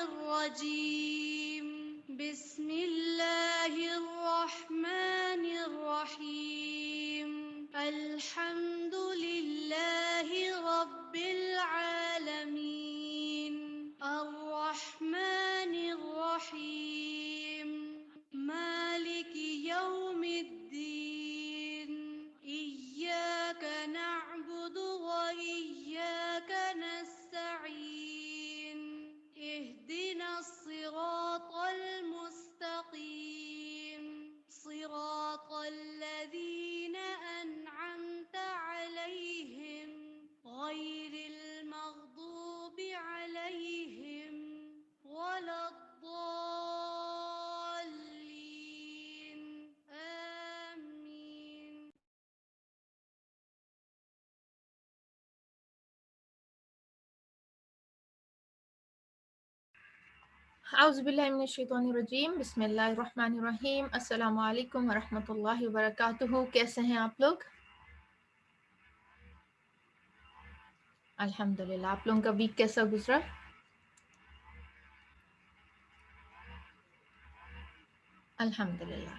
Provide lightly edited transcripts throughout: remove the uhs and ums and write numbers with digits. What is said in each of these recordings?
الرجيم بسم الله الرحمن الرحيم الحمد لله رب العالمين الرحمن الرحيم مالك يوم الدين إياك نعبد وإياك نستعين اهدنا الصراط المستقيم صراط الذين أنعمت عليهم غير المغضوب عليهم ولا الضالين آمين. اعوذ باللہ من الشیطان الرجیم بسم اللہ الرحمن الرحیم السلام علیکم ورحمۃ اللہ وبرکاتہ. کیسے ہیں آپ لوگ؟ الحمدللہ. آپ لوگوں کا ویک کیسا گزرا؟ الحمدللہ.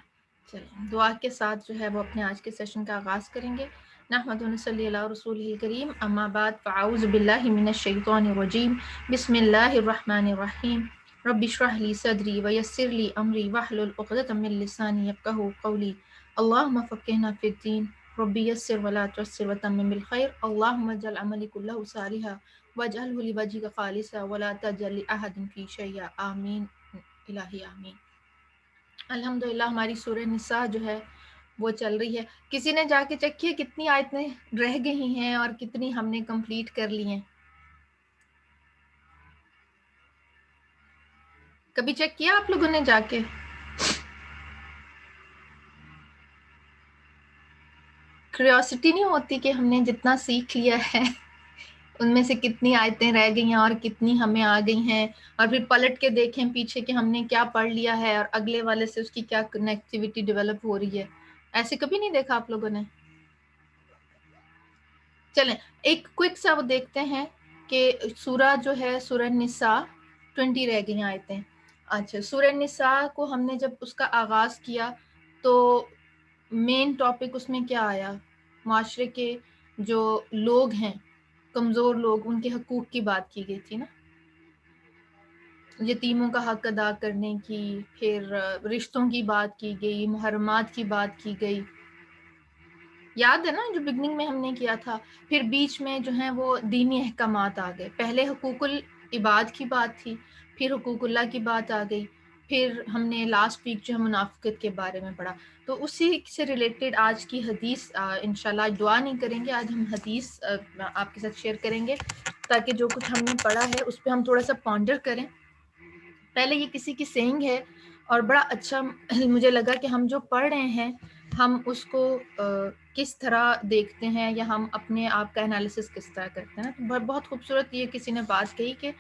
چلیں دعا کے ساتھ جو ہے وہ اپنے آج کے سیشن کا آغاز کریں گے. نحمد و نصلی علی رسولہ الکریم اما بعد فاعوذ باللہ من الشیطان الرجیم بسم اللہ الرحمن الرحیم رب اشرح لی صدری ویسر لی امری واحلل عقدۃ من لسانی یفقہوا قولی اللہم فقہنا فی الدین رب یسر ولا تعسر وتمم بالخیر اللہم اجعل عملی کلہ صالحا واجعلہ لوجہک خالصا ولا تجعل لأحد فی شیئا آمین الہی آمین. الحمدللہ ہماری سورہ نساء جو ہے وہ چل رہی ہے. کسی نے جا کے چیک کیا کتنی آیتیں رہ گئی ہیں اور کتنی ہم نے کمپلیٹ کر لی ہیں؟ کبھی چیک کیا آپ لوگوں نے جا کے؟ کیوریوسٹی نہیں ہوتی کہ ہم نے جتنا سیکھ لیا ہے ان میں سے کتنی آیتیں رہ گئی ہیں اور کتنی ہمیں آ گئی ہیں، اور پھر پلٹ کے دیکھیں پیچھے کہ ہم نے کیا پڑھ لیا ہے اور اگلے والے سے اس کی کیا کنیکٹیوٹی ڈیولپ ہو رہی ہے. ایسے کبھی نہیں دیکھا آپ لوگوں نے؟ چلیں ایک کوئک سا وہ دیکھتے ہیں کہ سورہ جو ہے سورہ نساء 20 رہ گئی آیتیں. اچھا سورہ نساء کو ہم نے جب اس کا آغاز کیا تو مین ٹاپک اس میں کیا آیا؟ معاشرے کے جو لوگ ہیں کمزور لوگ ان کے حقوق کی بات کی گئی تھی نا، یتیموں کا حق ادا کرنے کی، پھر رشتوں کی بات کی گئی، محرمات کی بات کی گئی. یاد ہے نا جو بگننگ میں ہم نے کیا تھا. پھر بیچ میں جو ہیں وہ دینی احکامات آ گئے. پہلے حقوق العباد کی بات تھی، پھر حقوق اللہ کی بات آ گئی، پھر ہم نے لاسٹ ویک جو ہے منافقت کے بارے میں پڑھا. تو اسی سے ریلیٹڈ آج کی حدیث انشاءاللہ دعا نہیں کریں گے، آج ہم حدیث آپ کے ساتھ شیئر کریں گے تاکہ جو کچھ ہم نے پڑھا ہے اس پہ ہم تھوڑا سا پونڈر کریں. پہلے یہ کسی کی سینگ ہے اور بڑا اچھا مجھے لگا کہ ہم جو پڑھ رہے ہیں ہم اس کو کس طرح دیکھتے ہیں یا ہم اپنے آپ کا انالیسس کس طرح کرتے ہیں. تو بہت خوبصورت یہ کسی نے بات کہی کہ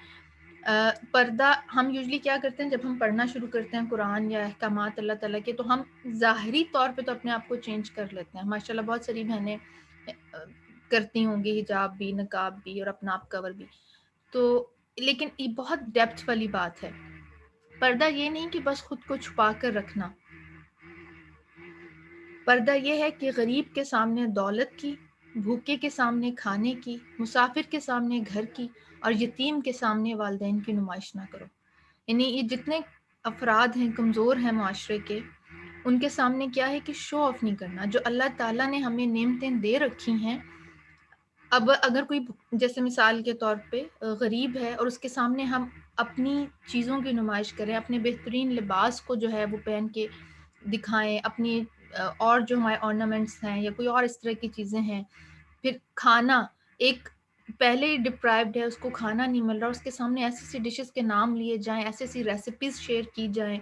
پردہ ہم یوزلی کیا کرتے ہیں جب ہم پڑھنا شروع کرتے ہیں قرآن یا احکامات اللہ تعالیٰ کے تو ہم ظاہری طور پہ تو اپنے آپ کو چینج کر لیتے ہیں. ماشاءاللہ بہت ساری بہنیں کرتی ہوں گی حجاب بھی، نقاب بھی اور اپنا آپ کور بھی. تو لیکن یہ بہت ڈیپتھ والی بات ہے. پردہ یہ نہیں کہ بس خود کو چھپا کر رکھنا، پردہ یہ ہے کہ غریب کے سامنے دولت کی، بھوکے کے سامنے کھانے کی، مسافر کے سامنے گھر کی اور یتیم کے سامنے والدین کی نمائش نہ کرو. یعنی یہ جتنے افراد ہیں کمزور ہیں معاشرے کے، ان کے سامنے کیا ہے کہ شو آف نہیں کرنا. جو اللہ تعالیٰ نے ہمیں نعمتیں دے رکھی ہیں، اب اگر کوئی جیسے مثال کے طور پہ غریب ہے اور اس کے سامنے ہم اپنی چیزوں کی نمائش کریں، اپنے بہترین لباس کو جو ہے وہ پہن کے دکھائیں، اپنی اور جو ہمارے آرنامنٹس ہیں یا کوئی اور اس طرح کی چیزیں ہیں، پھر کھانا ایک پہلے ہی ڈپرائیوڈ ہے اس کو کھانا نہیں مل رہا، اس کے سامنے ایسی ایسی ڈشز کے نام لیے جائیں، ایسی ایسی ریسیپیز شیئر کی جائیں.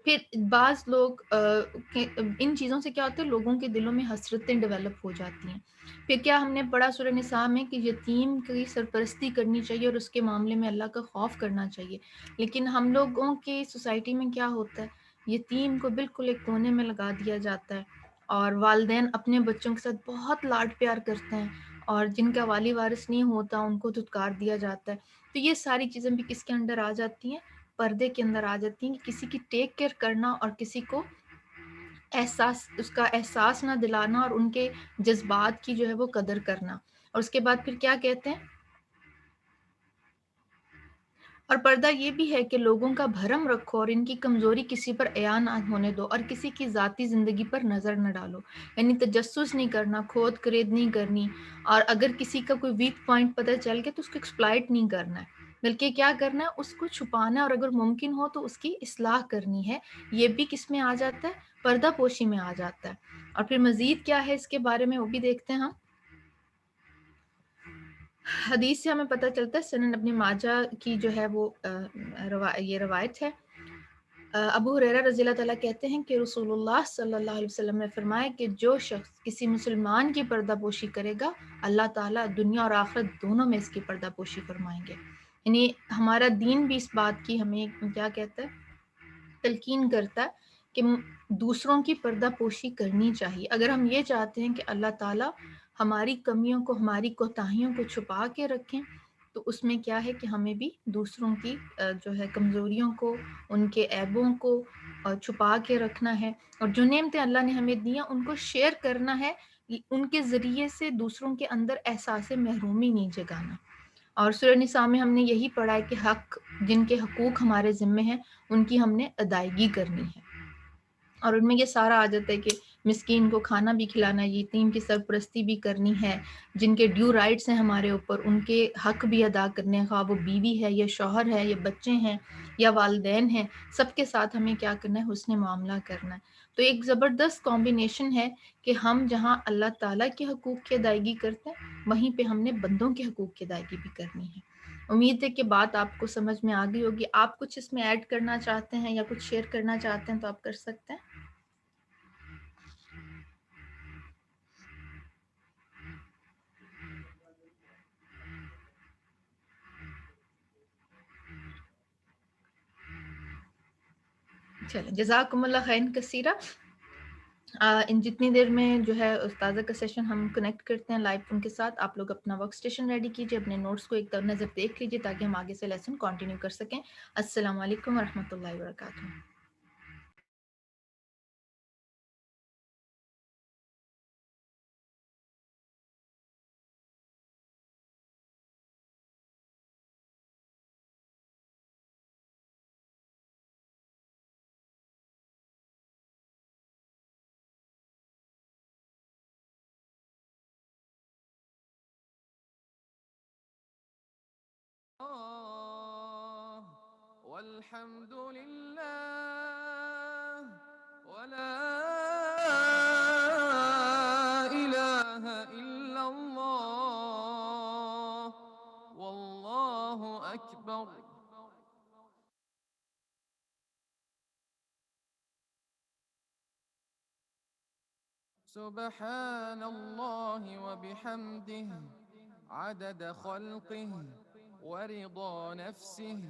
پھر بعض لوگ ان چیزوں سے کیا ہوتا ہے لوگوں کے دلوں میں حسرتیں ڈیولپ ہو جاتی ہیں. پھر کیا ہم نے پڑھا سورہ نساء میں کہ یتیم کی سرپرستی کرنی چاہیے اور اس کے معاملے میں اللہ کا خوف کرنا چاہیے. لیکن ہم لوگوں کی سوسائٹی میں کیا ہوتا ہے یتیم کو بالکل ایک کونے میں لگا دیا جاتا ہے، اور والدین اپنے بچوں کے ساتھ بہت لاڈ پیار کرتے ہیں، اور جن کا والی وارث نہیں ہوتا ان کو دھتکار دیا جاتا ہے. تو یہ ساری چیزیں بھی کس کے انڈر آ جاتی ہیں؟ پردے کے اندر آ جاتی ہیں، کہ کسی کی ٹیک کیئر کرنا اور کسی کو اس کا احساس نہ دلانا اور ان کے جذبات کی جو ہے وہ قدر کرنا۔ اور اس کے بعد پھر کیا کہتے ہیں؟ اور پردہ یہ بھی ہے کہ لوگوں کا بھرم رکھو اور ان کی کمزوری کسی پر عیاں نہ ہونے دو، اور کسی کی ذاتی زندگی پر نظر نہ ڈالو، یعنی تجسس نہیں کرنا، کھود کرید نہیں کرنی، اور اگر کسی کا کوئی ویک پوائنٹ پتہ چل گیا تو اس کو ایکسپلائٹ نہیں کرنا ہے، بلکہ کیا کرنا ہے، اس کو چھپانا ہے، اور اگر ممکن ہو تو اس کی اصلاح کرنی ہے۔ یہ بھی کس میں آ جاتا ہے؟ پردہ پوشی میں آ جاتا ہے۔ اور پھر مزید کیا ہے اس کے بارے میں وہ بھی دیکھتے ہیں ہم۔ حدیث سے ہمیں پتہ چلتا ہے، سنن ابن ماجہ کی جو ہے وہ یہ روایت ہے، ابو ہریرہ رضی اللہ تعالیٰ کہتے ہیں کہ رسول اللہ صلی اللہ علیہ وسلم نے فرمایا کہ جو شخص کسی مسلمان کی پردہ پوشی کرے گا، اللہ تعالیٰ دنیا اور آخرت دونوں میں اس کی پردہ پوشی فرمائیں گے۔ یعنی ہمارا دین بھی اس بات کی ہمیں کیا کہتا ہے، تلقین کرتا ہے کہ دوسروں کی پردہ پوشی کرنی چاہیے۔ اگر ہم یہ چاہتے ہیں کہ اللہ تعالیٰ ہماری کمیوں کو، ہماری کوتاہیوں کو چھپا کے رکھیں، تو اس میں کیا ہے کہ ہمیں بھی دوسروں کی جو ہے کمزوریوں کو، ان کے عیبوں کو چھپا کے رکھنا ہے، اور جو نعمتیں اللہ نے ہمیں دیا ان کو شیئر کرنا ہے، ان کے ذریعے سے دوسروں کے اندر احساس محرومی نہیں جگانا۔ اور سورہ نساء میں ہم نے یہی پڑھا ہے کہ حق، جن کے حقوق ہمارے ذمے ہیں ان کی ہم نے ادائیگی کرنی ہے، اور ان میں یہ سارا آ جاتا ہے کہ مسکین کو کھانا بھی کھلانا ہے، یتیم کی سرپرستی بھی کرنی ہے، جن کے ڈیو رائٹس ہیں ہمارے اوپر ان کے حق بھی ادا کرنے ہیں، خواہ وہ بیوی ہے یا شوہر ہے یا بچے ہیں یا والدین ہیں، سب کے ساتھ ہمیں کیا کرنا ہے، حسن معاملہ کرنا ہے۔ تو ایک زبردست کمبینیشن ہے کہ ہم جہاں اللہ تعالیٰ کے حقوق کی ادائیگی کرتے ہیں، وہیں پہ ہم نے بندوں کے حقوق کی ادائیگی بھی کرنی ہے۔ امید ہے کہ بات آپ کو سمجھ میں آ گئی ہوگی۔ آپ کچھ اس میں ایڈ کرنا چاہتے ہیں یا کچھ شیئر کرنا چاہتے ہیں تو آپ کر سکتے ہیں۔ چلیں، جزاکم اللہ خیر کثیرہ۔ ان جتنی دیر میں جو ہے استاذہ کا سیشن ہم کنیکٹ کرتے ہیں لائیو ان کے ساتھ، آپ لوگ اپنا ورک اسٹیشن ریڈی کیجیے، اپنے نوٹس کو ایک نظر دیکھ لیجیے تاکہ ہم آگے سے لیسن کنٹینیو کر سکیں۔ السلام علیکم ورحمۃ اللہ وبرکاتہ۔ والحمد لله ولا إله إلا الله والله أكبر سبحان الله وبحمده عدد خلقه ورضا نفسه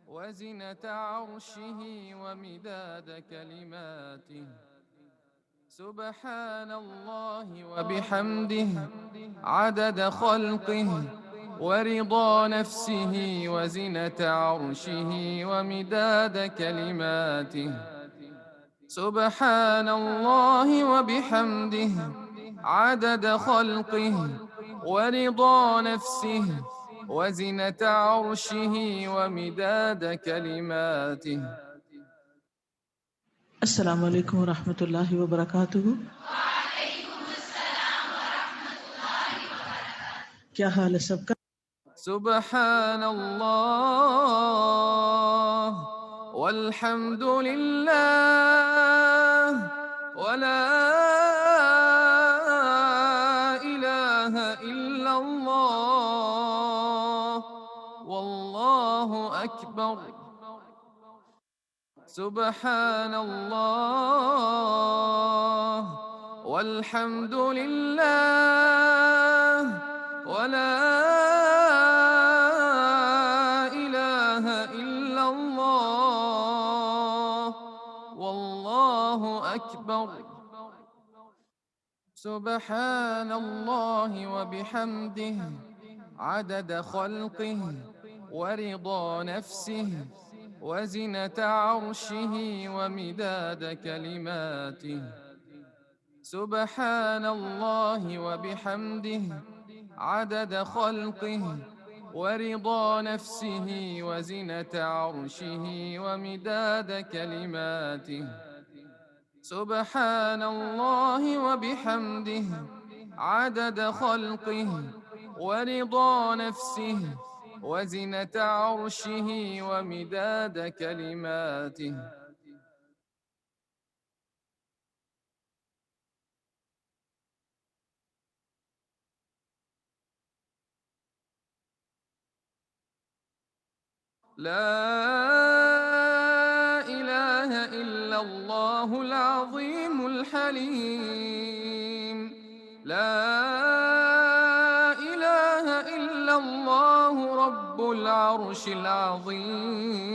وزنة عرشه ومداد كلماته سبحان الله وبحمده عدد خلقه ورضا نفسه وزنة عرشه ومداد كلماته سبحان الله وبحمده عدد خلقه ورضا نفسه وزنة عرشه ومداد كلماته۔ السلام علیکم ورحمۃ اللہ وبرکاتہ۔ کیا حال ہے سب کا؟ سبحان الله والحمد لله ولا إله إلا الله والله أكبر سبحان الله والحمد لله ولا إله إلا الله والله أكبر سبحان الله وبحمده عدد خلقه ورضا نفسه وزنة عرشه ومداد كلماته سبحان الله وبحمده عدد خلقه ورضا نفسه وزنة عرشه ومداد كلماته سبحان الله وبحمده عدد خلقه ورضا نفسه وزنة عرشه ومداد كلماته لا إله إلا الله العظيم الحليم لا إله إلا الله رب العرش العظيم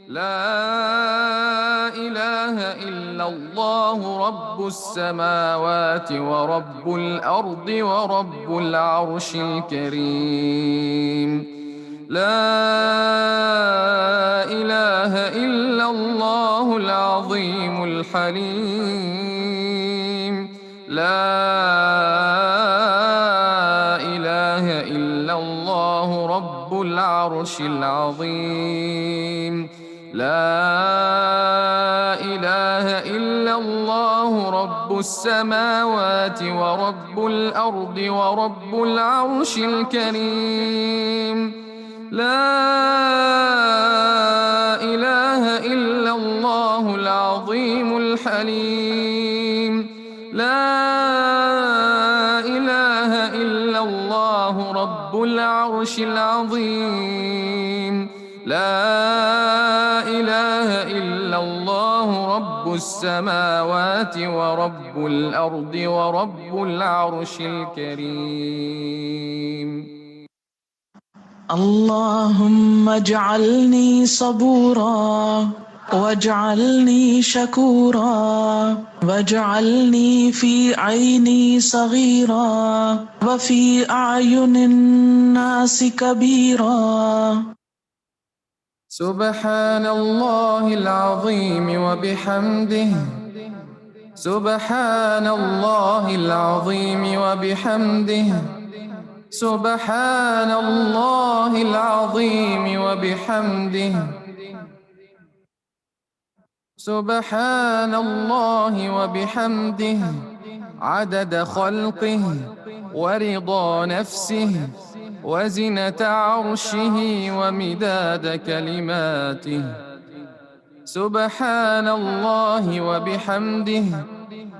لا إله إلا الله رب السماوات ورب الأرض ورب العرش الكريم لا إله إلا الله العظيم الحليم لا إله إلا الله رب العرش العظيم لا إله إلا الله رب السماوات ورب الأرض ورب العرش الكريم لا إله إلا الله العظيم الحليم لا إله إلا الله رب العرش العظيم لا إله إلا الله رب السماوات ورب الأرض ورب العرش الكريم اللهم اجعلني صبورا واجعلني شكورا واجعلني في عيني صغيرا وفي أعين الناس كبيرا. سبحان الله العظيم وبحمده سبحان الله العظيم وبحمده سبحان الله العظيم وبحمده سبحان الله وبحمده عدد خلقه ورضا نفسه وزنة عرشه ومداد كلماته سبحان الله وبحمده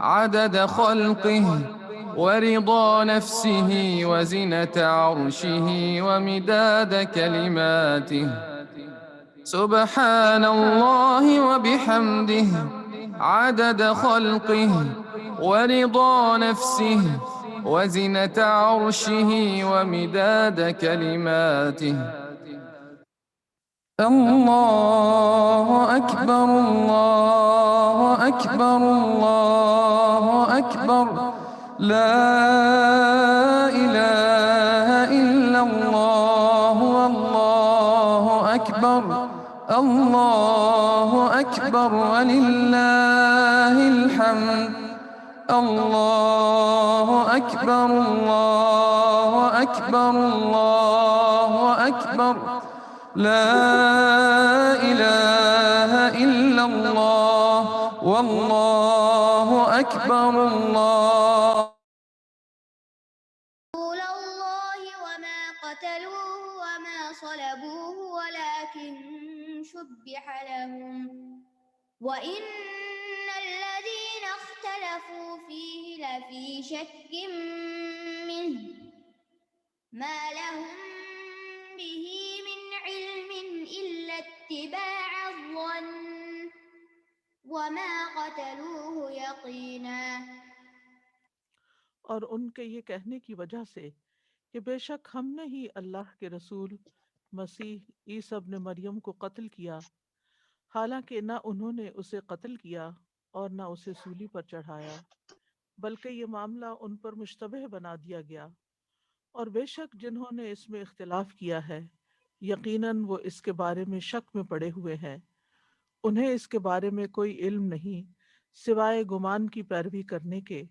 عدد خلقه ورضا نفسه وزنة عرشه ومداد كلماته سبحان الله وبحمده عدد خلقه ورضا نفسه وزنة عرشه ومداد كلماته الله أكبر الله أكبر الله أكبر لا إله إلا الله والله أكبر الله أكبر ولله الحمد الله أكبر الله أكبر الله أكبر لا إله إلا الله والله أكبر الله. رسول الله وما قتلوه وما صلبوه ولكن شبح لهم وإن الذين اختلفوا فيه لفي شك منه ما لهم به من علم إلا اتباع الظن وما قتلوه يقينا. اور ان کے یہ کہنے کی وجہ سے کہ بے شک ہم نے ہی اللہ کے رسول مسیح عیسیٰ ابن مریم کو قتل کیا، حالانکہ نہ انہوں نے اسے قتل کیا اور نہ اسے سولی پر چڑھایا، بلکہ یہ معاملہ ان پر مشتبہ بنا دیا گیا، اور بے شک جنہوں نے اس میں اختلاف کیا ہے یقیناً وہ اس کے بارے میں شک میں پڑے ہوئے ہیں، انہیں اس کے بارے میں کوئی علم نہیں سوائے گمان کی پیروی کرنے کے،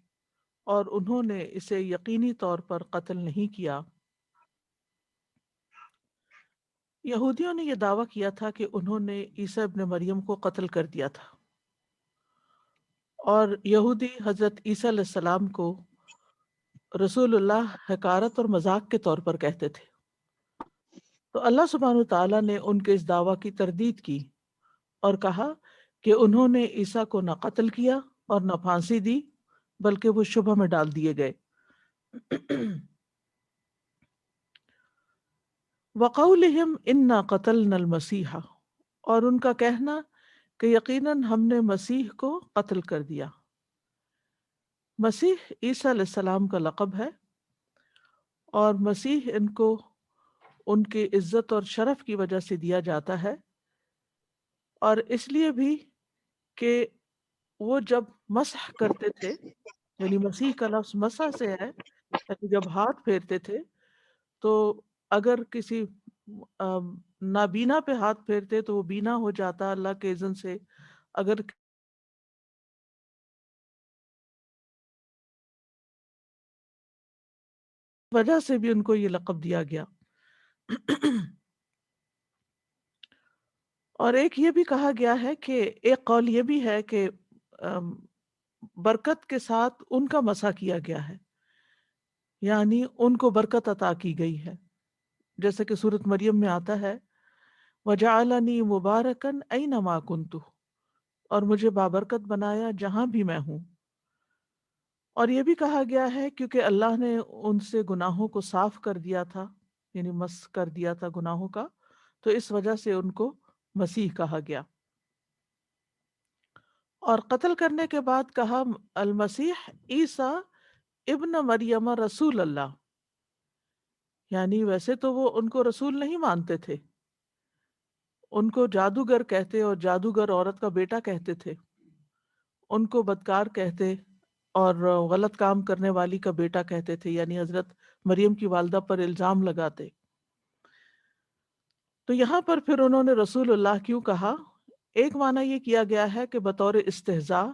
اور انہوں نے اسے یقینی طور پر قتل نہیں کیا۔ یہودیوں نے یہ دعویٰ کیا تھا کہ انہوں نے عیسیٰ ابن مریم کو قتل کر دیا تھا، اور یہودی حضرت عیسیٰ علیہ السلام کو رسول اللہ حقارت اور مذاق کے طور پر کہتے تھے۔ تو اللہ سبحانہ تعالیٰ نے ان کے اس دعویٰ کی تردید کی اور کہا کہ انہوں نے عیسیٰ کو نہ قتل کیا اور نہ پھانسی دی، بلکہ وہ شبہ میں ڈال دیے گئے۔ وَقَوْلِهِمْ إِنَّا قَتَلْنَا الْمَسِيحَ، اور ان کا کہنا کہ یقیناً ہم نے مسیح کو قتل کر دیا۔ مسیح عیسیٰ علیہ السلام کا لقب ہے، اور مسیح ان کو ان کی عزت اور شرف کی وجہ سے دیا جاتا ہے، اور اس لیے بھی کہ وہ جب مسح کرتے تھے، یعنی مسیح کا لفظ مسح سے ہے، یعنی جب ہاتھ پھیرتے تھے تو اگر کسی نابینا پہ ہاتھ پھیرتے تو وہ بینا ہو جاتا اللہ کے اذن سے، اگر وجہ سے بھی ان کو یہ لقب دیا گیا۔ اور ایک یہ بھی کہا گیا ہے کہ ایک قول یہ بھی ہے کہ برکت کے ساتھ ان کا مسح کیا گیا ہے، یعنی ان کو برکت عطا کی گئی ہے، جیسے کہ سورۃ مریم میں آتا ہے وَجَعَلَنِي مُبَارَكًا أَيْنَمَا كُنتُ، اور مجھے بابرکت بنایا جہاں بھی میں ہوں۔ اور یہ بھی کہا گیا ہے کیونکہ اللہ نے ان سے گناہوں کو صاف کر دیا تھا، یعنی مسح کر دیا تھا گناہوں کا، تو اس وجہ سے ان کو مسیح کہا گیا۔ اور قتل کرنے کے بعد کہا المسیح عیسیٰ ابن مریم رسول اللہ، یعنی ویسے تو وہ ان کو رسول نہیں مانتے تھے، ان کو جادوگر کہتے اور جادوگر عورت کا بیٹا کہتے تھے، ان کو بدکار کہتے اور غلط کام کرنے والی کا بیٹا کہتے تھے، یعنی حضرت مریم کی والدہ پر الزام لگاتے۔ تو یہاں پر پھر انہوں نے رسول اللہ کیوں کہا؟ ایک معنی یہ کیا گیا ہے کہ بطور استہزاء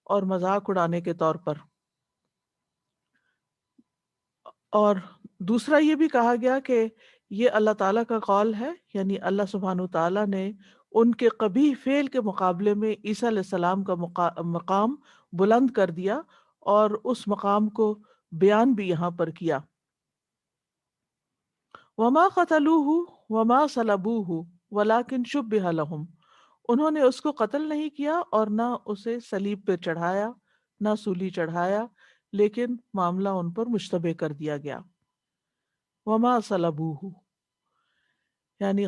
اور مذاق اڑانے کے طور پر، اور دوسرا یہ بھی کہا گیا کہ یہ اللہ تعالیٰ کا قول ہے، یعنی اللہ سبحانہ تعالیٰ نے ان کے قبیح فعل کے مقابلے میں عیسیٰ علیہ السلام کا مقام بلند کر دیا، اور اس مقام کو بیان بھی یہاں پر کیا۔ وما قتلوہ وما صلبوہ ولکن شبہ لہم، انہوں نے اس کو قتل نہیں کیا اور نہ اسے صلیب پہ چڑھایا، نہ سولی چڑھایا، لیکن معاملہ ان پر مشتبہ کر دیا گیا۔ وما صلبوہ، یعنی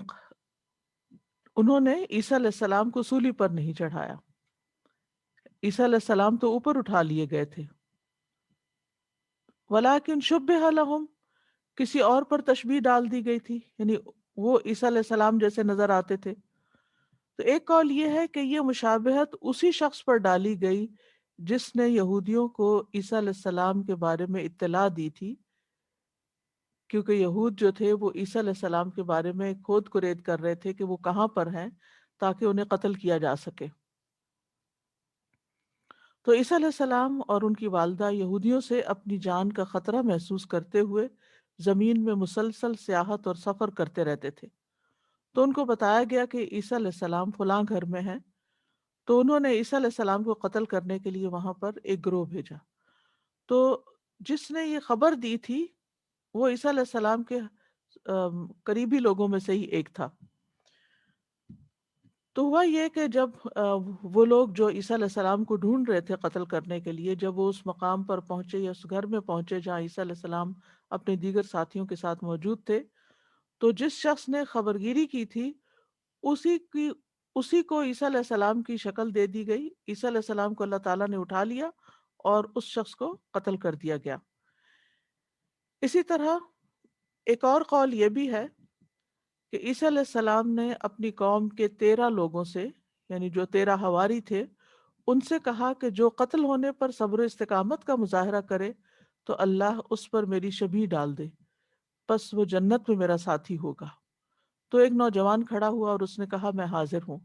انہوں نے عیسیٰ علیہ السلام کو سولی پر نہیں چڑھایا، عیسیٰ علیہ السلام تو اوپر اٹھا لیے گئے تھے۔ ولیکن شبہ لہم، کسی اور پر تشبیہ ڈال دی گئی تھی، یعنی وہ عیسیٰ علیہ السلام جیسے نظر آتے تھے۔ تو ایک قول یہ ہے کہ یہ مشابہت اسی شخص پر ڈالی گئی جس نے یہودیوں کو عیسیٰ علیہ السلام کے بارے میں اطلاع دی تھی، کیونکہ یہود جو تھے وہ عیسیٰ علیہ السلام کے بارے میں کھود کرید کر رہے تھے کہ وہ کہاں پر ہیں تاکہ انہیں قتل کیا جا سکے۔ تو عیسیٰ علیہ السلام اور ان کی والدہ یہودیوں سے اپنی جان کا خطرہ محسوس کرتے ہوئے زمین میں مسلسل سیاحت اور سفر کرتے رہتے تھے۔ تو ان کو بتایا گیا کہ عیسیٰ علیہ السلام فلاں گھر میں ہیں، تو انہوں نے عیسیٰ علیہ السلام کو قتل کرنے کے لیے وہاں پر ایک گروہ بھیجا۔ تو جس نے یہ خبر دی تھی وہ عیسیٰ علیہ السلام کے قریبی لوگوں میں سے ہی ایک تھا۔ تو ہوا یہ کہ جب وہ لوگ جو عیسیٰ علیہ السلام کو ڈھونڈ رہے تھے قتل کرنے کے لیے، جب وہ اس مقام پر پہنچے یا اس گھر میں پہنچے جہاں عیسیٰ علیہ السلام اپنے دیگر ساتھیوں کے ساتھ موجود تھے، تو جس شخص نے خبرگیری کی تھی اسی کو عیسیٰ علیہ السلام کی شکل دے دی گئی۔ عیسیٰ علیہ السلام کو اللہ تعالیٰ نے اٹھا لیا اور اس شخص کو قتل کر دیا گیا۔ اسی طرح ایک اور قول یہ بھی ہے کہ عیسیٰ علیہ السلام نے اپنی قوم کے 13 لوگوں سے، یعنی جو 13 حواری تھے، ان سے کہا کہ جو قتل ہونے پر صبر و استقامت کا مظاہرہ کرے تو اللہ اس پر میری شبیہ ڈال دے، بس وہ جنت میں میرا ساتھی ہوگا۔ تو ایک نوجوان کھڑا ہوا اور اس نے کہا میں حاضر ہوں۔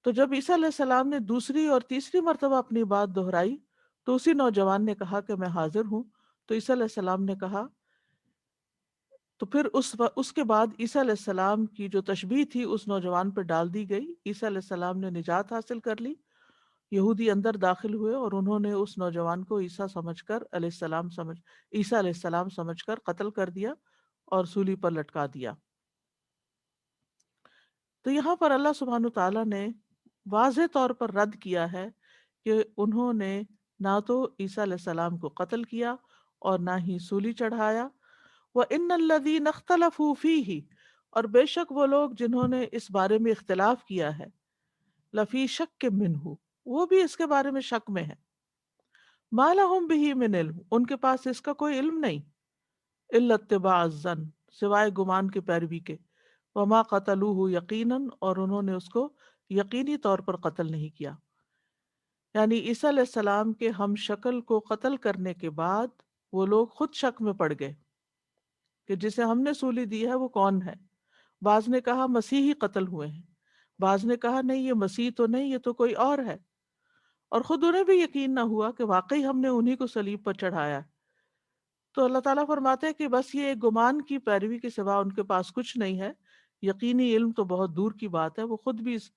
تو جب عیسیٰ علیہ السلام نے دوسری اور تیسری مرتبہ اپنی بات دہرائی تو اسی نوجوان نے کہا کہ میں حاضر ہوں۔ تو عیسیٰ علیہ السلام نے کہا، تو پھر اس کے بعد عیسیٰ علیہ السلام کی جو تشبیہ تھی اس نوجوان پر ڈال دی گئی۔ عیسیٰ علیہ السلام نے نجات حاصل کر لی۔ یہودی اندر داخل ہوئے اور انہوں نے اس نوجوان کو عیسیٰ عیسیٰ علیہ السلام سمجھ کر قتل کر دیا اور سولی پر لٹکا دیا۔ تو یہاں پر اللہ سبحانہ تعالیٰ نے واضح طور پر رد کیا ہے کہ انہوں نے نہ تو عیسیٰ علیہ السلام کو قتل کیا اور نہ ہی سولی چڑھایا۔ وَإِنَّ الَّذِينَ اخْتَلَفُوا فِيهِ، اور بے شک وہ لوگ جنہوں نے اس بارے میں اختلاف کیا ہے، لفی شک منہ، وہ بھی اس کے بارے میں شک میں ہے۔ ما لہم بہ من علم، ان کے پاس اس کا کوئی علم نہیں، الا اتباع الظن، سوائے گمان کی پیروی کے، وما قتلوہ یقیناً، اور انہوں نے اس کو یقینی طور پر قتل نہیں کیا۔ یعنی عیسیٰ علیہ السلام کے ہم شکل کو قتل کرنے کے بعد وہ لوگ خود شک میں پڑ گئے کہ جسے ہم نے سولی دی ہے وہ کون ہے۔ بعض نے کہا مسیحی قتل ہوئے ہیں، بعض نے کہا نہیں یہ مسیح تو نہیں، یہ تو کوئی اور ہے، اور خود انہیں بھی یقین نہ ہوا کہ واقعی ہم نے انہی کو صلیب پر چڑھایا۔ تو اللہ تعالیٰ فرماتے ہیں کہ بس یہ ایک گمان کی پیروی کے سوا ان کے پاس کچھ نہیں ہے، یقینی علم تو بہت دور کی بات ہے، وہ خود بھی اس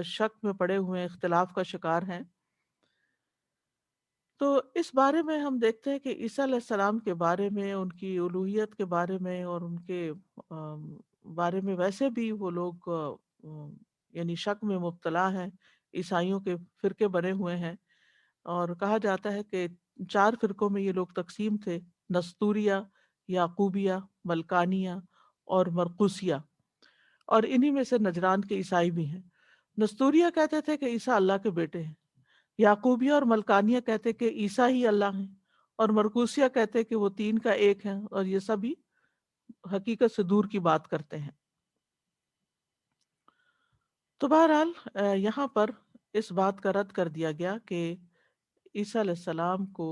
شک میں پڑے ہوئے ہیں، اختلاف کا شکار ہیں۔ تو اس بارے میں ہم دیکھتے ہیں کہ عیسیٰ علیہ السلام کے بارے میں، ان کی الوہیت کے بارے میں اور ان کے بارے میں ویسے بھی وہ لوگ یعنی شک میں مبتلا ہیں، عیسائیوں کے فرقے بنے ہوئے ہیں، اور کہا جاتا ہے کہ 4 فرقوں میں یہ لوگ تقسیم تھے: نستوریہ، یعقوبیہ، ملکانیہ اور مرقوسیہ، اور انہی میں سے نجران کے عیسائی بھی ہیں۔ نستوریہ کہتے تھے کہ عیسیٰ اللہ کے بیٹے ہیں، یعقوبیہ اور ملکانیہ کہتے کہ عیسیٰ ہی اللہ ہیں، اور مرقوسیہ کہتے کہ وہ 3 کا ایک ہیں، اور یہ سبھی حقیقت سے دور کی بات کرتے ہیں۔ تو بہرحال یہاں پر اس بات کا رد کر دیا گیا کہ عیسیٰ علیہ السلام کو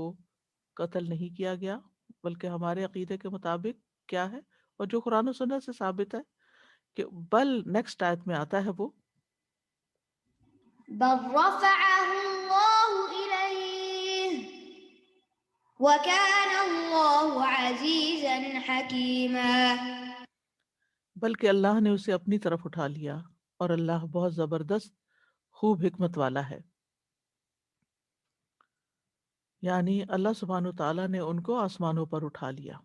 قتل نہیں کیا گیا، بلکہ ہمارے عقیدے کے مطابق کیا ہے، اور جو قرآن و سنت سے ثابت ہے کہ بل نیکسٹ آیت میں آتا ہے وہ بل رفعه الله إليه وكان الله عزيزا حكيما، بلکہ اللہ نے اسے اپنی طرف اٹھا لیا اور اللہ بہت زبردست خوب حکمت والا ہے۔ یعنی اللہ سبحانہ تعالیٰ نے ان کو آسمانوں پر اٹھا لیا۔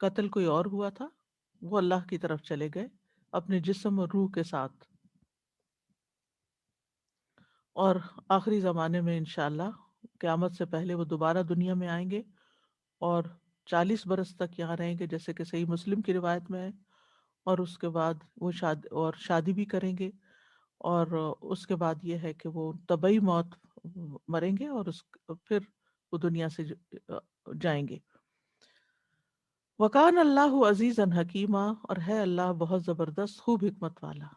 قتل کوئی اور ہوا تھا، وہ اللہ کی طرف چلے گئے اپنے جسم اور روح کے ساتھ، اور آخری زمانے میں انشاءاللہ قیامت سے پہلے وہ دوبارہ دنیا میں آئیں گے اور 40 برس تک یہاں رہیں گے، جیسے کہ صحیح مسلم کی روایت میں ہے، اور اس کے بعد وہ شادی بھی کریں گے، اور اس کے بعد یہ ہے کہ وہ طبعی موت مریں گے، اور پھر وہ دنیا سے جائیں گے۔ وَكَانَ اللَّهُ عَزِيزًا حَكِيمًا، اور ہے اللہ بہت زبردست خوب حکمت والا۔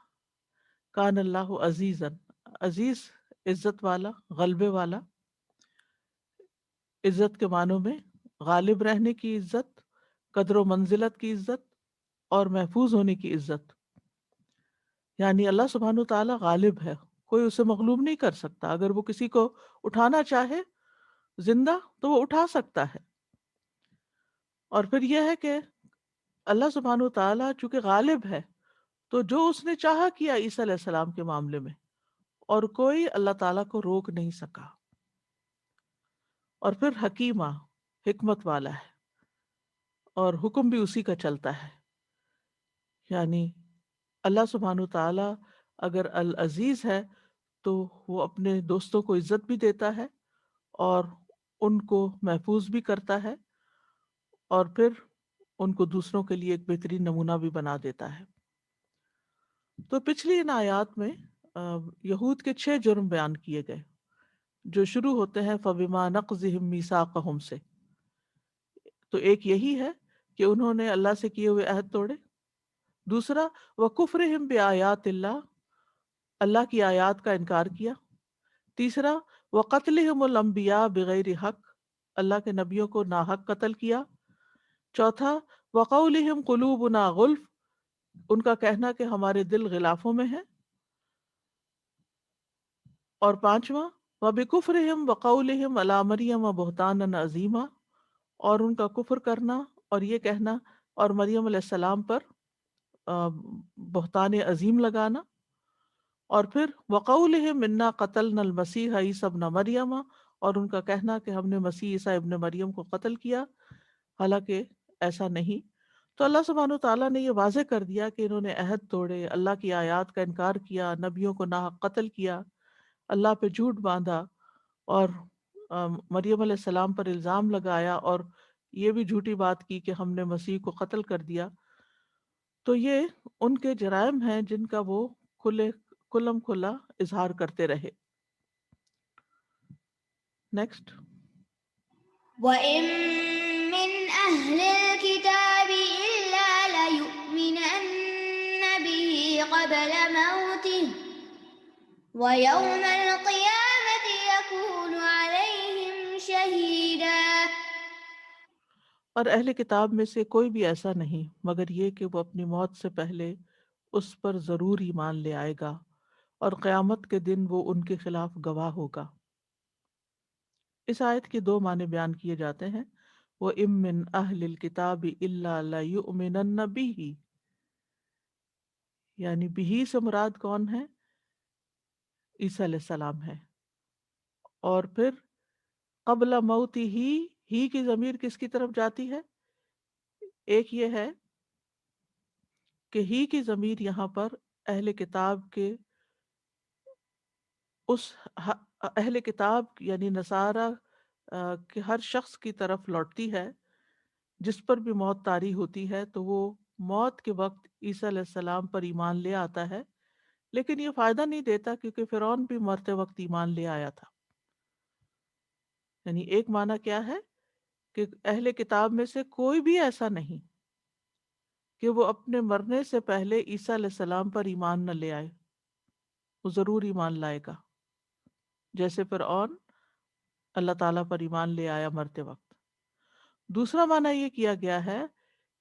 کان اللہ عزیزًا، عزیز عزت والا، غلبے والا، عزت کے معنوں میں غالب رہنے کی عزت، قدر و منزلت کی عزت، اور محفوظ ہونے کی عزت۔ یعنی اللہ سبحانہ تعالیٰ غالب ہے، کوئی اسے مغلوب نہیں کر سکتا۔ اگر وہ کسی کو اٹھانا چاہے زندہ تو وہ اٹھا سکتا ہے۔ اور پھر یہ ہے کہ اللہ سبحانہ تعالیٰ چونکہ غالب ہے تو جو اس نے چاہا کیا عیسیٰ علیہ السلام کے معاملے میں، اور کوئی اللہ تعالیٰ کو روک نہیں سکا۔ اور پھر حکیمہ، حکمت والا ہے، اور حکم بھی اسی کا چلتا ہے۔ یعنی اللہ سبحانہ تعالیٰ اگر العزیز ہے تو وہ اپنے دوستوں کو عزت بھی دیتا ہے اور ان کو محفوظ بھی کرتا ہے، اور پھر ان کو دوسروں کے لیے ایک بہترین نمونہ بھی بنا دیتا ہے۔ تو پچھلی ان آیات میں یہود کے 6 جرم بیان کیے گئے، جو شروع ہوتے ہیں فَبِمَا نَقْضِهِمْ مِيثَاقَهُمْ سے۔ تو ایک یہی ہے کہ انہوں نے اللہ سے کیے ہوئے عہد توڑے۔ دوسرا وَكُفْرِهِمْ بِآيَاتِ اللَّهِ، اللہ کی آیات کا انکار کیا۔ تیسرا وَقَتْلِهِمُ الْأَنْبِيَاءَ بِغَيْرِ حق، اللہ کے نبیوں کو ناحق قتل کیا۔ چوتھا وقولہم قلوبنا غلف، ان کا کہنا کہ ہمارے دل غلافوں میں ہیں۔ اور پانچواں وبکفرہم وقولہم علی مریم بہتانا عظیما، اور ان کا کفر کرنا اور یہ کہنا اور مریم علیہ السلام پر بہتان عظیم لگانا۔ اور پھر وقولہم انا قتلنا المسیح عیسی ابن مریم، اور ان کا کہنا کہ ہم نے مسیح عیسیٰ ابن مریم کو قتل کیا، حالانکہ ایسا نہیں۔ تو اللہ سبحانہ وتعالیٰ نے یہ واضح کر دیا کہ انہوں نے عہد توڑے، اللہ کی آیات کا انکار کیا، نبیوں کو ناحق قتل کیا، اللہ پہ جھوٹ باندھا، اور مریم علیہ السلام پر الزام لگایا، اور یہ بھی جھوٹی بات کی کہ ہم نے مسیح کو قتل کر دیا۔ تو یہ ان کے جرائم ہیں جن کا وہ کھلم کھلا اظہار کرتے رہے۔ نیکسٹ۔ وَإِن مِّنْ أَهْلِ الْكِتَابِ إِلَّا لَيُؤْمِنَنَّ بِهِ قَبْلَ مَوْتِهِ وَيَوْمَ الْقِيَامَةِ يَكُونُ عَلَيْهِمْ شَهِيدًا۔ اور اہل کتاب میں سے کوئی بھی ایسا نہیں مگر یہ کہ وہ اپنی موت سے پہلے اس پر ضرور ایمان لے آئے گا، اور قیامت کے دن وہ ان کے خلاف گواہ ہوگا۔ اس آیت کے دو معنی بیان کیے جاتے ہیں۔ وَإِن مِّنْ أَهْلِ الْكِتَابِ إِلَّا لَيُؤْمِنَنَّ بِهِ، یعنی بِهِ سے مراد کون ہے؟ عیسیٰ علیہ السلام ہے۔ اور پھر قبل موتہ، ہی کی ضمیر کس کی طرف جاتی ہے؟ ایک یہ ہے کہ ہی کی ضمیر یہاں پر اہل کتاب کے اس اہل کتاب یعنی نصارہ کے ہر شخص کی طرف لوٹتی ہے جس پر بھی موت طاری ہوتی ہے، تو وہ موت کے وقت عیسیٰ علیہ السلام پر ایمان لے آتا ہے، لیکن یہ فائدہ نہیں دیتا کیونکہ فرعون بھی مرتے وقت ایمان لے آیا تھا۔ یعنی ایک معنی کیا ہے کہ اہل کتاب میں سے کوئی بھی ایسا نہیں کہ وہ اپنے مرنے سے پہلے عیسیٰ علیہ السلام پر ایمان نہ لے آئے، وہ ضرور ایمان لائے گا، جیسے فرعون اللہ تعالیٰ پر ایمان لے آیا مرتے وقت۔ دوسرا معنی یہ کیا گیا ہے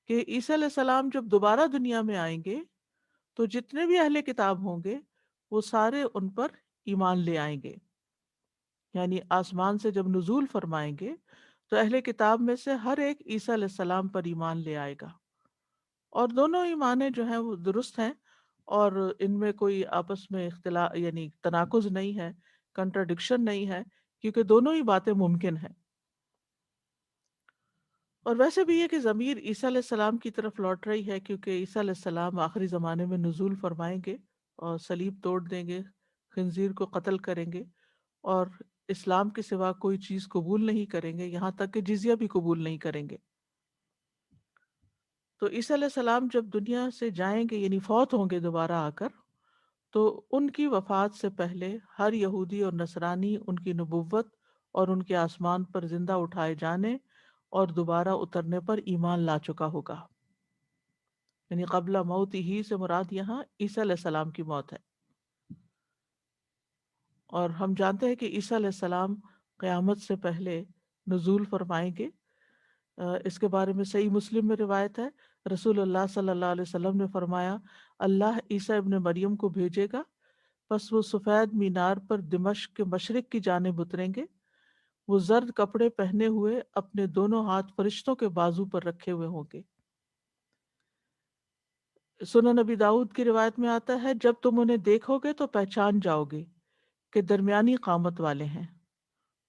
کہ عیسیٰ علیہ السلام جب دوبارہ دنیا میں آئیں گے تو جتنے بھی اہل کتاب ہوں گے وہ سارے ان پر ایمان لے آئیں گے، یعنی آسمان سے جب نزول فرمائیں گے تو اہل کتاب میں سے ہر ایک عیسیٰ علیہ السلام پر ایمان لے آئے گا، اور دونوں ایمانیں جو ہیں وہ درست ہیں، اور ان میں کوئی آپس میں اختلاف یعنی تناقض نہیں ہے، کنٹراڈکشن نہیں ہے، کیونکہ دونوں ہی باتیں ممکن ہیں۔ اور ویسے بھی یہ کہ ضمیر عیسیٰ علیہ السلام کی طرف لوٹ رہی ہے کیونکہ عیسیٰ علیہ السلام آخری زمانے میں نزول فرمائیں گے اور صلیب توڑ دیں گے، خنزیر کو قتل کریں گے، اور اسلام کے سوا کوئی چیز قبول نہیں کریں گے، یہاں تک کہ جزیہ بھی قبول نہیں کریں گے۔ تو عیسیٰ علیہ السلام جب دنیا سے جائیں گے یعنی فوت ہوں گے دوبارہ آ کر، تو ان کی وفات سے پہلے ہر یہودی اور نصرانی ان کی نبوت اور ان کے آسمان پر زندہ اٹھائے جانے اور دوبارہ اترنے پر ایمان لا چکا ہوگا۔ یعنی قبل موت ہی سے مراد یہاں عیسیٰ علیہ السلام کی موت ہے، اور ہم جانتے ہیں کہ عیسیٰ علیہ السلام قیامت سے پہلے نزول فرمائیں گے۔ اس کے بارے میں صحیح مسلم میں روایت ہے، رسول اللہ صلی اللہ علیہ وسلم نے فرمایا اللہ عیسیٰ ابن مریم کو بھیجے گا، پس وہ سفید مینار پر دمشق کے مشرق کی جانب اتریں گے، وہ زرد کپڑے پہنے ہوئے اپنے دونوں ہاتھ فرشتوں کے بازو پر رکھے ہوئے ہوں گے۔ سنن نبی داؤد کی روایت میں آتا ہے جب تم انہیں دیکھو گے تو پہچان جاؤ گے کہ درمیانی قامت والے ہیں،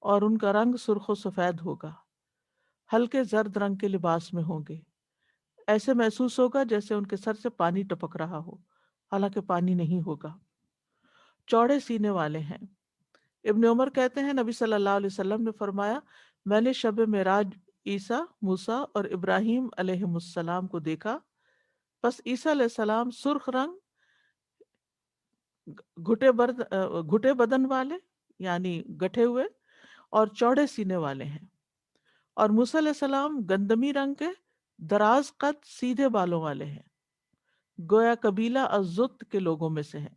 اور ان کا رنگ سرخ و سفید ہوگا، ہلکے زرد رنگ کے لباس میں ہوں گے، ایسے محسوس ہوگا جیسے ان کے سر سے پانی ٹپک رہا ہو، حالانکہ پانی نہیں ہوگا، چوڑے سینے والے ہیں۔ ابن عمر کہتے ہیں نبی صلی اللہ علیہ وسلم نے فرمایا میں نے شب معراج عیسیٰ، موسیٰ اور ابراہیم علیہ السلام کو دیکھا، پس عیسیٰ علیہ السلام سرخ رنگ، گھٹے بدن والے یعنی گٹھے ہوئے اور چوڑے سینے والے ہیں، اور موسیٰ علیہ السلام گندمی رنگ کے دراز قد سیدھے بالوں والے ہیں، گویا قبیلہ الزت کے لوگوں میں سے ہیں۔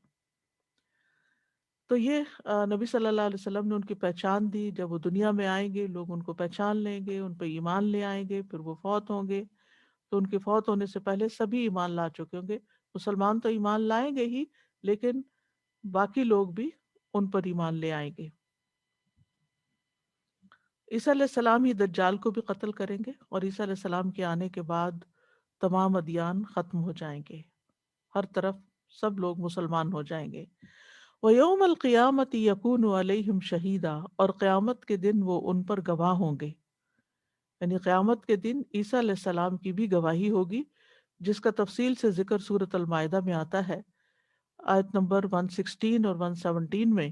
تو یہ نبی صلی اللہ علیہ وسلم نے ان کی پہچان دی. جب وہ دنیا میں آئیں گے لوگ ان کو پہچان لیں گے، ان پہ ایمان لے آئیں گے، پھر وہ فوت ہوں گے تو ان کے فوت ہونے سے پہلے سبھی ایمان لا چکے ہوں گے. مسلمان تو ایمان لائیں گے ہی، لیکن باقی لوگ بھی ان پر ایمان لے آئیں گے. عیسیٰ علیہ السلام ہی دجال کو بھی قتل کریں گے، اور عیسیٰ علیہ السلام کے آنے کے بعد تمام ادیان ختم ہو جائیں گے، ہر طرف سب لوگ مسلمان ہو جائیں گے. وَيَوْمَ الْقِيَامَةِ يَكُونُ عَلَيْهِمْ شَهِيدًا، اور قیامت کے دن وہ ان پر گواہ ہوں گے. یعنی قیامت کے دن عیسیٰ علیہ السلام کی بھی گواہی ہوگی، جس کا تفصیل سے ذکر سورۃ المائدہ میں آتا ہے، آیت نمبر 116 اور 117 میں.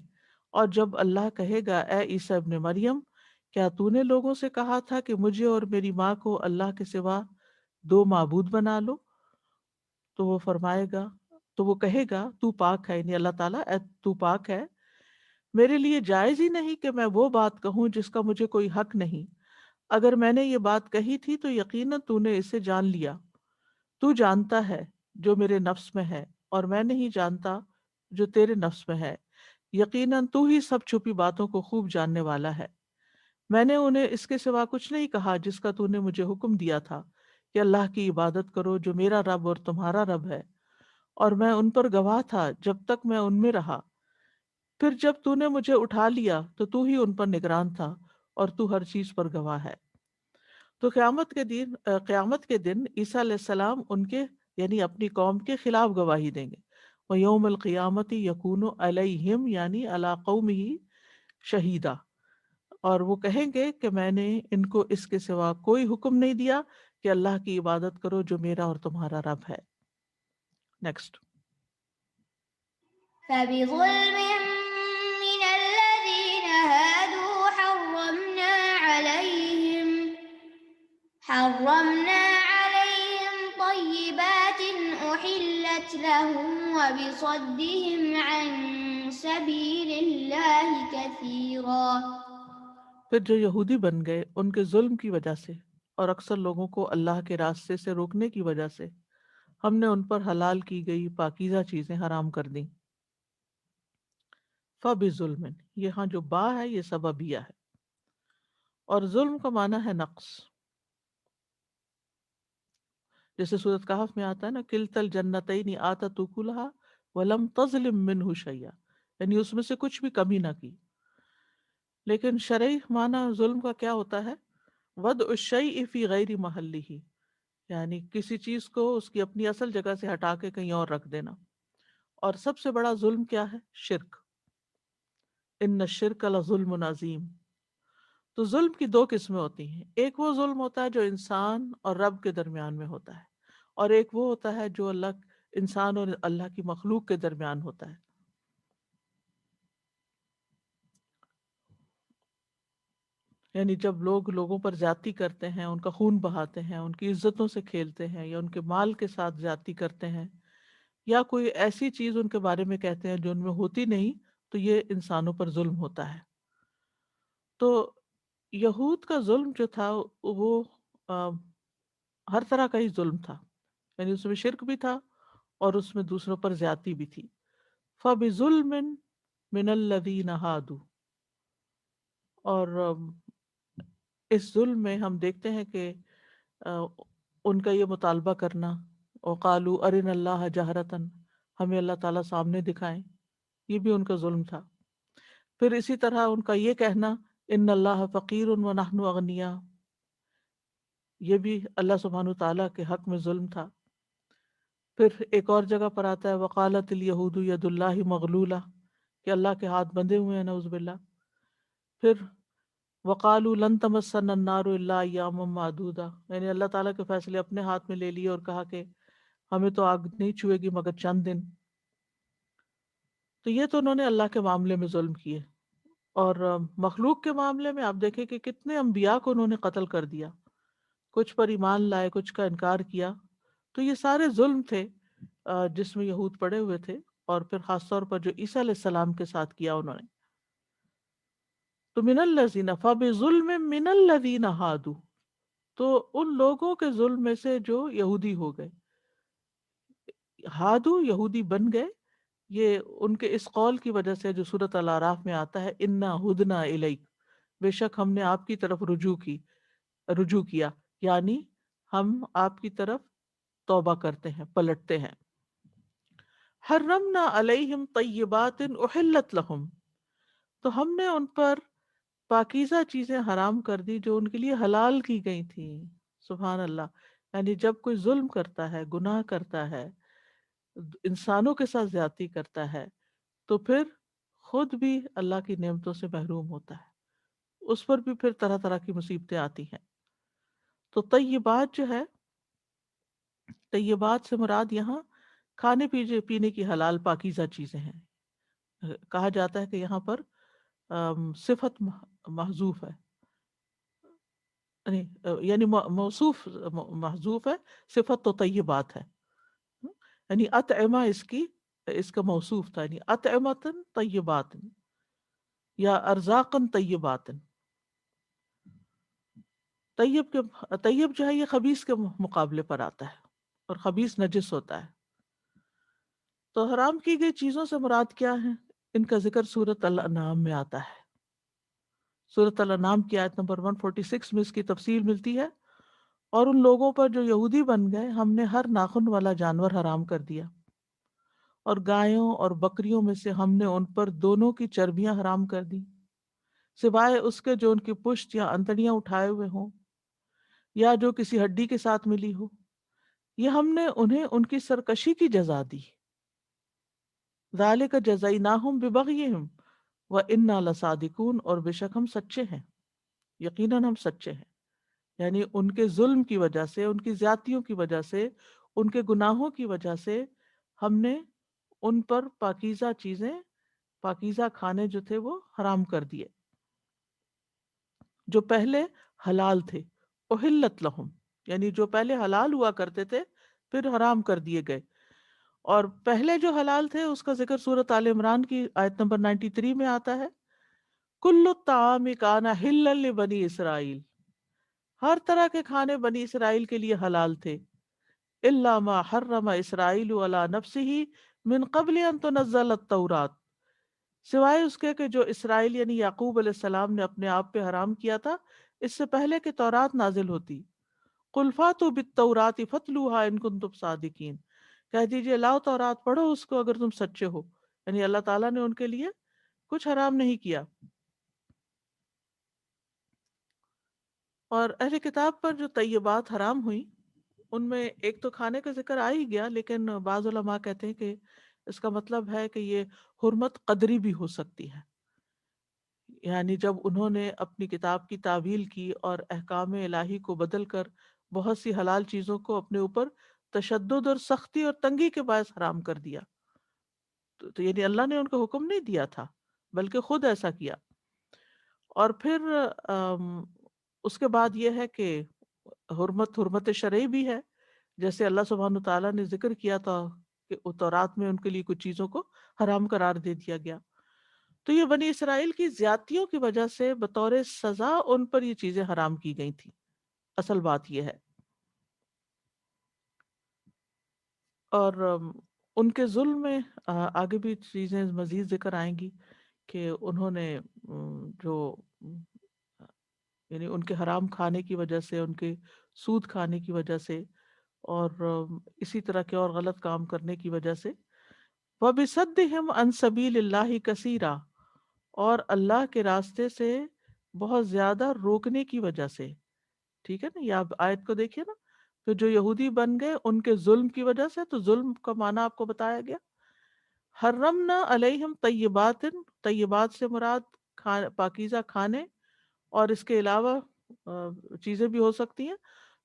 اور جب اللہ کہے گا اے عیسیٰ ابن مریم، کیا تو نے لوگوں سے کہا تھا کہ مجھے اور میری ماں کو اللہ کے سوا دو معبود بنا لو؟ تو وہ فرمائے گا، تو وہ کہے گا تو پاک ہے، یعنی اللہ تعالیٰ تو پاک ہے، میرے لیے جائز ہی نہیں کہ میں وہ بات کہوں جس کا مجھے کوئی حق نہیں. اگر میں نے یہ بات کہی تھی تو یقیناً تو نے اسے جان لیا. تو جانتا ہے جو میرے نفس میں ہے، اور میں نہیں جانتا جو تیرے نفس میں ہے. یقیناً تو ہی سب چھپی باتوں کو خوب جاننے والا ہے. میں نے انہیں اس کے سوا کچھ نہیں کہا جس کا تو نے مجھے حکم دیا تھا کہ اللہ کی عبادت کرو جو میرا رب اور تمہارا رب ہے، اور میں ان پر گواہ تھا جب تک میں ان میں رہا. پھر جب تو نے مجھے اٹھا لیا تو ہی ان پر نگران تھا، اور تو ہر چیز پر گواہ ہے. تو قیامت کے دن عیسیٰ علیہ السلام ان کے یعنی اپنی قوم کے خلاف گواہی دیں گے. وَيَوْمَ الْقِيَامَةِ يَكُونُ عَلَيْهِمْ یعنی عَلَىٰ قَوْمِهِ شَهِيدًا، اور وہ کہیں گے کہ میں نے ان کو اس کے سوا کوئی حکم نہیں دیا کہ اللہ کی عبادت کرو جو میرا اور تمہارا رب ہے. نیکسٹ. فبظلم من الذين هادوا حرمنا عليهم طيبات أحلت لهم وبصدهم عن سبيل الله كثيرا. پھر جو یہودی بن گئے ان کے ظلم کی وجہ سے اور اکثر لوگوں کو اللہ کے راستے سے روکنے کی وجہ سے ہم نے ان پر حلال کی گئی پاکیزہ چیزیں حرام کر دیں. فَبِظُلْمٍ، یہاں جو با ہے یہ سببیہ ہے، اور ظلم کا معنی ہے نقص. جیسے سورۃ کہف میں آتا ہے نا، کلتا الجنتین آتت اکلها ولم تظلم منہ شیئا، یعنی اس میں سے کچھ بھی کمی نہ کی. لیکن شرعی معنی ظلم کا کیا ہوتا ہے؟ وضع الشیء فی غیر محلہ، یعنی کسی چیز کو اس کی اپنی اصل جگہ سے ہٹا کے کہیں اور رکھ دینا. اور سب سے بڑا ظلم کیا ہے؟ شرک. ان الشرک لظلم عظیم. تو ظلم کی دو قسمیں ہوتی ہیں، ایک وہ ظلم ہوتا ہے جو انسان اور رب کے درمیان میں ہوتا ہے، اور ایک وہ ہوتا ہے جو انسان اور اللہ کی مخلوق کے درمیان ہوتا ہے. یعنی جب لوگ لوگوں پر زیادتی کرتے ہیں، ان کا خون بہاتے ہیں، ان کی عزتوں سے کھیلتے ہیں، یا ان کے مال کے ساتھ زیادتی کرتے ہیں، یا کوئی ایسی چیز ان کے بارے میں کہتے ہیں جو ان میں ہوتی نہیں، تو یہ انسانوں پر ظلم ہوتا ہے. تو یہود کا ظلم جو تھا وہ ہر طرح کا ہی ظلم تھا، یعنی اس میں شرک بھی تھا اور اس میں دوسروں پر زیادتی بھی تھی. فَبِظُلْمٍ مِّنَ الَّذِينَ هَادُوا، اور اس ظلم میں ہم دیکھتے ہیں کہ ان کا یہ مطالبہ کرنا، وَقَالُوا أَرِنَا اللَّهَ جَهْرَةً، ہمیں اللہ تعالیٰ سامنے دکھائیں، یہ بھی ان کا ظلم تھا. پھر اسی طرح ان کا یہ کہنا ان اللہ فقیر ونحن اغنیاء، یہ بھی اللہ سبحانہ تعالیٰ کے حق میں ظلم تھا. پھر ایک اور جگہ پر آتا ہے وقالت الیہود ید اللہ مغلولہ، کہ اللہ کے ہاتھ بندھے ہوئے ہیں، نعوذ باللہ. پھر وقالوا لن تمسنا النار الا ایاما معدودہ، یعنی اللہ تعالیٰ کے فیصلے اپنے ہاتھ میں لے لیے اور کہا کہ ہمیں تو آگ نہیں چھوئے گی مگر چند دن. تو یہ تو انہوں نے اللہ کے معاملے میں ظلم کیے. اور مخلوق کے معاملے میں آپ دیکھیں کہ کتنے انبیاء کو انہوں نے قتل کر دیا، کچھ پر ایمان لائے، کچھ کا انکار کیا. تو یہ سارے ظلم تھے جس میں یہود پڑے ہوئے تھے، اور پھر خاص طور پر جو عیسیٰ علیہ السلام کے ساتھ کیا انہوں نے. تو من الذین فبظلم من الذین ہادوا، تو ان لوگوں کے ظلم میں سے جو یہودی ہو گئے، ہادو یہودی بن گئے، یہ ان کے اس قول کی وجہ سے جو سورۃ الاعراف میں آتا ہے انا ہدنا الیک، بے شک ہم نے آپ کی طرف رجوع کیا، یعنی ہم آپ کی طرف توبہ کرتے ہیں، پلٹتے ہیں۔ حرمنا علیہم طیبات احلت لہم، تو ہم نے ان پر پاکیزہ چیزیں حرام کر دی جو ان کے لیے حلال کی گئی تھیں۔ سبحان اللہ، یعنی جب کوئی ظلم کرتا ہے، گناہ کرتا ہے، انسانوں کے ساتھ زیادتی کرتا ہے، تو پھر خود بھی اللہ کی نعمتوں سے محروم ہوتا ہے، اس پر بھی پھر طرح طرح کی مصیبتیں آتی ہیں۔ تو طیبات جو ہے، طیبات سے مراد یہاں کھانے پینے کی حلال پاکیزہ چیزیں ہیں۔ کہا جاتا ہے کہ یہاں پر صفت محذوف ہے، یعنی موصوف محذوف ہے، صفت تو طیبات ہے، یعنی اطعمہ اس کا موصوف تھا، یعنی اطعمتن طیبات یا ارزاقن طیبات۔ طیب جو ہے یہ خبیث کے مقابلے پر آتا ہے، اور خبیث نجس ہوتا ہے۔ تو حرام کی گئی چیزوں سے مراد کیا ہے؟ ان کا ذکر سورۃ الانعام میں آتا ہے۔ سورۃ الانعام کی آیت نمبر 146 میں اس کی تفصیل ملتی ہے، اور ان لوگوں پر جو یہودی بن گئے ہم نے ہر ناخن والا جانور حرام کر دیا، اور گایوں اور بکریوں میں سے ہم نے ان پر دونوں کی چربیاں حرام کر دی، سوائے اس کے جو ان کی پشت یا انتڑیاں اٹھائے ہوئے ہوں یا جو کسی ہڈی کے ساتھ ملی ہو، یہ ہم نے انہیں ان کی سرکشی کی جزا دی۔ ذالک جزیناہم ببغیہم وَإِنَّا لَصَادِقُونَ، اور بے شک ہم سچے ہیں، یقیناً ہم سچے ہیں، یعنی ان کے ظلم کی وجہ سے، ان کی زیادتیوں کی وجہ سے، ان کے گناہوں کی وجہ سے ہم نے ان پر پاکیزہ چیزیں، پاکیزہ کھانے جو تھے وہ حرام کر دیے، جو پہلے حلال تھے۔ احلت لہم، یعنی جو پہلے حلال ہوا کرتے تھے پھر حرام کر دیے گئے، اور پہلے جو حلال تھے اس کا ذکر سورۃ آل عمران کی آیت نمبر 93 میں آتا ہے۔ کل الطعام کان حلا لبنی اسرائیل، ہر طرح کے کھانے بنی اسرائیل کے لیے حلال تھے، الا ما حرم اسرائیل علی نفسہ من قبل ان تنزل التوراۃ، سوائے اس کے کہ جو اسرائیل یعنی یعقوب علیہ السلام نے اپنے آپ پہ حرام کیا تھا اس سے پہلے کہ تورات نازل ہوتی۔ قل فاتوا بالتوراۃ فاتلوها ان کنتم صادقین، کہہ دیجئے لاؤ تورات، پڑھو اس کو اگر تم سچے ہو، یعنی اللہ تعالیٰ نے ان کے لیے کچھ حرام نہیں کیا۔ اور اہل کتاب پر جو طیبات حرام ہوئی ان میں ایک تو کھانے کا ذکر آ ہی گیا، لیکن بعض علماء کہتے ہیں کہ اس کا مطلب ہے کہ یہ حرمت قدری بھی ہو سکتی ہے، یعنی جب انہوں نے اپنی کتاب کی تعویل کی اور احکام الہی کو بدل کر بہت سی حلال چیزوں کو اپنے اوپر تشدد اور سختی اور تنگی کے باعث حرام کر دیا، تو یعنی اللہ نے ان کو حکم نہیں دیا تھا بلکہ خود ایسا کیا۔ اور پھر اس کے بعد یہ ہے کہ حرمت شرعی بھی ہے، جیسے اللہ سبحانہ تعالیٰ نے ذکر کیا تھا کہ تورات میں ان کے لیے کچھ چیزوں کو حرام قرار دے دیا گیا۔ تو یہ بنی اسرائیل کی زیادتیوں کی وجہ سے بطور سزا ان پر یہ چیزیں حرام کی گئی تھیں، اصل بات یہ ہے۔ اور ان کے ظلم میں آگے بھی چیزیں مزید ذکر آئیں گی کہ انہوں نے جو یعنی ان کے حرام کھانے کی وجہ سے، ان کے سود کھانے کی وجہ سے، اور اسی طرح کے اور غلط کام کرنے کی وجہ سے، وَبِصَدِّهِمْ عَنْ سَبِيلِ اللَّهِ كَثِيرًا، اور اللہ کے راستے سے بہت زیادہ روکنے کی وجہ سے۔ ٹھیک ہے نا، یہ آپ آیت کو دیکھیے نا، تو جو یہودی بن گئے ان کے ظلم کی وجہ سے، تو ظلم کا معنی آپ کو بتایا گیا۔ حرمنا علیہم طیبات، طیبات سے مراد پاکیزہ کھانے، اور اس کے علاوہ چیزیں بھی ہو سکتی ہیں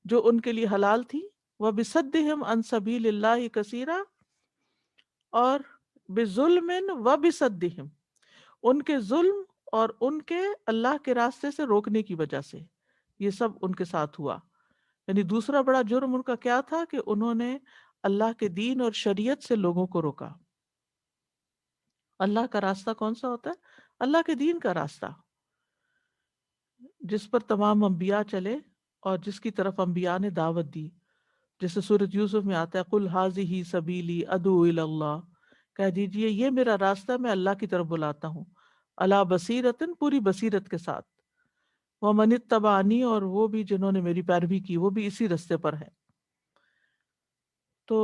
جو ان کے لیے حلال تھی۔ وَبِصَدِّهِمْ عَنْ سَبِيلِ اللَّهِ كَثِيرًا، اور بِظُلْمٍ وَبِصَدِّهِمْ، ان کے ظلم اور ان کے اللہ کے راستے سے روکنے کی وجہ سے یہ سب ان کے ساتھ ہوا۔ یعنی دوسرا بڑا جرم ان کا کیا تھا کہ انہوں نے اللہ کے دین اور شریعت سے لوگوں کو روکا۔ اللہ کا راستہ کون سا ہوتا ہے؟ اللہ کے دین کا راستہ، جس پر تمام انبیاء چلے اور جس کی طرف انبیاء نے دعوت دی، جیسے سورۃ یوسف میں آتا ہے قُلْ هَٰذِهِ سَبِیلِی أَدْعُو إِلَى اللَّهِ، کہہ دیجئے یہ میرا راستہ، میں اللہ کی طرف بلاتا ہوں، علی بصیرتن، پوری بصیرت کے ساتھ، ومن اتبعنی، اور وہ بھی جنہوں نے میری پیروی کی وہ بھی اسی راستے پر ہے۔ تو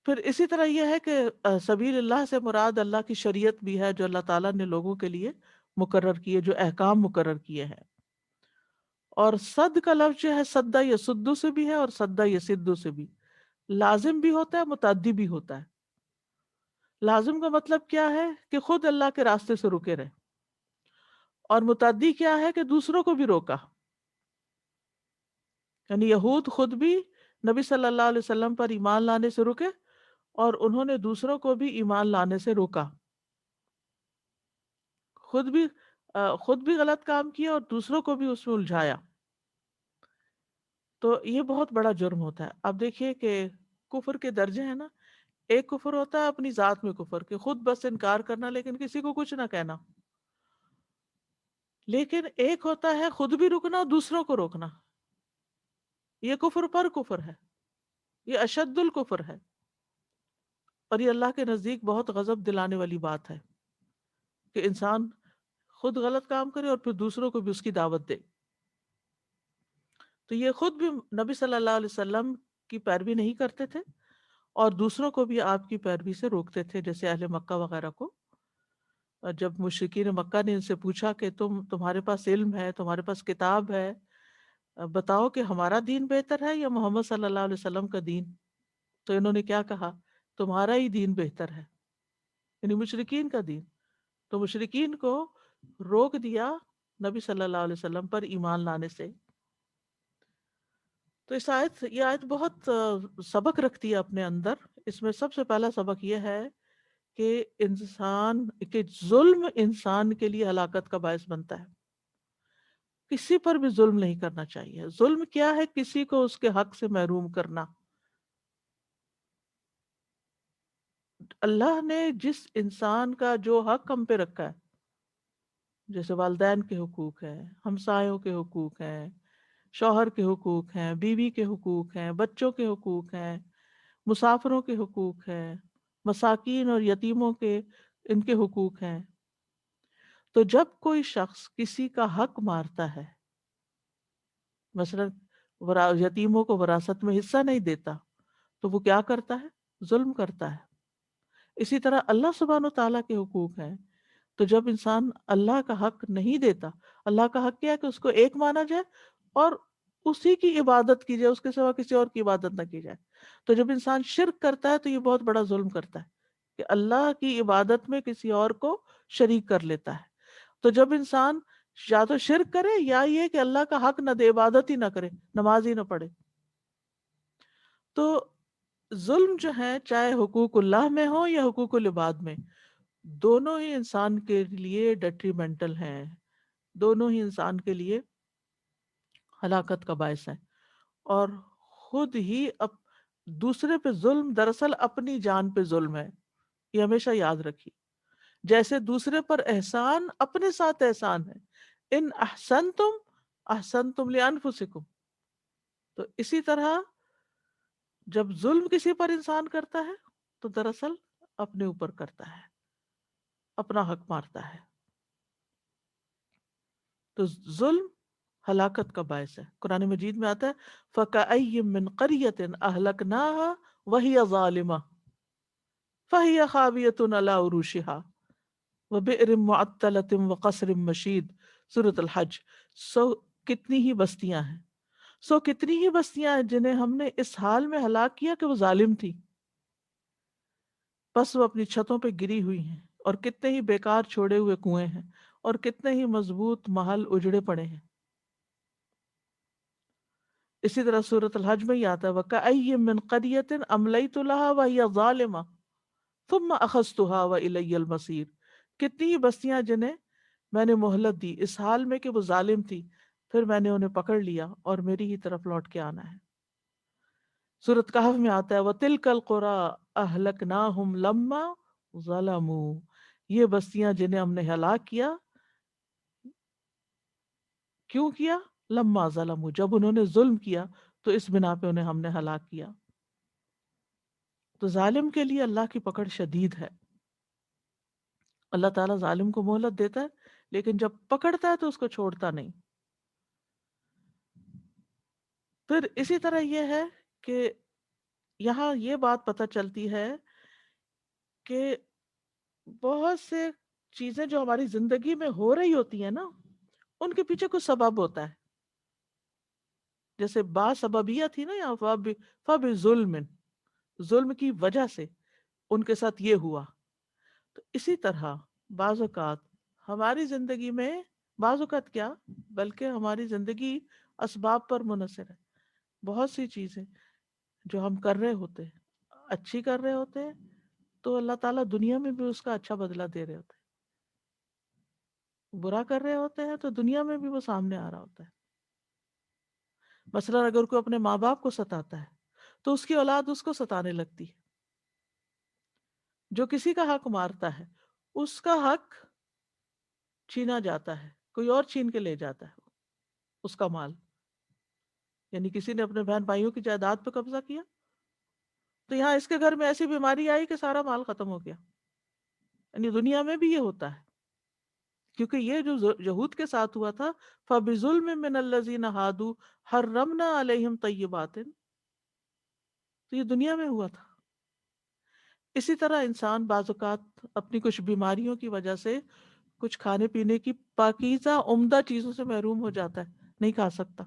پھر اسی طرح یہ ہے کہ سبیل اللہ سے مراد اللہ کی شریعت بھی ہے جو اللہ تعالیٰ نے لوگوں کے لیے مقرر کیے، جو احکام مقرر کیے ہیں۔ اور صد کا لفظ جو ہے سدا یا سدو سے بھی ہے اور سدا یا سدو سے بھی، لازم بھی ہوتا ہے، متعدی بھی ہوتا ہے۔ لازم کا مطلب کیا ہے کہ خود اللہ کے راستے سے رکے رہے، اور متعدی کیا ہے کہ دوسروں کو بھی روکا، یعنی یہود خود بھی نبی صلی اللہ علیہ وسلم پر ایمان لانے سے رکے اور انہوں نے دوسروں کو بھی ایمان لانے سے روکا، خود بھی خود بھی غلط کام کیا اور دوسروں کو بھی اس میں الجھایا۔ تو یہ بہت بڑا جرم ہوتا ہے۔ اب دیکھیے کہ کفر کے درجے ہیں نا، ایک کفر ہوتا ہے اپنی ذات میں کفر، کہ خود بس انکار کرنا لیکن کسی کو کچھ نہ کہنا، لیکن ایک ہوتا ہے خود بھی رکنا اور دوسروں کو روکنا، یہ کفر پر کفر ہے، یہ اشد الکفر ہے، اور یہ اللہ کے نزدیک بہت غضب دلانے والی بات ہے کہ انسان خود غلط کام کرے اور پھر دوسروں کو بھی اس کی دعوت دے۔ تو یہ خود بھی نبی صلی اللہ علیہ وسلم کی پیروی نہیں کرتے تھے اور دوسروں کو بھی آپ کی پیروی سے روکتے تھے، جیسے اہل مکہ وغیرہ کو۔ اور جب مشرکین مکہ نے ان سے پوچھا کہ تمہارے پاس علم ہے، تمہارے پاس کتاب ہے، بتاؤ کہ ہمارا دین بہتر ہے یا محمد صلی اللہ علیہ وسلم کا دین، تو انہوں نے کیا کہا؟ تمہارا ہی دین بہتر ہے، یعنی مشرکین کا دین۔ تو مشرکین کو روک دیا نبی صلی اللہ علیہ وسلم پر ایمان لانے سے۔ تو یہ آیت بہت سبق رکھتی ہے اپنے اندر۔ اس میں سب سے پہلا سبق یہ ہے کہ ظلم انسان کے لیے ہلاکت کا باعث بنتا ہے، کسی پر بھی ظلم نہیں کرنا چاہیے۔ ظلم کیا ہے؟ کسی کو اس کے حق سے محروم کرنا۔ اللہ نے جس انسان کا جو حق ہم پہ رکھا ہے، جیسے والدین کے حقوق ہیں، ہمسایوں کے حقوق ہیں، شوہر کے حقوق ہیں، بیوی کے حقوق ہیں، بچوں کے حقوق ہیں، مسافروں کے حقوق ہیں، مساکین اور یتیموں کے ان کے حقوق ہیں۔ تو جب کوئی شخص کسی کا حق مارتا ہے، مثلا یتیموں کو وراثت میں حصہ نہیں دیتا، تو وہ کیا کرتا ہے؟ ظلم کرتا ہے۔ اسی طرح اللہ سبحانہ و تعالیٰ کے حقوق ہیں، تو جب انسان اللہ کا حق نہیں دیتا، اللہ کا حق کیا ہے کہ اس کو ایک مانا جائے اور اسی کی عبادت کی جائے، اس کے سوا کسی اور کی عبادت نہ کی جائے۔ تو جب انسان شرک کرتا ہے تو یہ بہت بڑا ظلم کرتا ہے کہ اللہ کی عبادت میں کسی اور کو شریک کر لیتا ہے۔ تو جب انسان یا تو شرک کرے یا یہ کہ اللہ کا حق نہ دے، عبادت ہی نہ کرے، نماز ہی نہ پڑھے، تو ظلم جو ہے چاہے حقوق اللہ میں ہو یا حقوق العباد میں، دونوں ہی انسان کے لیے ڈیٹریمنٹل ہیں، دونوں ہی انسان کے لیے ہلاکت کا باعث ہے۔ اور خود ہی دوسرے پہ ظلم دراصل اپنی جان پہ ظلم ہے، یہ ہمیشہ یاد رکھیے۔ جیسے دوسرے پر احسان اپنے ساتھ احسان ہے، ان احسنتم احسنتم لانفسکم۔ تو اسی طرح جب ظلم کسی پر انسان کرتا ہے تو دراصل اپنے اوپر کرتا ہے، اپنا حق مارتا ہے۔ تو ظلم ہلاکت کا باعث ہے۔ قرآن مجید میں آتا ہے فَكَأَيٍّ مِّن قَرْيَةٍ أَهْلَكْنَاهَا وَهِيَ ظَالِمَةٌ فَهِيَ خَاوِيَةٌ عَلَىٰ عُرُوشِهَا وَبِئْرٍ مُّعَطَّلَةٍ وَقَصْرٍ مَّشِيدٍ، سورۃ الحج۔ کتنی ہی بستیاں ہیں، کتنی ہی بستیاں ہیں جنہیں ہم نے اس حال میں ہلاک کیا کہ وہ ظالم تھی، بس وہ اپنی چھتوں پہ گری ہوئی ہیں، اور کتنے ہی بیکار چھوڑے ہوئے کنویں ہیں، اور کتنے ہی مضبوط محل اجڑے پڑے ہیں۔ اسی طرح سورۃ الحج میں ہی آتا ہے وَكَأَيٍّ مِّن قَرْيَةٍ أَمْلَيْتُ لَهَا وَهِيَ ظَالِمَةٌ ثُمَّ أَخَذْتُهَا وَإِلَيَّ الْمَصِيرُ، کتنی ہی بستیاں جنہیں میں نے مہلت دی اس حال میں کہ وہ ظالم تھی، پھر میں نے انہیں پکڑ لیا اور میری ہی طرف لوٹ کے آنا ہے۔ سورۃ کہف میں آتا ہے وَتِلْكَ الْقُرَىٰ أَهْلَكْنَاهُمْ لَمَّا ظَلَمُوا، یہ بستیاں جنہیں ہم نے ہلاک کیا، کیوں کیا؟ لما ظلموا، جب انہوں نے ظلم کیا تو اس بنا پہ انہیں ہم نے ہلاک کیا۔ تو ظالم کے لیے اللہ کی پکڑ شدید ہے. اللہ تعالیٰ ظالم کو مہلت دیتا ہے لیکن جب پکڑتا ہے تو اس کو چھوڑتا نہیں. پھر اسی طرح یہ ہے کہ یہاں یہ بات پتہ چلتی ہے کہ بہت سے چیزیں جو ہماری زندگی میں ہو رہی ہوتی ہیں نا، ان کے پیچھے کچھ سبب ہوتا ہے. جیسے با سببیہ تھی نا، یا فب ظلم کی وجہ سے ان کے ساتھ یہ ہوا. تو اسی طرح بعض اوقات ہماری زندگی میں، بعض اوقات کیا بلکہ ہماری زندگی اسباب پر منحصر ہے. بہت سی چیزیں جو ہم کر رہے ہوتے ہیں، اچھی کر رہے ہوتے ہیں، تو اللہ تعالیٰ دنیا میں بھی اس کا اچھا بدلہ دے رہے ہوتے ہیں. برا کر رہے ہوتے ہیں تو دنیا میں بھی وہ سامنے آ رہا ہوتا ہے. مثلا اگر کوئی اپنے ماں باپ کو ستاتا ہے تو اس کی اولاد اس کو ستانے لگتی ہے. جو کسی کا حق مارتا ہے اس کا حق چھینا جاتا ہے، کوئی اور چھین کے لے جاتا ہے اس کا مال. یعنی کسی نے اپنے بہن بھائیوں کی جائیداد پہ قبضہ کیا تو یہاں اس کے گھر میں ایسی بیماری آئی کہ سارا مال ختم ہو گیا. یعنی دنیا میں بھی یہ ہوتا ہے، کیونکہ یہ جو یہود کے ساتھ ہوا تھا، فَبِظُلْمٍ مِّنَ الَّذِينَ هَادُوا حَرَّمْنَا عَلَيْهِمْ طَيِّبَاتٍ، تو یہ دنیا میں ہوا تھا. اسی طرح انسان بعض اوقات اپنی کچھ بیماریوں کی وجہ سے کچھ کھانے پینے کی پاکیزہ عمدہ چیزوں سے محروم ہو جاتا ہے، نہیں کھا سکتا.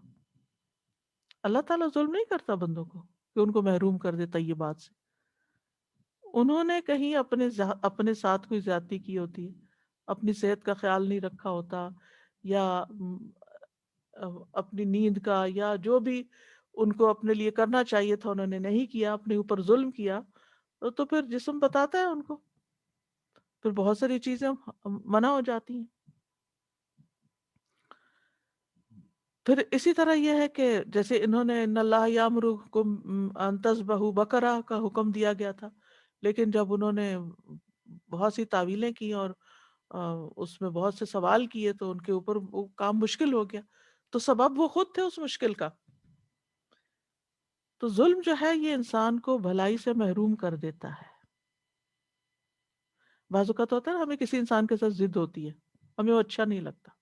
اللہ تعالیٰ ظلم نہیں کرتا بندوں کو کہ ان کو محروم کر دے طیبات سے. انہوں نے کہیں اپنے ساتھ کوئی زیادتی کی ہوتی ہے، اپنی صحت کا خیال نہیں رکھا ہوتا، یا اپنی نیند کا، یا جو بھی ان کو اپنے لیے کرنا چاہیے تھا انہوں نے نہیں کیا، اپنے اوپر ظلم کیا، تو پھر جسم بتاتا ہے ان کو، پھر بہت ساری چیزیں منع ہو جاتی ہیں. پھر اسی طرح یہ ہے کہ جیسے انہوں نے ان اللہ یامرکم ان تذبحوا بقرہ کا حکم دیا گیا تھا، لیکن جب انہوں نے بہت سی تعویلیں کی اور اس میں بہت سے سوال کیے تو ان کے اوپر وہ کام مشکل ہو گیا. تو سبب وہ خود تھے اس مشکل کا. تو ظلم جو ہے یہ انسان کو بھلائی سے محروم کر دیتا ہے. بعض اوقات ہوتا ہے نا، ہمیں کسی انسان کے ساتھ ضد ہوتی ہے، ہمیں وہ اچھا نہیں لگتا،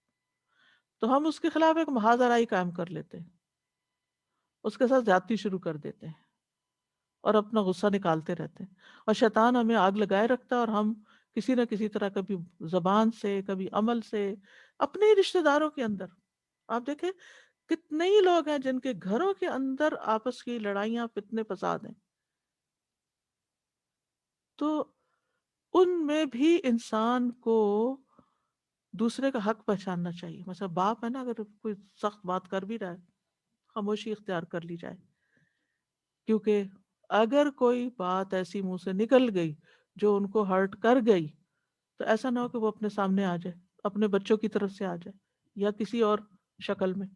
تو ہم اس کے خلاف ایک محاذ آرائی قائم کر لیتے ہیں، اس کے ساتھ زیادتی شروع کر دیتے ہیں اور اپنا غصہ نکالتے رہتے ہیں. اور شیطان ہمیں آگ لگائے رکھتا ہے، اور ہم کسی نہ کسی طرح کبھی زبان سے، کبھی عمل سے، اپنے ہی رشتہ داروں کے اندر. آپ دیکھیں کتنے ہی لوگ ہیں جن کے گھروں کے اندر آپس کی لڑائیاں، فتنے، فساد ہیں. تو ان میں بھی انسان کو دوسرے کا حق پہچاننا چاہیے. مثلا باپ ہے نا، اگر کوئی سخت بات کر بھی رہا ہے، خاموشی اختیار کر لی جائے، کیونکہ اگر کوئی بات ایسی منہ سے نکل گئی جو ان کو ہرٹ کر گئی تو ایسا نہ ہو کہ وہ اپنے سامنے آ جائے، اپنے بچوں کی طرف سے آ جائے یا کسی اور شکل میں.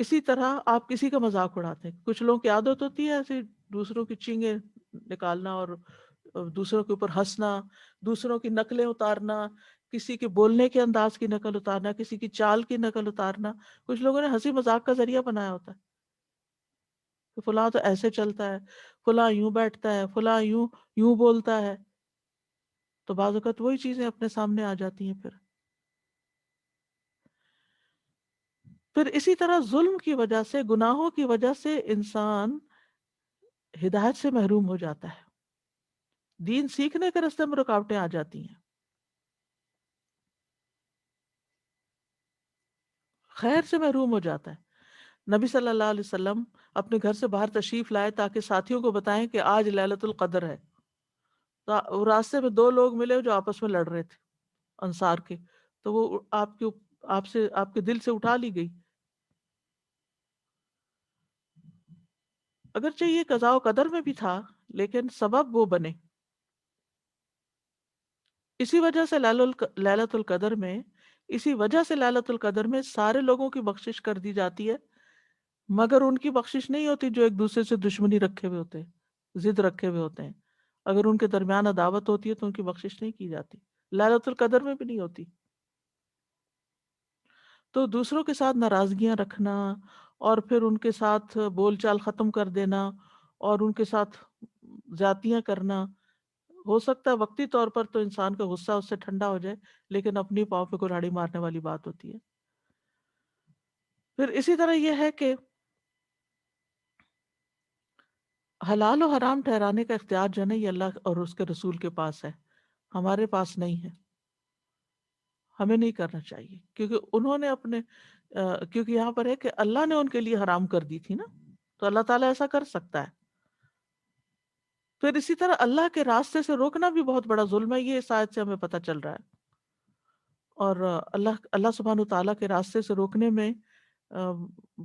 اسی طرح آپ کسی کا مذاق اڑاتے ہیں، کچھ لوگوں کی عادت ہوتی ہے ایسے دوسروں کی چینگیں نکالنا اور دوسروں کے اوپر ہنسنا، دوسروں کی نقلیں اتارنا، کسی کے بولنے کے انداز کی نقل اتارنا، کسی کی چال کی نقل اتارنا. کچھ لوگوں نے ہنسی مذاق کا ذریعہ بنایا ہوتا ہے کہ فلاں تو ایسے چلتا ہے، فلاں یوں بیٹھتا ہے، فلاں یوں بولتا ہے. تو بعض اوقات وہی چیزیں اپنے سامنے آ جاتی ہیں. پھر اسی طرح ظلم کی وجہ سے، گناہوں کی وجہ سے انسان ہدایت سے محروم ہو جاتا ہے، دین سیکھنے کے راستے میں رکاوٹیں آ جاتی ہیں، خیر سے محروم ہو جاتا ہے. نبی صلی اللہ علیہ وسلم اپنے گھر سے باہر تشریف لائے تاکہ ساتھیوں کو بتائیں کہ آج لیلۃ القدر ہے. تو راستے میں دو لوگ ملے جو آپس میں لڑ رہے تھے، انصار کے، تو وہ آپ کے دل سے اٹھا لی گئی. اگرچہ یہ قضاء و قدر میں بھی تھا لیکن سبب وہ بنے. اسی وجہ سے لیلۃ القدر میں سارے لوگوں کی بخشش کر دی جاتی ہے، مگر ان کی بخشش نہیں ہوتی جو ایک دوسرے سے دشمنی رکھے ہوئے ہوتے ہیں، ضد رکھے ہوئے ہوتے ہیں. اگر ان کے درمیان عداوت ہوتی ہے تو ان کی بخشش نہیں کی جاتی، لیلۃ القدر میں بھی نہیں ہوتی. تو دوسروں کے ساتھ ناراضگیاں رکھنا اور پھر ان کے ساتھ بول چال ختم کر دینا، اور ان کے ساتھ زیادتیاں کرنا. ہو سکتا ہے وقتی طور پر تو انسان کا غصہ اس سے ٹھنڈا ہو جائے، لیکن اپنی پاؤں پہ کلاڑی مارنے والی بات ہوتی ہے. پھر اسی طرح یہ ہے کہ حلال و حرام ٹھہرانے کا اختیار جو ہے نا یہ اللہ اور اس کے رسول کے پاس ہے، ہمارے پاس نہیں ہے. ہمیں نہیں کرنا چاہیے، کیونکہ انہوں نے اپنے کیونکہ یہاں پر ہے کہ اللہ نے ان کے لیے حرام کر دی تھی نا، تو اللہ تعالیٰ ایسا کر سکتا ہے. پھر اسی طرح اللہ کے راستے سے روکنا بھی بہت بڑا ظلم ہے، یہ اس آیت سے ہمیں پتہ چل رہا ہے. اور اللہ سبحانہ تعالیٰ کے راستے سے روکنے میں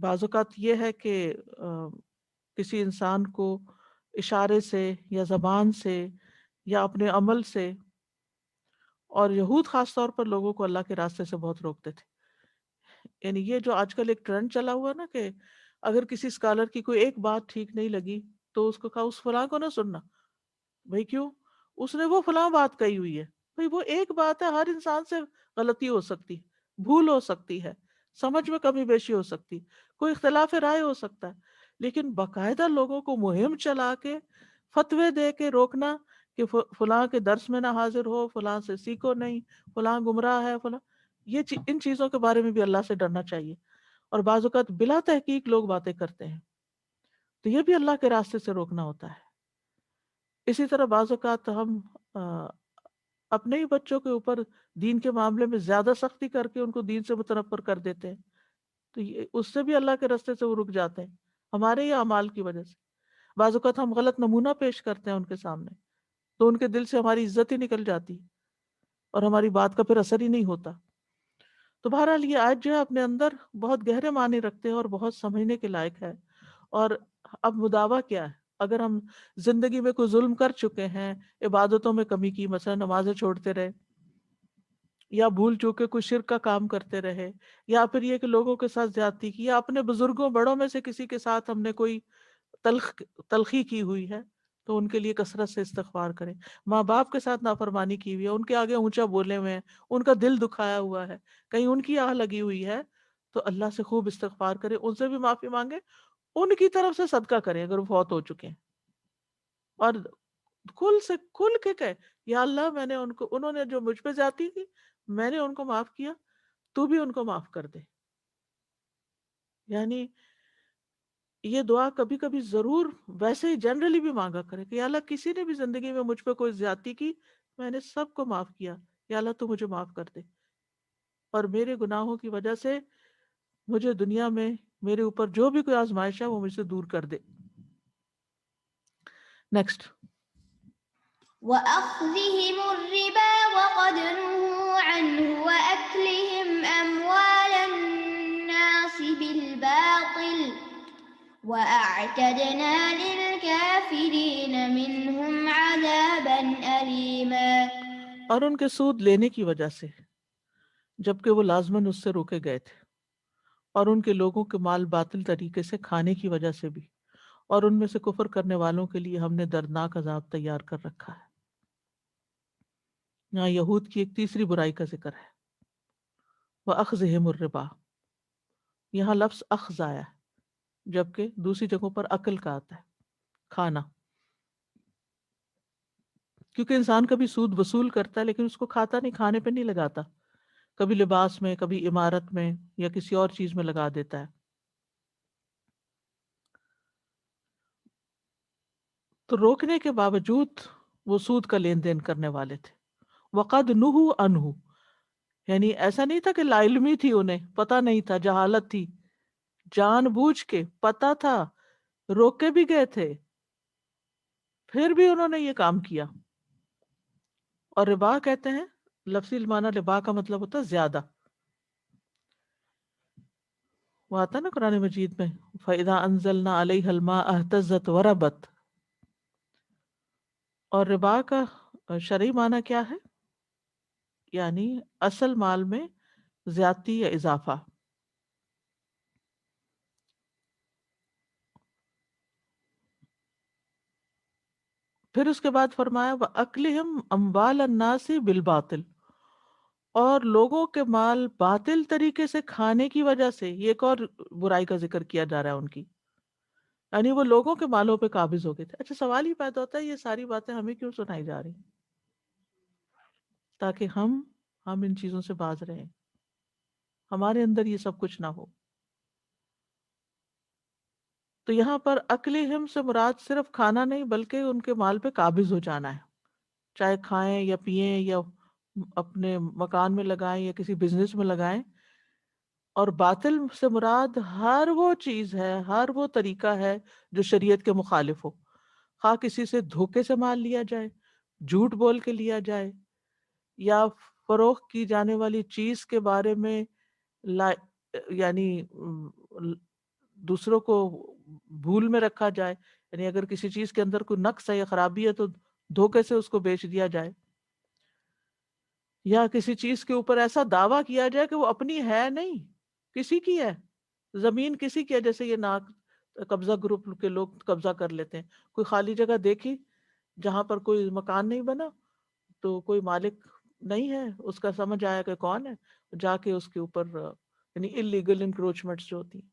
بعض اوقات یہ ہے کہ کسی انسان کو اشارے سے یا زبان سے یا اپنے عمل سے، اور یہود خاص طور پر لوگوں کو اللہ کے راستے سے بہت روکتے تھے. یعنی یہ جو آج کل ایک ٹرینڈ چلا ہوا نا کہ اگر کسی اسکالر کی کوئی ایک بات ٹھیک نہیں لگی تو اس کو کہا اس فلاں کو نہ سننا. بھائی کیوں؟ اس نے وہ فلاں بات کہی ہوئی ہے. بھائی وہ ایک بات ہے، ہر انسان سے غلطی ہو سکتی، بھول ہو سکتی ہے، سمجھ میں کمی بیشی ہو سکتی، کوئی اختلاف رائے ہو سکتا ہے. لیکن باقاعدہ لوگوں کو مہم چلا کے فتوے دے کے روکنا کہ فلاں کے درس میں نہ حاضر ہو، فلاں سے سیکھو نہیں، فلاں گمراہ ہے، فلاں، یہ ان چیزوں کے بارے میں بھی اللہ سے ڈرنا چاہیے. اور بعض اوقات بلا تحقیق لوگ باتیں کرتے ہیں، تو یہ بھی اللہ کے راستے سے روکنا ہوتا ہے. اسی طرح بعض اوقات ہم اپنے ہی بچوں کے اوپر دین کے معاملے میں زیادہ سختی کر کے ان کو دین سے متنفر کر دیتے ہیں، تو اس سے بھی اللہ کے راستے سے وہ رک جاتے ہیں ہمارے ہی اعمال کی وجہ سے. بعض اوقات ہم غلط نمونہ پیش کرتے ہیں ان کے سامنے، تو ان کے دل سے ہماری عزت ہی نکل جاتی اور ہماری بات کا پھر اثر ہی نہیں ہوتا. تو بہرحال یہ آیت جو ہے اپنے اندر بہت گہرے معنی رکھتے ہیں اور بہت سمجھنے کے لائق ہے. اور اب مداوع کیا ہے؟ اگر ہم زندگی میں کوئی ظلم کر چکے ہیں، عبادتوں میں کمی کی، مثلا نمازیں چھوڑتے رہے، یا بھول چوک کے کوئی شرک کا کام کرتے رہے، یا پھر یہ کہ لوگوں کے ساتھ زیادتی کی، یا اپنے بزرگوں بڑوں میں سے کسی کے ساتھ ہم نے کوئی تلخی کی ہوئی ہے، تو ان کے لیے کثرت سے استغفار کریں. ماں باپ کے ساتھ نافرمانی کی ہوئی ہے، ان کے آگے اونچا بولے ہوئے ہیں، ان کا دل دکھایا ہوا ہے، کہیں ان کی آہ لگی ہوئی ہے، تو اللہ سے خوب استغفار کریں، ان سے بھی معافی مانگے، ان کی طرف سے صدقہ کریں اگر وہ فوت ہو چکے ہیں، اور کھل کے کہے یا اللہ میں نے انہوں نے جو مجھ پہ زیادتی کی میں نے ان کو معاف کیا، تو بھی ان کو معاف کر دے. یعنی یہ دعا کبھی کبھی ضرور ویسے ہی جنرلی بھی مانگا کرے کہ یا اللہ کسی نے بھی زندگی میں مجھ پہ کوئی زیادتی کی، میں نے سب کو معاف کیا، یا اللہ تو مجھے معاف کر دے، اور میرے گناہوں کی وجہ سے مجھے دنیا میں میرے اوپر جو بھی کوئی آزمائش ہے وہ مجھ سے دور کر دے. نیکسٹ. وأخذهم الربا وقد نهوا عنه وأكلهم أموال الناس بالباطل وأعتدنا للكافرين منهم عذابا أليما. اور ان کے سود لینے کی وجہ سے، جبکہ وہ لازماً اس سے روکے گئے تھے، اور ان کے لوگوں کے مال باطل طریقے سے کھانے کی وجہ سے بھی، اور ان میں سے کفر کرنے والوں کے لیے ہم نے دردناک عذاب تیار کر رکھا ہے. یہاں یہود کی ایک تیسری برائی کا ذکر ہے، وَأَخْذِهِمُ الرِّبَا. یہاں لفظ اخذ آیا ہے، جبکہ دوسری جگہوں پر عقل کا آتا ہے، کھانا. کیونکہ انسان کبھی سود وصول کرتا ہے لیکن اس کو کھاتا نہیں، کھانے پہ نہیں لگاتا، کبھی لباس میں، کبھی عمارت میں، یا کسی اور چیز میں لگا دیتا ہے. تو روکنے کے باوجود وہ سود کا لین دین کرنے والے تھے. وقد نہو عنہ، یعنی ایسا نہیں تھا کہ لا علمی تھی، انہیں پتہ نہیں تھا، جہالت تھی، جان بوجھ کے پتہ تھا، روکے بھی گئے تھے، پھر بھی انہوں نے یہ کام کیا. اور ربا کہتے ہیں، لفظی معنی ربا کا مطلب ہوتا ہے زیادہ. وہ آتا نا قرآن مجید میں فَإِذَا أَنزَلْنَا عَلَيْهَا الْمَاءَ اهْتَزَّتْ وَرَبَتْ. اور ربا کا شرعی معنی کیا ہے؟ یعنی اصل مال میں زیادتی یا اضافہ. پھر اس کے بعد فرمایا وَأَكْلِهِمْ أَمْوَالَ النَّاسِ بِالْبَاطِلِ، اور لوگوں کے مال باطل طریقے سے کھانے کی وجہ سے، یہ ایک اور برائی کا ذکر کیا جا رہا ہے ان کی. یعنی وہ لوگوں کے مالوں پہ قابض ہو گئے تھے. اچھا سوال ہی پیدا ہوتا ہے یہ ساری باتیں ہمیں کیوں سنائی جا رہی ہیں؟ تاکہ ہم ان چیزوں سے باز رہیں، ہمارے اندر یہ سب کچھ نہ ہو. تو یہاں پر اکلہم سے مراد صرف کھانا نہیں بلکہ ان کے مال پہ قابض ہو جانا ہے، چاہے کھائیں یا پئیں یا اپنے مکان میں لگائیں یا کسی بزنس میں لگائیں. اور باطل سے مراد ہر وہ چیز ہے، ہر وہ طریقہ ہے جو شریعت کے مخالف ہو، خواہ کسی سے دھوکے سے مال لیا جائے، جھوٹ بول کے لیا جائے، یا فروخت کی جانے والی چیز کے بارے میں لا یعنی دوسروں کو بھول میں رکھا جائے. یعنی اگر کسی چیز کے اندر کوئی نقص ہے یا خرابی ہے تو دھوکے سے اس کو بیچ دیا جائے، یا کسی چیز کے اوپر ایسا دعویٰ کیا جائے کہ وہ اپنی ہے نہیں، کسی کی ہے، زمین کسی کی ہے. جیسے یہ ناک قبضہ گروپ کے لوگ قبضہ کر لیتے ہیں، کوئی خالی جگہ دیکھی جہاں پر کوئی مکان نہیں بنا تو کوئی مالک نہیں ہے، اس کا سمجھ آیا کہ کون ہے، جا کے اس کے اوپر یعنی انلیگل انکروچمنٹس جو ہوتی ہیں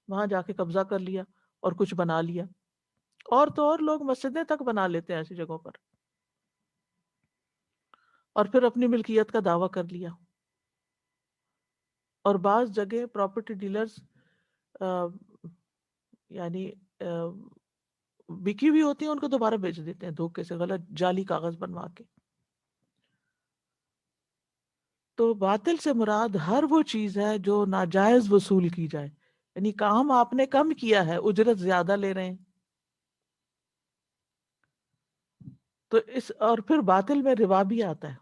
وہاں جا کے قبضہ کر لیا اور کچھ بنا لیا. اور تو اور لوگ مسجدیں تک بنا لیتے ہیں ایسی جگہوں پر، اور پھر اپنی ملکیت کا دعویٰ کر لیا. اور بعض جگہ پراپرٹی ڈیلرز یعنی بکی ہوئی ہوتی ہیں، ان کو دوبارہ بیچ دیتے ہیں دھوکے سے، غلط جعلی کاغذ بنوا کے. تو باطل سے مراد ہر وہ چیز ہے جو ناجائز وصول کی جائے، یعنی کام آپ نے کم کیا ہے، اجرت زیادہ لے رہے ہیں. تو اس اور پھر باطل میں ربا بھی آتا ہے،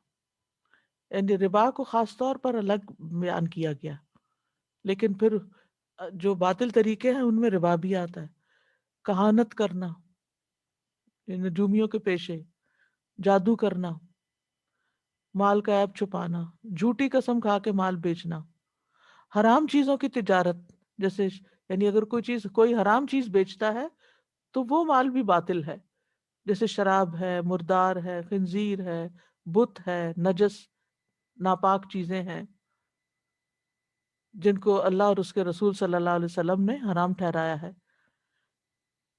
یعنی ربا کو خاص طور پر الگ بیان کیا گیا، لیکن پھر جو باطل طریقے ہیں ان میں ربا بھی آتا ہے. کہانت کرنا، نجومیوں کے پیشے، جادو کرنا، مال کا عیب چھپانا، جھوٹی قسم کھا کے مال بیچنا، حرام چیزوں کی تجارت. جیسے یعنی اگر کوئی حرام چیز بیچتا ہے تو وہ مال بھی باطل ہے، جیسے شراب ہے، مردار ہے، خنزیر ہے، بت ہے، نجس ناپاک چیزیں ہیں جن کو اللہ اور اس کے رسول صلی اللہ علیہ وسلم نے حرام ٹھہرایا ہے.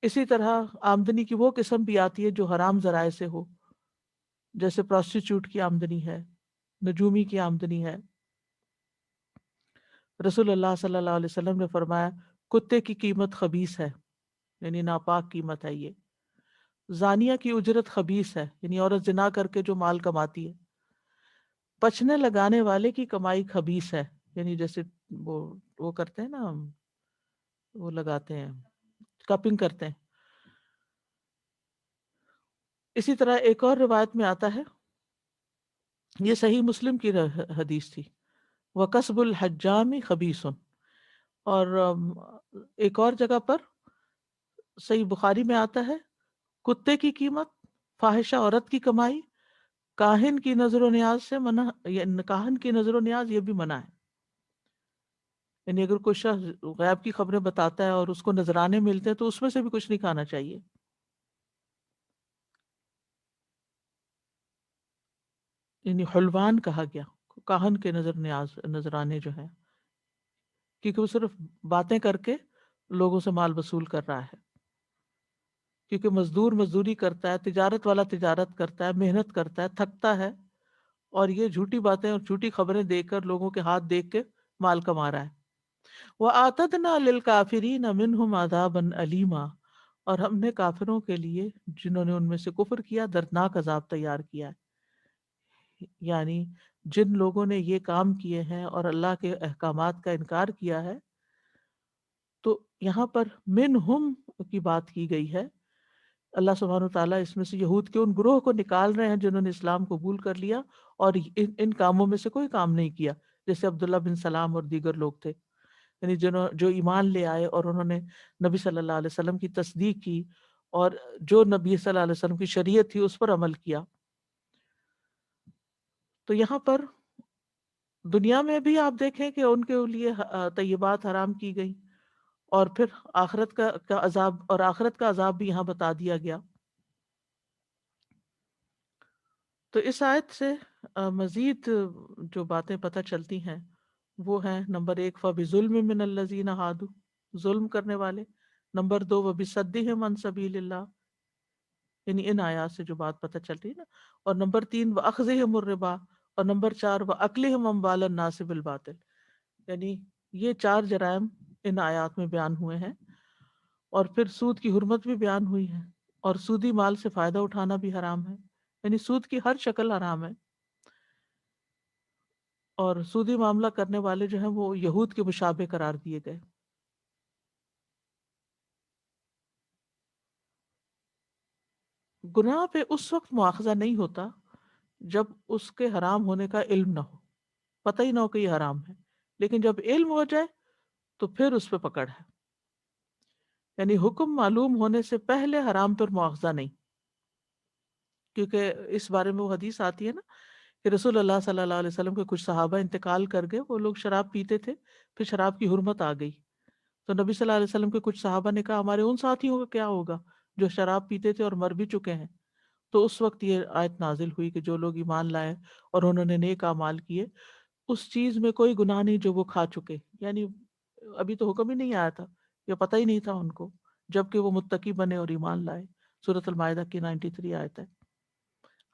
اسی طرح آمدنی کی وہ قسم بھی آتی ہے جو حرام ذرائع سے ہو، جیسے پروسٹیچیوٹ کی آمدنی ہے، نجومی کی آمدنی ہے. رسول اللہ صلی اللہ علیہ وسلم نے فرمایا کتے کی قیمت خبیث ہے، یعنی ناپاک قیمت ہے یہ. زانیہ کی اجرت خبیث ہے، یعنی عورت زنا کر کے جو مال کماتی ہے. پچھنے لگانے والے کی کمائی خبیث ہے، یعنی جیسے وہ کرتے ہیں نا، وہ لگاتے ہیں، کپنگ کرتے ہیں. اسی طرح ایک اور روایت میں آتا ہے، یہ صحیح مسلم کی حدیث تھی، وَقَسْبُ الْحَجَّامِ خَبِيثٌ. اور ایک اور جگہ پر صحیح بخاری میں آتا ہے کتے کی قیمت، فاحشہ عورت کی کمائی، کاہن کی نظر و نیاز سے منع، کاہن کی نظر و نیاز یہ بھی منع ہے. یعنی اگر کوئی شخص غیب کی خبریں بتاتا ہے اور اس کو نذرانے ملتے ہیں تو اس میں سے بھی کچھ نہیں کھانا چاہیے. یعنی حلوان کہا گیا کاہن کے نذرانے جو ہیں، کیونکہ وہ صرف باتیں کر کے لوگوں سے مال وصول کر رہا ہے. کیونکہ مزدور مزدوری کرتا ہے، تجارت والا تجارت کرتا ہے، محنت کرتا ہے، تھکتا ہے، اور یہ جھوٹی باتیں اور جھوٹی خبریں دے کر لوگوں کے ہاتھ دیکھ کے مال کما رہا ہے. وَأَعْتَدْنَا لِلْكَافِرِينَ مِنْهُمْ عَذَابًا أَلِيمًا. اور ہم نے کافروں کے لیے جنہوں نے ان میں سے کفر کیا دردناک عذاب تیار کیا ہے. یعنی جن لوگوں نے یہ کام کیے ہیں اور اللہ کے احکامات کا انکار کیا ہے، تو یہاں پر منہم کی بات کی گئی ہے. اللہ سبحانہ وتعالیٰ اس میں سے یہود کے ان گروہ کو نکال رہے ہیں جنہوں نے اسلام قبول کر لیا اور ان کاموں میں سے کوئی کام نہیں کیا، جیسے عبداللہ بن سلام اور دیگر لوگ تھے. یعنی جو ایمان لے آئے اور انہوں نے نبی صلی اللہ علیہ وسلم کی تصدیق کی اور جو نبی صلی اللہ علیہ وسلم کی شریعت تھی اس پر عمل کیا. تو یہاں پر دنیا میں بھی آپ دیکھیں کہ ان کے لیے طیبات حرام کی گئی، اور پھر آخرت کا عذاب، اور آخرت کا عذاب بھی یہاں بتا دیا گیا. تو اس آیت سے مزید جو باتیں پتہ چلتی ہیں وہ ہیں، نمبر 1 فَبِظُلْمٍ مِّنَ الَّذِينَ هَادُوا، ظلم کرنے والے، نمبر 2 وَبِصَدِّهِمْ عَنْ سَبِيلِ اللَّهِ، یعنی ان آیات سے جو بات پتہ چل رہی ہے نا. اور نمبر 3 وَأَخْذِهِمُ الرِّبَا، اور نمبر 4 وَأَكْلِهِمْ أَمْوَالَ النَّاسِ بِالْبَاطِلِ. یعنی یہ 4 جرائم ان آیات میں بیان ہوئے ہیں. اور پھر سود کی حرمت بھی بیان ہوئی ہے، اور سودی مال سے فائدہ اٹھانا بھی حرام ہے، یعنی سود کی ہر شکل حرام ہے. اور سودی معاملہ کرنے والے جو ہیں وہ یہود کے مشابہ قرار دیے گئے. گناہ پہ اس وقت مواخذہ نہیں ہوتا جب اس کے حرام ہونے کا علم نہ ہو، پتہ ہی نہ ہو کہ یہ حرام ہے. لیکن جب علم ہو جائے تو پھر اس پہ پکڑ ہے. یعنی حکم معلوم ہونے سے پہلے حرام پر مواخذہ نہیں، کیونکہ اس بارے میں وہ حدیث آتی ہے نا کہ رسول اللہ صلی اللہ علیہ وسلم کے کچھ صحابہ انتقال کر گئے، وہ لوگ شراب پیتے تھے، پھر شراب کی حرمت آ گئی. تو نبی صلی اللہ علیہ وسلم کے کچھ صحابہ نے کہا ہمارے ان ساتھیوں کا کیا ہوگا جو شراب پیتے تھے اور مر بھی چکے ہیں. تو اس وقت یہ آیت نازل ہوئی کہ جو لوگ ایمان لائے اور انہوں نے نیک اعمال کیے، اس چیز میں کوئی گناہ نہیں جو وہ کھا چکے. یعنی ابھی تو حکم ہی نہیں آیا تھا یا پتہ ہی نہیں تھا ان کو، جبکہ وہ متقی بنے اور ایمان لائے. سورۃ المائدہ کی 93 آیت ہے.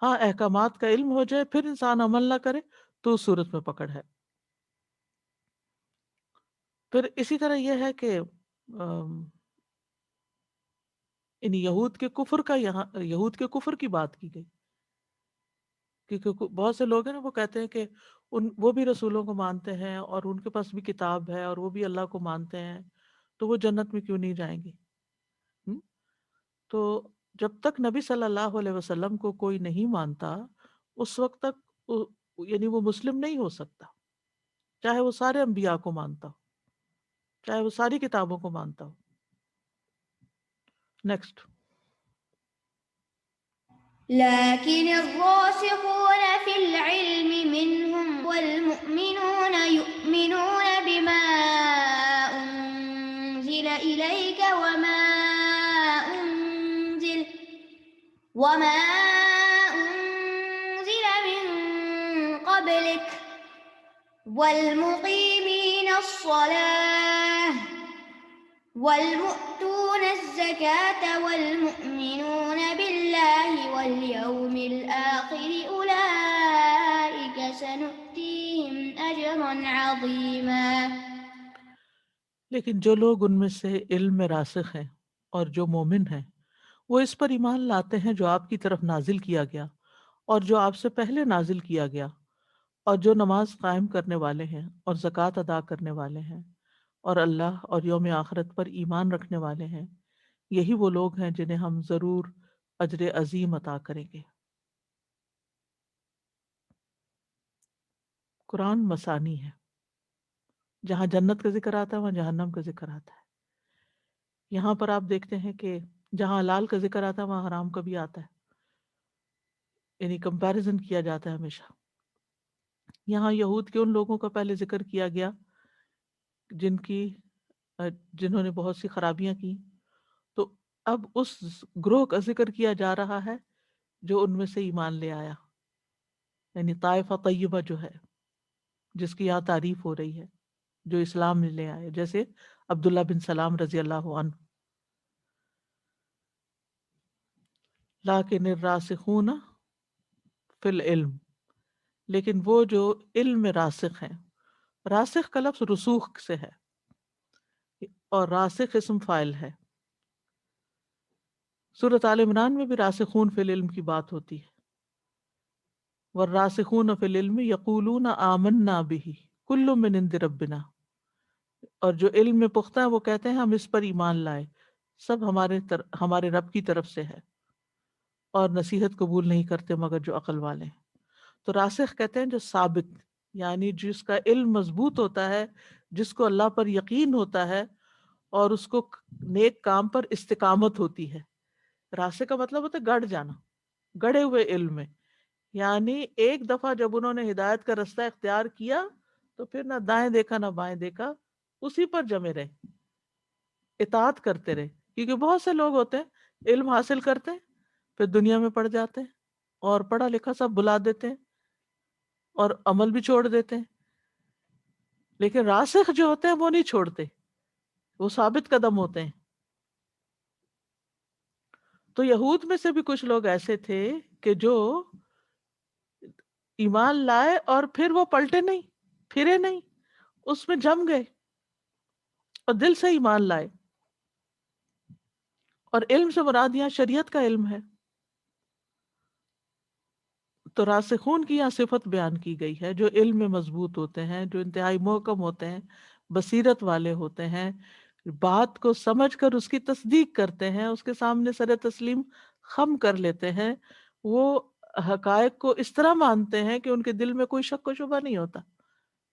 ہاں احکامات کا علم ہو جائے پھر انسان عمل نہ کرے تو اس صورت میں پکڑ ہے. پھر اسی طرح یہ ہے کہ ان یہود کے کفر کا، یہاں یہود کے کفر کی بات کی گئی، کیونکہ بہت سے لوگ ہیں نا وہ کہتے ہیں کہ وہ بھی رسولوں کو مانتے ہیں اور ان کے پاس بھی کتاب ہے اور وہ بھی اللہ کو مانتے ہیں، تو وہ جنت میں کیوں نہیں جائیں گے؟ تو جب تک نبی صلی اللہ علیہ وسلم کو کوئی نہیں مانتا اس وقت تک یعنی وہ مسلم نہیں ہو سکتا، چاہے وہ سارے انبیاء کو مانتا ہو، چاہے وہ ساری کتابوں کو مانتا ہو. نیکسٹ. لكن الراسخون في العلم منهم والمؤمنون يؤمنون بما أنزل إليك وما أنزل من قبلك والمقيمين الصلاة والمؤتون الزكاة والمؤمنون بالله واليوم الآخر أولئك سنؤتيهم أجرا عظيما. لیکن جو لوگ ان میں سے علم میں راسخ ہیں اور جو مومن ہیں وہ اس پر ایمان لاتے ہیں جو آپ کی طرف نازل کیا گیا اور جو آپ سے پہلے نازل کیا گیا، اور جو نماز قائم کرنے والے ہیں اور زکوٰۃ ادا کرنے والے ہیں اور اللہ اور یوم آخرت پر ایمان رکھنے والے ہیں، یہی وہ لوگ ہیں جنہیں ہم ضرور اجر عظیم عطا کریں گے. قرآن مسانی ہے، جہاں جنت کا ذکر آتا ہے وہاں جہنم کا ذکر آتا ہے. یہاں پر آپ دیکھتے ہیں کہ جہاں حلال کا ذکر آتا ہے وہاں حرام کا بھی آتا ہے، یعنی کمپیریزن کیا جاتا ہے ہمیشہ. یہاں یہود کے ان لوگوں کا پہلے ذکر کیا گیا جنہوں نے بہت سی خرابیاں کی، تو اب اس گروہ کا ذکر کیا جا رہا ہے جو ان میں سے ایمان لے آیا، یعنی طائفہ طیبہ جو ہے جس کی یہاں تعریف ہو رہی ہے، جو اسلام میں لے آئے، جیسے عبداللہ بن سلام رضی اللہ عنہ. لیکن الراسخون فی العلم، لیکن وہ جو علم میں راسخ ہیں، راسخ کا لفظ رسوخ سے ہے اور راسخ اسم فاعل ہے. سورۃ آل عمران میں بھی راسخون فی العلم کی بات ہوتی ہے. والراسخون فی العلم یقولون آمنا بہ کل من عند ربنا، اور جو علم میں پختہ ہیں وہ کہتے ہیں ہم اس پر ایمان لائے، سب ہمارے رب کی طرف سے ہے، اور نصیحت قبول نہیں کرتے مگر جو عقل والے ہیں. تو راسخ کہتے ہیں جو ثابت، یعنی جس کا علم مضبوط ہوتا ہے، جس کو اللہ پر یقین ہوتا ہے اور اس کو نیک کام پر استقامت ہوتی ہے. راسخ کا مطلب ہوتا ہے گڑ جانا، گڑے ہوئے علم میں، یعنی ایک دفعہ جب انہوں نے ہدایت کا رستہ اختیار کیا تو پھر نہ دائیں دیکھا نہ بائیں دیکھا، اسی پر جمے رہے، اطاعت کرتے رہے. کیونکہ بہت سے لوگ ہوتے ہیں علم حاصل کرتے ہیں پھر دنیا میں پڑ جاتے ہیں اور پڑھا لکھا سب بلا دیتے ہیں اور عمل بھی چھوڑ دیتے ہیں. لیکن راسخ جو ہوتے ہیں وہ نہیں چھوڑتے، وہ ثابت قدم ہوتے ہیں. تو یہود میں سے بھی کچھ لوگ ایسے تھے کہ جو ایمان لائے اور پھر وہ پلٹے نہیں، پھرے نہیں، اس میں جم گئے اور دل سے ایمان لائے. اور علم سے مراد یہاں شریعت کا علم ہے. تو راسخون کی یہاں صفت بیان کی گئی ہے جو علم میں مضبوط ہوتے ہیں، جو انتہائی محکم ہوتے ہیں، بصیرت والے ہوتے ہیں، بات کو سمجھ کر اس کی تصدیق کرتے ہیں، اس کے سامنے سر تسلیم خم کر لیتے ہیں، وہ حقائق کو اس طرح مانتے ہیں کہ ان کے دل میں کوئی شک و شبہ نہیں ہوتا.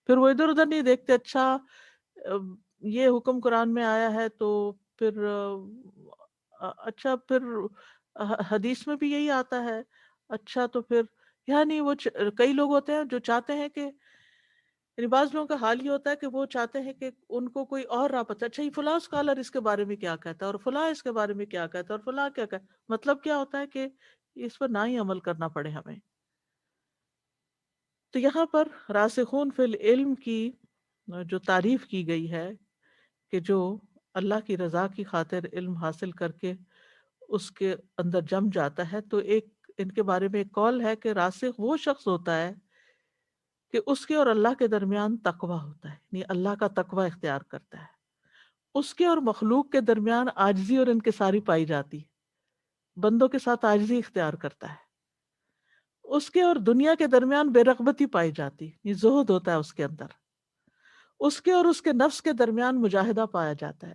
پھر وہ ادھر ادھر نہیں دیکھتے، اچھا یہ حکم قرآن میں آیا ہے تو پھر اچھا پھر حدیث میں بھی یہی آتا ہے، اچھا تو پھر یعنی وہ کئی لوگ ہوتے ہیں جو چاہتے ہیں کہ یعنی بعض لوگوں کا حال یہ ہوتا ہے کہ وہ چاہتے ہیں کہ ان کو کوئی اور راہ پتہ، اچھا یہ فلاں اسکالر اس کے بارے میں کیا کہتا ہے اور فلاں اس کے بارے میں کیا کہتا ہے اور فلاں کیا کہتا ہے. مطلب کیا ہوتا ہے کہ اس پر نہ ہی عمل کرنا پڑے ہمیں. تو یہاں پر راسخون فی العلم کی جو تعریف کی گئی ہے کہ جو اللہ کی رضا کی خاطر علم حاصل کر کے اس کے اندر جم جاتا ہے، تو ایک ان کے بارے میں ایک قول ہے کہ راسخ وہ شخص ہوتا ہے کہ اس کے اور اللہ کے درمیان تقوی ہوتا ہے، یعنی اللہ کا تقوی اختیار کرتا ہے. اس کے اور مخلوق کے درمیان عاجزی اور انکساری پائی جاتی ہے، بندوں کے ساتھ عاجزی اختیار کرتا ہے. اس کے اور دنیا کے درمیان بے رغبتی پائی جاتی ہے، یہ زہد ہوتا ہے اس کے اندر. اس کے اور اس کے نفس کے درمیان مجاہدہ پایا جاتا ہے،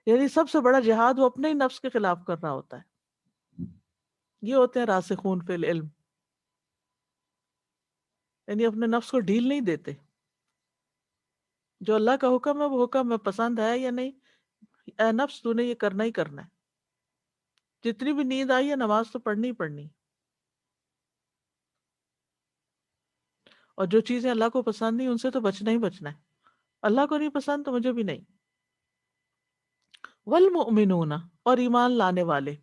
یعنی سب سے بڑا جہاد وہ اپنے ہی نفس کے خلاف کر رہا ہوتا ہے. یہ ہوتے ہیں راسخون فی العلم، یعنی اپنے نفس کو ڈھیل نہیں دیتے. جو اللہ کا حکم ہے وہ حکم میں پسند ہے یا نہیں، اے نفس تو نے یہ کرنا ہی کرنا ہے. جتنی بھی نیند آئی ہے نماز تو پڑھنی ہی پڑھنی. اور جو چیزیں اللہ کو پسند نہیں ان سے تو بچنا ہی بچنا ہے. اللہ کو نہیں پسند تو مجھے بھی نہیں. والمؤمنون، اور ایمان لانے والے،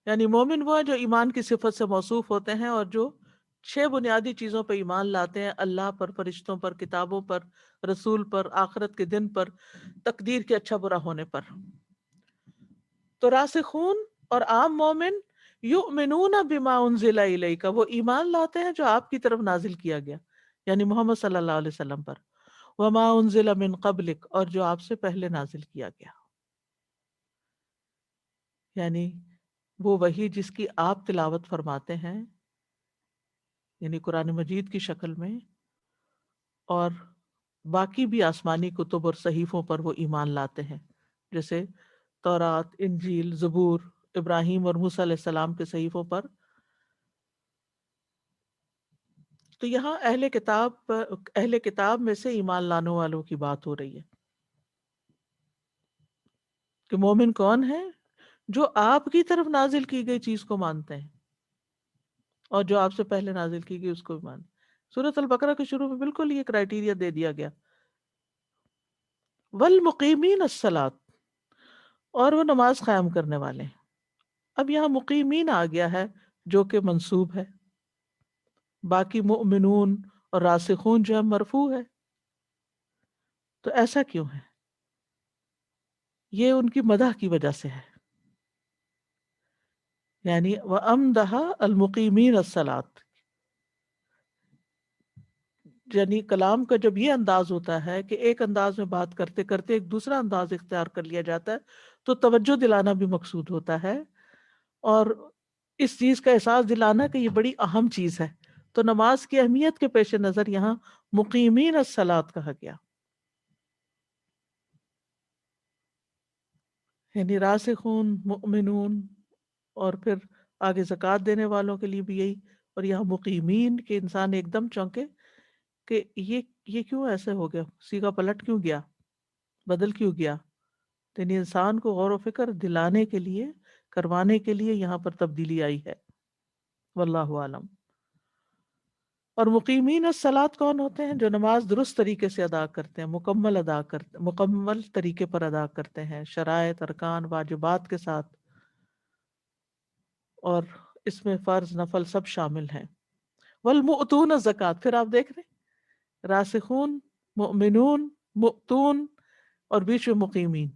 یعنی مومن وہ ہیں جو ایمان کی صفت سے موصوف ہوتے ہیں اور جو 6 بنیادی چیزوں پہ ایمان لاتے ہیں: اللہ پر، فرشتوں پر، کتابوں پر، رسول پر، آخرت کے دن پر، تقدیر کے اچھا برا ہونے پر. تو راسخون اور عام مومن یؤمنون بما انزل الیک، وہ ایمان لاتے ہیں جو آپ کی طرف نازل کیا گیا، یعنی محمد صلی اللہ علیہ وسلم پر. وما انزل من قبلک، اور جو آپ سے پہلے نازل کیا گیا، یعنی وہ وحی جس کی آپ تلاوت فرماتے ہیں، یعنی قرآن مجید کی شکل میں، اور باقی بھی آسمانی کتب اور صحیفوں پر وہ ایمان لاتے ہیں، جیسے تورات، انجیل، زبور، ابراہیم اور موسیٰ علیہ السلام کے صحیفوں پر. تو یہاں اہل کتاب میں سے ایمان لانے والوں کی بات ہو رہی ہے کہ مومن کون ہے؟ جو آپ کی طرف نازل کی گئی چیز کو مانتے ہیں اور جو آپ سے پہلے نازل کی گئی اس کو بھی مانتے. سورۃ البقرہ کے شروع میں بالکل یہ کرائیٹیریا دے دیا گیا. والمقیمین الصلاۃ، اور وہ نماز قائم کرنے والے ہیں. اب یہاں مقیمین آ گیا ہے جو کہ منصوب ہے، باقی مؤمنون اور راسخون جو ہے مرفوع ہے. تو ایسا کیوں ہے؟ یہ ان کی مدح کی وجہ سے ہے، یعنی وَأَمْدَحَ الْمُقِيمِينَ الصَّلَاةَ، یعنی کلام کا جب یہ انداز ہوتا ہے کہ ایک انداز میں بات کرتے کرتے ایک دوسرا انداز اختیار کر لیا جاتا ہے تو توجہ دلانا بھی مقصود ہوتا ہے اور اس چیز کا احساس دلانا کہ یہ بڑی اہم چیز ہے. تو نماز کی اہمیت کے پیش نظر یہاں مقیمین الصلاۃ کہا گیا، یعنی راسخون، مؤمنون، اور پھر آگے زکوٰۃ دینے والوں کے لیے بھی یہی. اور یہاں مقیمین کہ انسان ایک دم چونکے کہ یہ کیوں ایسے ہو گیا، سیگا پلٹ کیوں گیا، بدل کیوں گیا. یعنی انسان کو غور و فکر دلانے کے لیے، کروانے کے لیے یہاں پر تبدیلی آئی ہے. واللہ عالم. اور مقیمین الصلاۃ کون ہوتے ہیں؟ جو نماز درست طریقے سے ادا کرتے ہیں، مکمل طریقے پر ادا کرتے ہیں، شرائط، ارکان، واجبات کے ساتھ، اور اس میں فرض نفل سب شامل ہیں. والمؤتون الزکوٰۃ، پھر آپ دیکھ رہے ہیں راسخون، مؤمنون، مؤتون، اور بیچ میں مقیمین.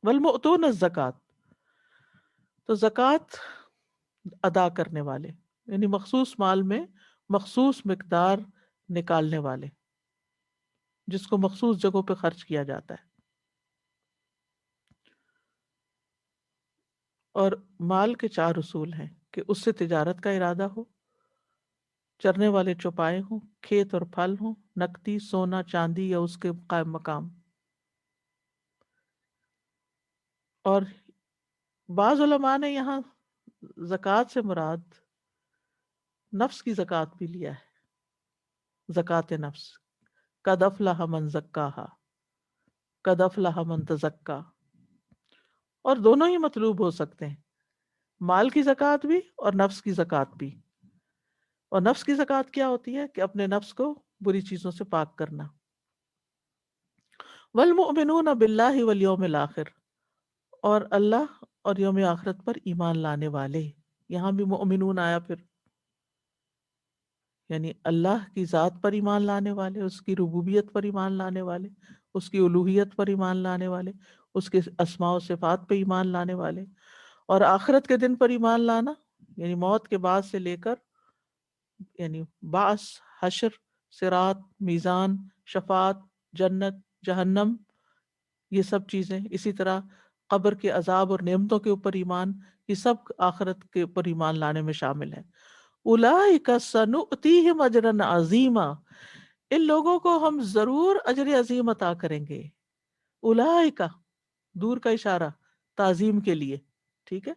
والمؤتون الزکوٰۃ، تو زکوٰۃ ادا کرنے والے یعنی مخصوص مال میں مخصوص مقدار نکالنے والے، جس کو مخصوص جگہوں پہ خرچ کیا جاتا ہے. اور مال کے 4 اصول ہیں کہ اس سے تجارت کا ارادہ ہو، چرنے والے چوپائے ہوں، کھیت اور پھل ہوں، نقدی سونا چاندی یا اس کے قائم مقام. اور بعض علماء نے یہاں زکوٰۃ سے مراد نفس کی زکوٰۃ بھی لیا ہے، زکوٰۃ نفس. قد افلح من زکاہا، قد افلح من تزکا. اور دونوں ہی مطلوب ہو سکتے ہیں، مال کی زکوٰۃ بھی اور نفس کی زکوٰۃ بھی. اور نفس کی زکوٰۃ کیا ہوتی ہے کہ اپنے نفس کو بری چیزوں سے پاک کرنا. والمؤمنون باللہ والیوم الآخر، اور اللہ اور یوم آخرت پر ایمان لانے والے. یہاں بھی مؤمنون آیا، پھر یعنی اللہ کی ذات پر ایمان لانے والے، اس کی ربوبیت پر ایمان لانے والے، اس کی الوہیت پر ایمان لانے والے، اس کے اسماء و صفات پہ ایمان لانے والے. اور آخرت کے دن پر ایمان لانا یعنی موت کے بعد سے لے کر یعنی بعث، حشر، صراط، میزان، شفاعت، جنت، جہنم، یہ سب چیزیں. اسی طرح قبر کے عذاب اور نعمتوں کے اوپر ایمان، یہ سب آخرت کے اوپر ایمان لانے میں شامل ہے. اولئک سنؤتیہم اجرا عظیما، ان لوگوں کو ہم ضرور اجر عظیم عطا کریں گے. اولئک دور کا اشارہ تعظیم کے لیے، ٹھیک ہے.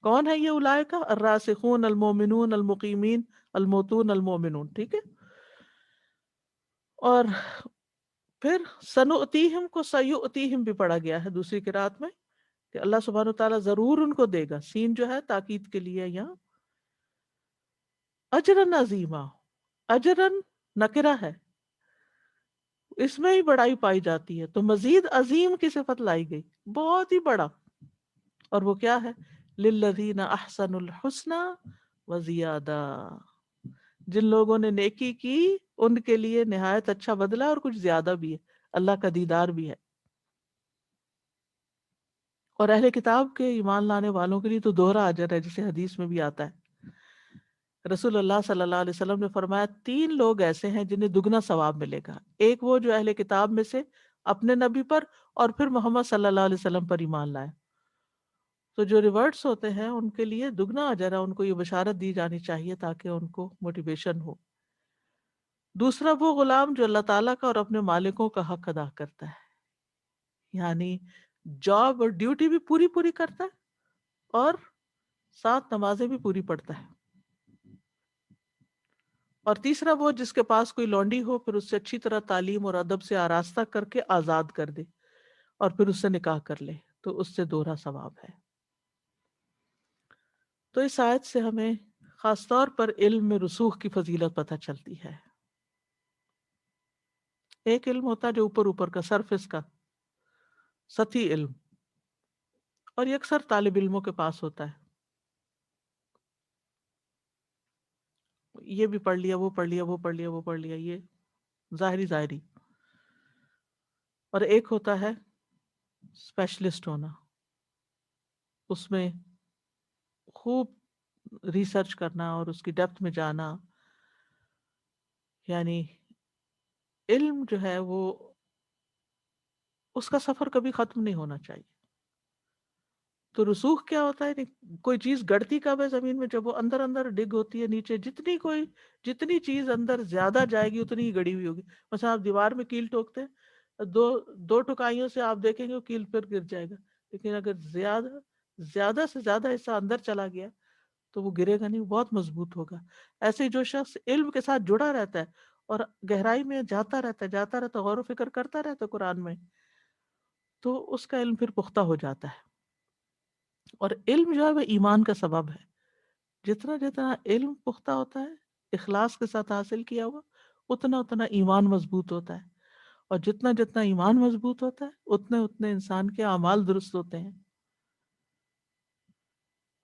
کون ہے یہ اولئک؟ الراسخون المؤمنون المقیمین الموتون المؤمنون، ٹھیک ہے. اور پھر سنؤتیہم کو سیؤتیہم بھی پڑھا گیا ہے دوسری قرات میں کہ اللہ سبحانہ وتعالیٰ ضرور ان کو دے گا. سین جو ہے تاکید کے لیے یہاں. اجرن عظیما، اجرن نکرہ ہے، اس میں ہی بڑائی پائی جاتی ہے، تو مزید عظیم کی صفت لائی گئی، بہت ہی بڑا. اور وہ کیا ہے؟ للذین احسنوا الحسنى وزیادہ، جن لوگوں نے نیکی کی ان کے لیے نہایت اچھا بدلہ اور کچھ زیادہ بھی ہے، اللہ کا دیدار بھی ہے. اور اہل کتاب کے ایمان لانے والوں کے لیے تو دوہرا اجر ہے، جسے حدیث میں بھی آتا ہے. رسول اللہ صلی اللہ علیہ وسلم نے فرمایا 3 لوگ ایسے ہیں جنہیں دگنا ثواب ملے گا. ایک وہ جو اہل کتاب میں سے اپنے نبی پر اور پھر محمد صلی اللہ علیہ وسلم پر ایمان لائے. تو جو ریورٹس ہوتے ہیں ان کے لیے دگنا اجر ہے، ان کو یہ بشارت دی جانی چاہیے تاکہ ان کو موٹیویشن ہو. دوسرا وہ غلام جو اللہ تعالیٰ کا اور اپنے مالکوں کا حق ادا کرتا ہے، یعنی جاب اور ڈیوٹی بھی پوری پوری کرتا ہے اور 7 نمازیں بھی پوری پڑھتا ہے. اور تیسرا وہ جس کے پاس کوئی لونڈی ہو، پھر اس سے اچھی طرح تعلیم اور ادب سے آراستہ کر کے آزاد کر دے اور پھر اس سے نکاح کر لے، تو اس سے دوہرا ثواب ہے. تو اس آیت سے ہمیں خاص طور پر علم میں رسوخ کی فضیلت پتہ چلتی ہے. ایک علم ہوتا ہے جو اوپر اوپر کا، سرفس کا، سطحی علم، اور یہ اکثر طالب علموں کے پاس ہوتا ہے. یہ بھی پڑھ لیا، وہ پڑھ لیا، وہ پڑھ لیا، وہ پڑھ لیا، یہ ظاہری. اور ایک ہوتا ہے اسپیشلسٹ ہونا، اس میں خوب ریسرچ کرنا اور اس کی ڈیپتھ میں جانا. یعنی علم جو ہے وہ اس کا سفر کبھی ختم نہیں ہونا چاہیے. تو رسوخ کیا ہوتا ہے؟ کوئی چیز گڑتی کب ہے زمین میں؟ جب وہ اندر اندر ڈگ ہوتی ہے نیچے. جتنی چیز اندر زیادہ جائے گی اتنی ہی گڑی ہوئی ہوگی. مثلا آپ دیوار میں کیل ٹوکتے ہیں، دو ٹکائیوں سے آپ دیکھیں گے وہ کیل پر گر جائے گا. لیکن اگر زیادہ سے زیادہ حصہ اندر چلا گیا تو وہ گرے گا نہیں، بہت مضبوط ہوگا. ایسے جو شخص علم کے ساتھ جڑا رہتا ہے اور گہرائی میں جاتا رہتا غور و فکر کرتا رہتا قرآن میں، تو اس کا علم پھر پختہ ہو جاتا ہے. اور علم جو ہے وہ ایمان کا سبب ہے. جتنا علم پختہ ہوتا ہے اخلاص کے ساتھ حاصل کیا ہوا، اتنا ایمان مضبوط ہوتا ہے. اور جتنا ایمان مضبوط ہوتا ہے اتنے انسان کے اعمال درست ہوتے ہیں.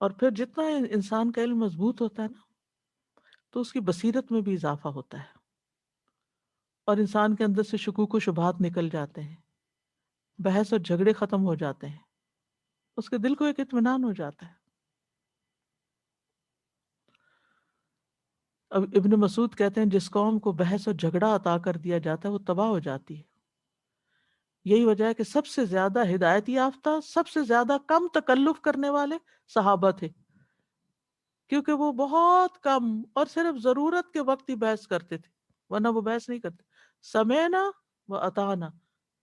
اور پھر جتنا انسان کا علم مضبوط ہوتا ہے نا، تو اس کی بصیرت میں بھی اضافہ ہوتا ہے اور انسان کے اندر سے شکوک و شبہات نکل جاتے ہیں، بحث اور جھگڑے ختم ہو جاتے ہیں، اس کے دل کو ایک اطمینان ہو جاتا ہے. اب ابن مسعود کہتے ہیں جس قوم کو بحث اور جھگڑا عطا کر دیا جاتا ہے وہ تباہ ہو جاتی ہے. یہی وجہ ہے کہ سب سے زیادہ ہدایت یافتہ، سب سے زیادہ کم تکلف کرنے والے صحابہ تھے، کیونکہ وہ بہت کم اور صرف ضرورت کے وقت ہی بحث کرتے تھے، ورنہ وہ بحث نہیں کرتے. سمعنا و اطعنا،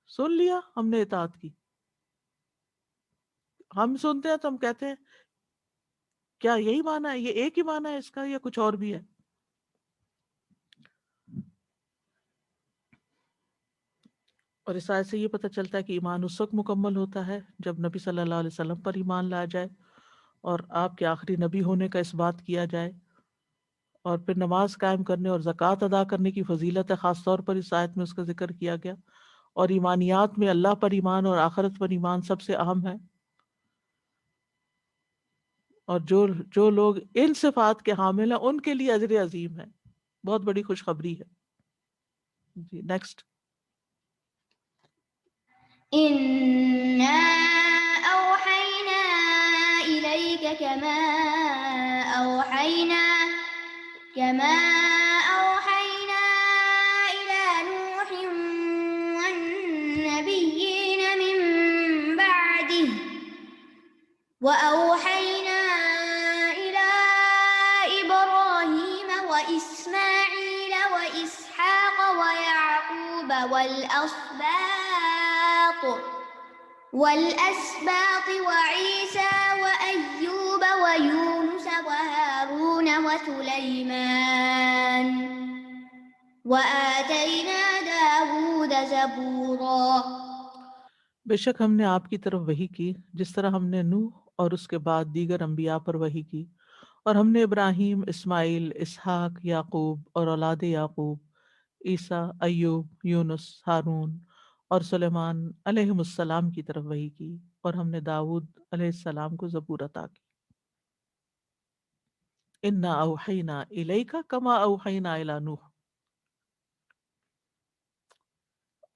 سن لیا ہم نے اطاعت کی. ہم سنتے ہیں تو ہم کہتے ہیں کیا یہی معنی ہے، یہ ایک ہی معنی ہے اس کا یا کچھ اور بھی ہے. اور اس آیت سے یہ پتہ چلتا ہے کہ ایمان اس وقت مکمل ہوتا ہے جب نبی صلی اللہ علیہ وسلم پر ایمان لایا جائے اور آپ کے آخری نبی ہونے کا اس بات کیا جائے. اور پھر نماز قائم کرنے اور زکوٰۃ ادا کرنے کی فضیلت ہے، خاص طور پر اس آیت میں اس کا ذکر کیا گیا. اور ایمانیات میں اللہ پر ایمان اور آخرت پر ایمان سب سے اہم ہے. اور جو لوگ ان صفات کے حامل ہیں ان کے لیے اجر عظیم ہے، بہت بڑی خوشخبری ہے. جی نیکسٹ. إنا أوحينا إليك كما أوحينا إلى نوح والنبيين من بعده وأوحينا إلى إبراهيم وإسماعيل وإسحاق ويعقوب والأسباط وعيسى وأيوب ويونس وهارون وسليمان وآتينا داود زبورا. بے شک ہم نے آپ کی طرف وحی کی جس طرح ہم نے نوح اور اس کے بعد دیگر انبیاء پر وحی کی، اور ہم نے ابراہیم، اسماعیل، اسحاق، یعقوب اور اولاد یعقوب، عیسیٰ، ایوب، یونس، ہارون اور سلیمان علیہم السلام کی طرف وحی کی، اور ہم نے داؤد علیہ السلام کو زبور عطا کی. انا اوحینا الیک کما اوحینا الی نوح.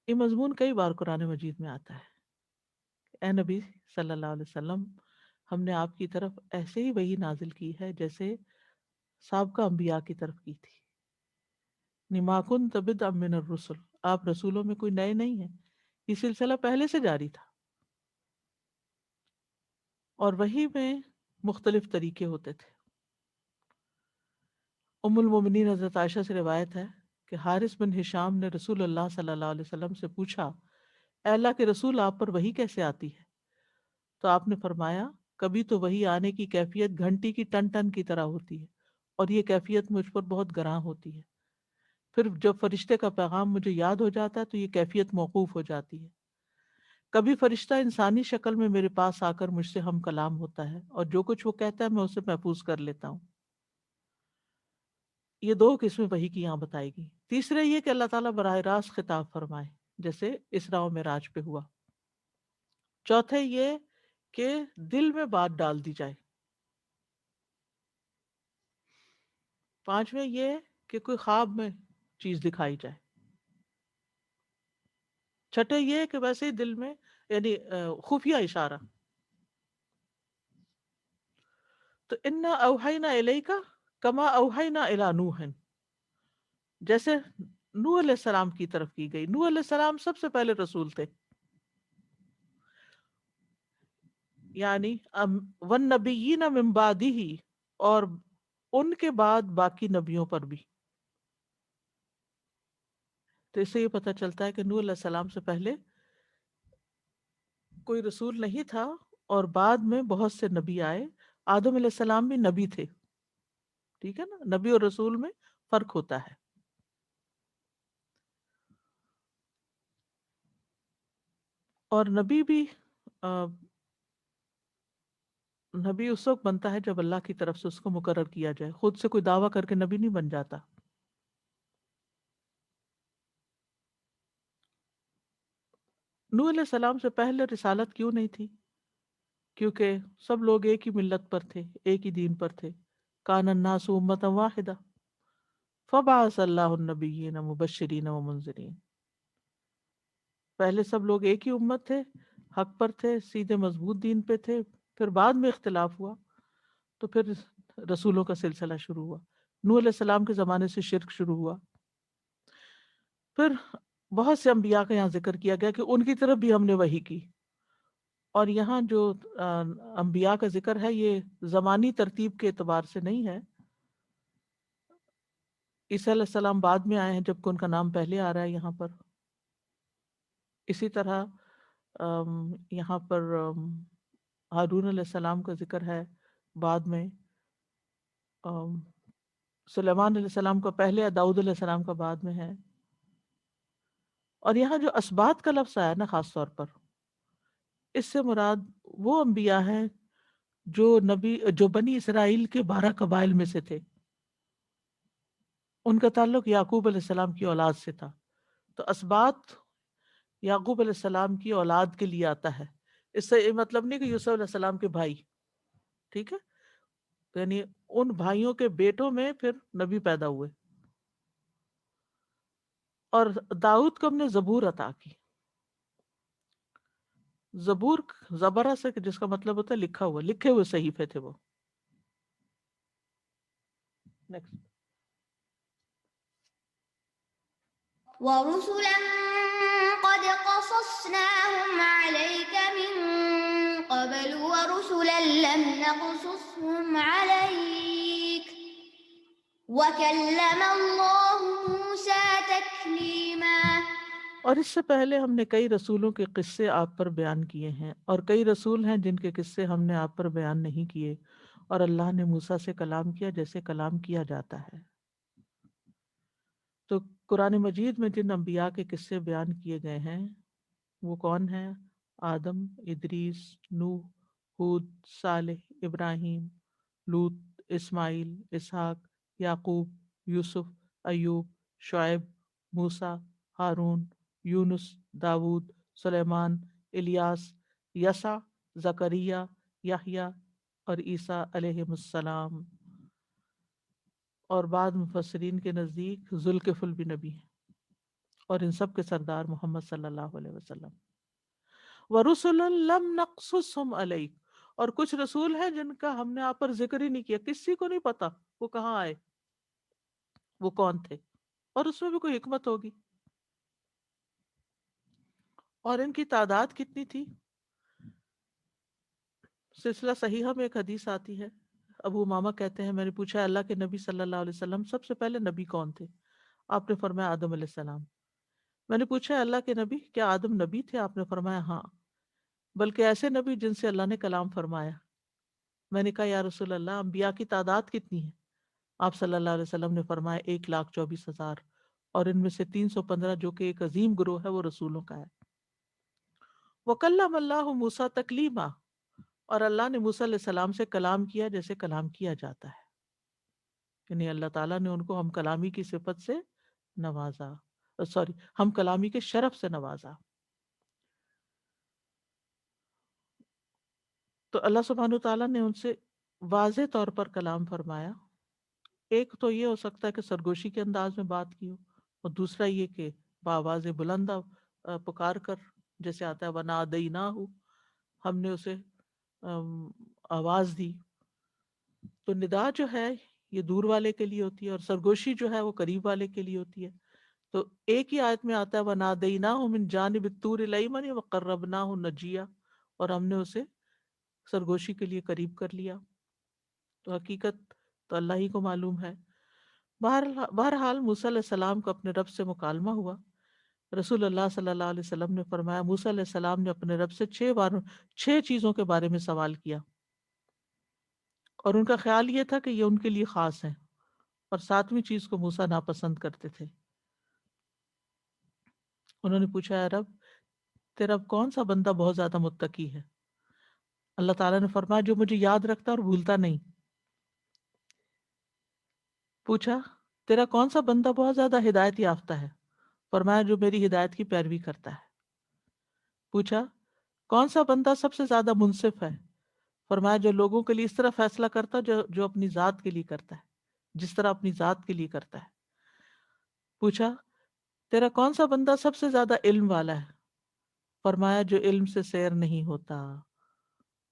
یہ مضمون کئی بار قرآن مجید میں آتا ہے. اے نبی صلی اللہ علیہ وسلم، ہم نے آپ کی طرف ایسے ہی وحی نازل کی ہے جیسے سابقہ انبیاء کی طرف کی تھی. ما کنت بدعا من الرسل، آپ رسولوں میں کوئی نئے نہیں ہیں، یہ سلسلہ پہلے سے جاری تھا. اور وحی میں مختلف طریقے ہوتے تھے. ام المومنین حضرت عائشہ سے روایت ہے کہ حارث بن ہشام نے رسول اللہ صلی اللہ علیہ وسلم سے پوچھا، اے اللہ کے رسول، آپ پر وحی کیسے آتی ہے؟ تو آپ نے فرمایا، کبھی تو وحی آنے کی کیفیت گھنٹی کی ٹن ٹن کی طرح ہوتی ہے، اور یہ کیفیت مجھ پر بہت گراں ہوتی ہے. پھر جب فرشتے کا پیغام مجھے یاد ہو جاتا ہے تو یہ کیفیت موقوف ہو جاتی ہے. کبھی فرشتہ انسانی شکل میں میرے پاس آ کر مجھ سے ہم کلام ہوتا ہے، اور جو کچھ وہ کہتا ہے میں اسے محفوظ کر لیتا ہوں. یہ دو قسمیں وحی کی یہاں بتائی گئی. تیسرے یہ کہ اللہ تعالیٰ براہ راست خطاب فرمائے جیسے اسراء و معراج پہ ہوا. چوتھے یہ کہ دل میں بات ڈال دی جائے. پانچویں یہ کہ کوئی خواب میں چیز دکھائی جائے. چھٹے یہ کہ ویسے ہی دل میں یعنی خفیہ اشارہ. تو انا اوحینا الیک کما اوحینا الی نوح، جیسے نوح علیہ السلام کی طرف کی گئی. نوح علیہ السلام سب سے پہلے رسول تھے، یعنی والنبیین من بعدہ، اور ان کے بعد باقی نبیوں پر بھی. تو اس سے یہ پتہ چلتا ہے کہ نوح علیہ السلام سے پہلے کوئی رسول نہیں تھا، اور بعد میں بہت سے نبی آئے. آدم علیہ السلام بھی نبی تھے، ٹھیک ہے نا، نبی اور رسول میں فرق ہوتا ہے. اور نبی بھی نبی اس وقت بنتا ہے جب اللہ کی طرف سے اس کو مقرر کیا جائے. خود سے کوئی دعویٰ کر کے نبی نہیں بن جاتا. نوح علیہ السلام سے پہلے رسالت کیوں نہیں تھی؟ کیونکہ سب لوگ ایک ہی ملت پر تھے، ایک ہی دین پر تھے. کان الناس امۃ واحدہ فبعث اللہ النبیین مبشرین ومنذرین. پہلے سب لوگ ایک ہی امت تھے، حق پر تھے، سیدھے مضبوط دین پہ تھے. پھر بعد میں اختلاف ہوا تو پھر رسولوں کا سلسلہ شروع ہوا. نوح علیہ السلام کے زمانے سے شرک شروع ہوا. پھر بہت سے انبیاء کا یہاں ذکر کیا گیا کہ ان کی طرف بھی ہم نے وحی کی. اور یہاں جو انبیاء کا ذکر ہے یہ زمانی ترتیب کے اعتبار سے نہیں ہے. عیسیٰ علیہ السلام بعد میں آئے ہیں جبکہ ان کا نام پہلے آ رہا ہے یہاں پر. اسی طرح یہاں پر ہارون علیہ السلام کا ذکر ہے بعد میں. سلیمان علیہ السلام کا پہلے ہے، داؤد علیہ السلام کا بعد میں ہے. اور یہاں جو اسباط کا لفظ آیا نا خاص طور پر، اس سے مراد وہ انبیاء ہیں جو بنی اسرائیل کے 12 قبائل میں سے تھے. ان کا تعلق یعقوب علیہ السلام کی اولاد سے تھا. تو اسباط یعقوب علیہ السلام کی اولاد کے لیے آتا ہے. اس سے یہ مطلب نہیں کہ یوسف علیہ السلام کے بھائی، ٹھیک ہے، یعنی ان بھائیوں کے بیٹوں میں پھر نبی پیدا ہوئے. اور داؤد کو ہم نے زبور عطا کی. زبور زبرہ سے جس کا مطلب ہوتا ہے لکھا ہوا، لکھے ہوئے صحیفے تھے وہ. نیکسٹ. ورسلا قد قصصناهم عليك من قبل ورسلا لم نقصصهم عليك وكلم الله موسى تكليما. اور اس سے پہلے ہم نے کئی رسولوں کے قصے آپ پر بیان کیے ہیں، اور کئی رسول ہیں جن کے قصے ہم نے آپ پر بیان نہیں کیے، اور اللہ نے موسیٰ سے کلام کیا جیسے کلام کیا جاتا ہے. تو قرآن مجید میں جن انبیاء کے قصے بیان کیے گئے ہیں وہ کون ہیں؟ آدم، ادریس، نوح، ہود، صالح، ابراہیم، لوط، اسماعیل، اسحاق، یعقوب، یوسف، ایوب، شعیب، موسیٰ، ہارون، یونس، داود، سلیمان، الیاس، یسع، زکریا، یحییٰ اور عیسیٰ علیہم السلام. اور بعض مفسرین کے نزدیک ذوالکفل بھی نبی ہیں، اور ان سب کے سردار محمد صلی اللہ علیہ وسلم. وَرُسُلًا لَمْ نَقْصُصْهُمْ عَلَيْكَ، اور کچھ رسول ہیں جن کا ہم نے آپ پر ذکر ہی نہیں کیا، کسی کو نہیں پتا وہ کہاں آئے، وہ کون تھے، اور اس میں بھی کوئی حکمت ہوگی. اور ان کی تعداد کتنی تھی؟ سلسلہ صحیحہ میں ایک حدیث آتی ہے، ابو امامہ کہتے ہیں میں نے پوچھا اللہ کے نبی صلی اللہ علیہ وسلم سب سے پہلے نبی کون تھے؟ آپ نے فرمایا آدم علیہ السلام. میں نے پوچھا اللہ کے نبی کیا آدم نبی تھے؟ آپ نے فرمایا ہاں، بلکہ ایسے نبی جن سے اللہ نے کلام فرمایا. میں نے کہا یا رسول اللہ انبیاء کی تعداد کتنی ہے؟ آپ صلی اللہ علیہ وسلم نے فرمایا 1,24,000، اور ان میں سے 315 جو کہ ایک عظیم گروہ ہے وہ رسولوں کا ہے. وَكَلَّمَ اللَّهُ مُوسَىٰ تَكْلِيمًا، اور اللہ نے موسیٰ علیہ السلام سے کلام کیا جیسے کلام کیا جاتا ہے، یعنی اللہ تعالیٰ نے ان کو ہم کلامی کی صفت سے نوازا، ہم کلامی کے شرف سے نوازا. تو اللہ سبحانہ تعالیٰ نے ان سے واضح طور پر کلام فرمایا. ایک تو یہ ہو سکتا ہے کہ سرگوشی کے انداز میں بات کی ہو، اور دوسرا یہ کہ بآواز بلند پکار کر، جیسے آتا ہے وَنَادَيْنَاهُ، ہم نے اسے آواز دی. تو ندا جو ہے یہ دور والے کے لیے ہوتی ہے، اور سرگوشی جو ہے وہ قریب والے کے لیے ہوتی ہے. تو ایک ہی آیت میں آتا ہے وَنَادَيْنَاهُ مِنْ جَانِبِ الطُّورِ الْأَيْمَنِ وَقَرَّبْنَاهُ نَجِيًّا، اور ہم نے اسے سرگوشی کے لیے قریب کر لیا. تو حقیقت تو اللہ ہی کو معلوم ہے. بہرحال موسیٰ علیہ السلام کو اپنے رب سے مکالمہ ہوا. رسول اللہ صلی اللہ علیہ وسلم نے فرمایا موسیٰ علیہ السلام نے اپنے رب سے 6 چیزوں کے بارے میں سوال کیا، اور ان کا خیال یہ تھا کہ یہ ان کے لیے خاص ہیں، اور 7ویں چیز کو موسیٰ ناپسند کرتے تھے. انہوں نے پوچھا اے رب تیرا کون سا بندہ بہت زیادہ متقی ہے؟ اللہ تعالیٰ نے فرمایا جو مجھے یاد رکھتا اور بھولتا نہیں. پوچھا تیرا کون سا بندہ بہت زیادہ ہدایت یافتہ ہے؟ فرمایا جو میری ہدایت کی پیروی کرتا ہے. پوچھا کون سا بندہ سب سے زیادہ منصف ہے؟ فرمایا جو لوگوں کے لیے اس طرح فیصلہ کرتا جو اپنی ذات کے لیے کرتا ہے، جس طرح اپنی ذات کے لیے کرتا ہے. پوچھا تیرا کون سا بندہ سب سے زیادہ علم والا ہے؟ فرمایا جو علم سے سیر نہیں ہوتا